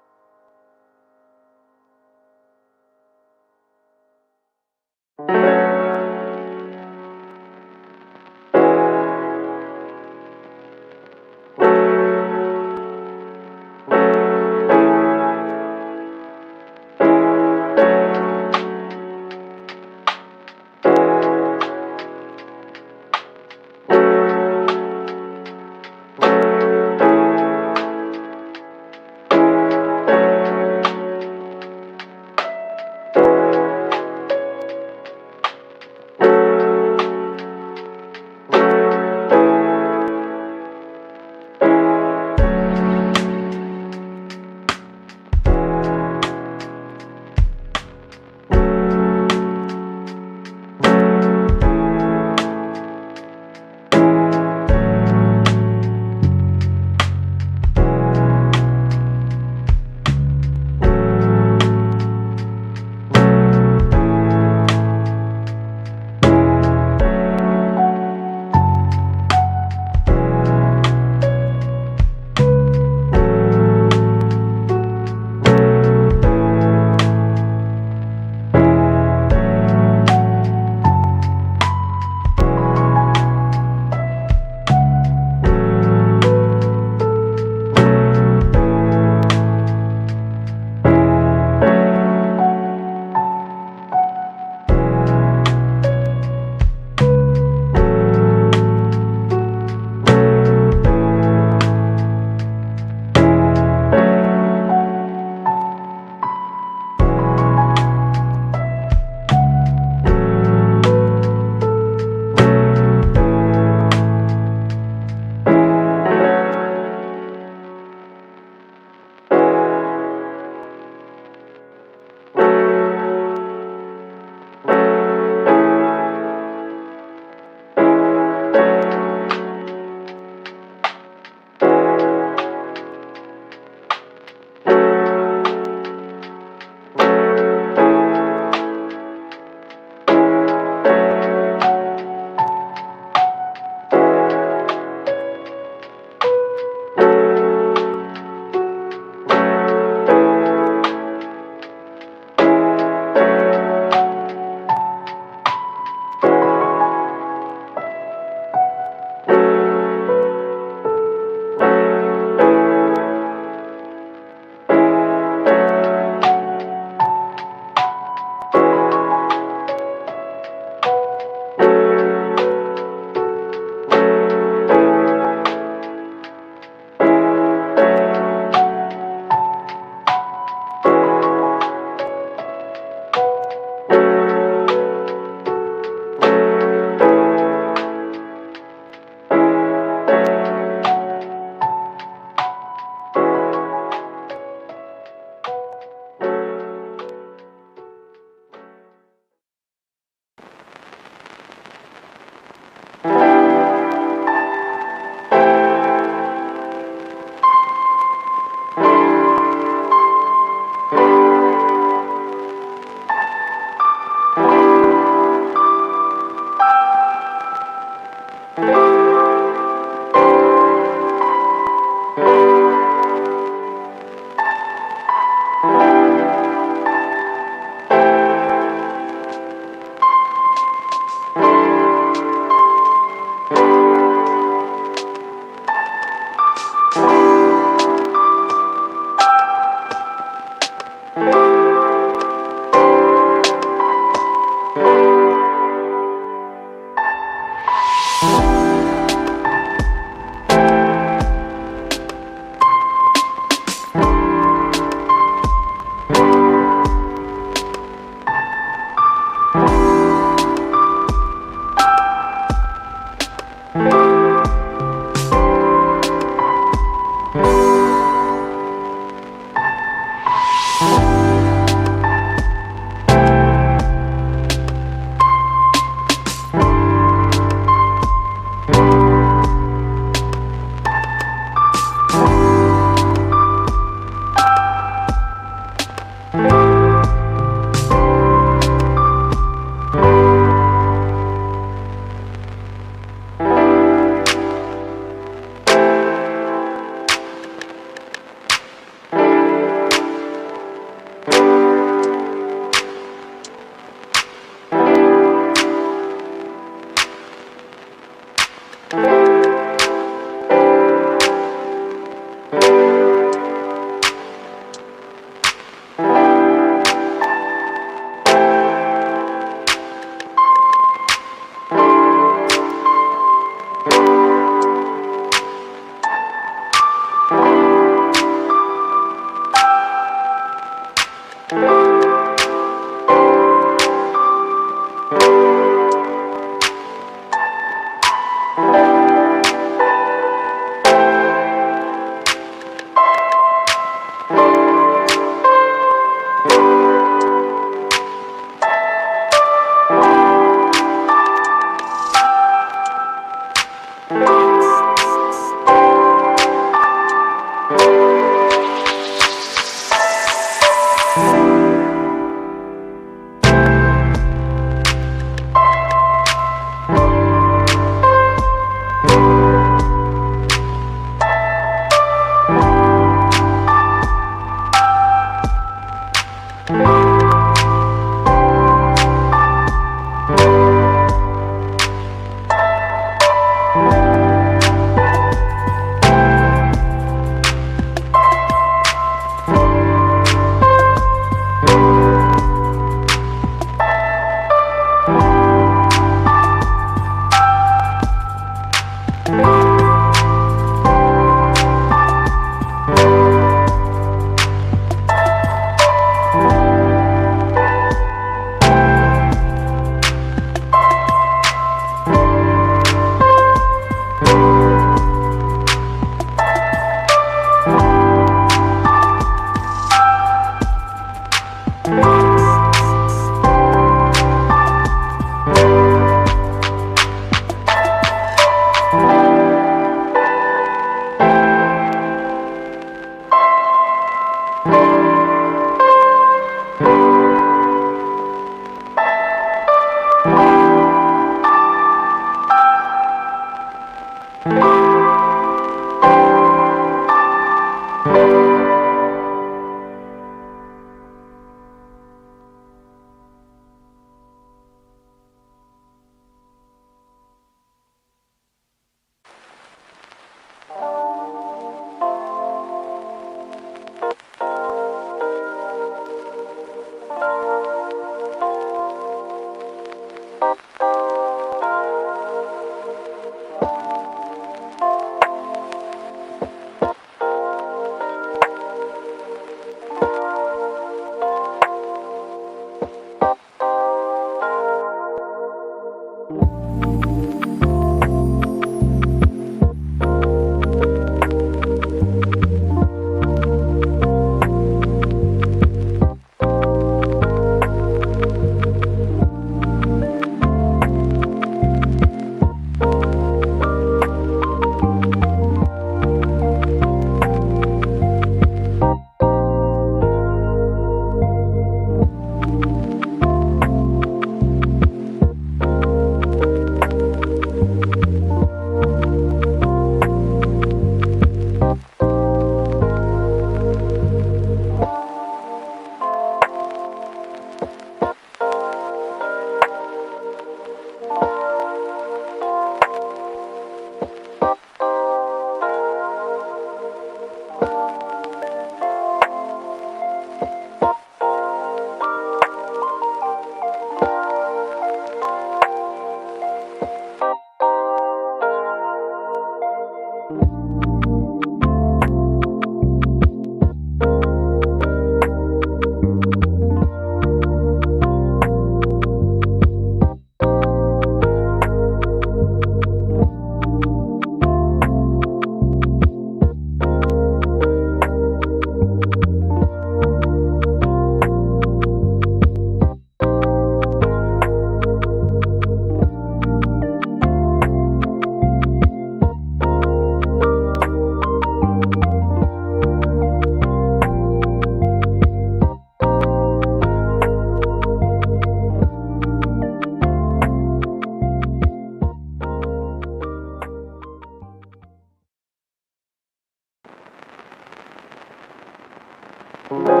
Bye.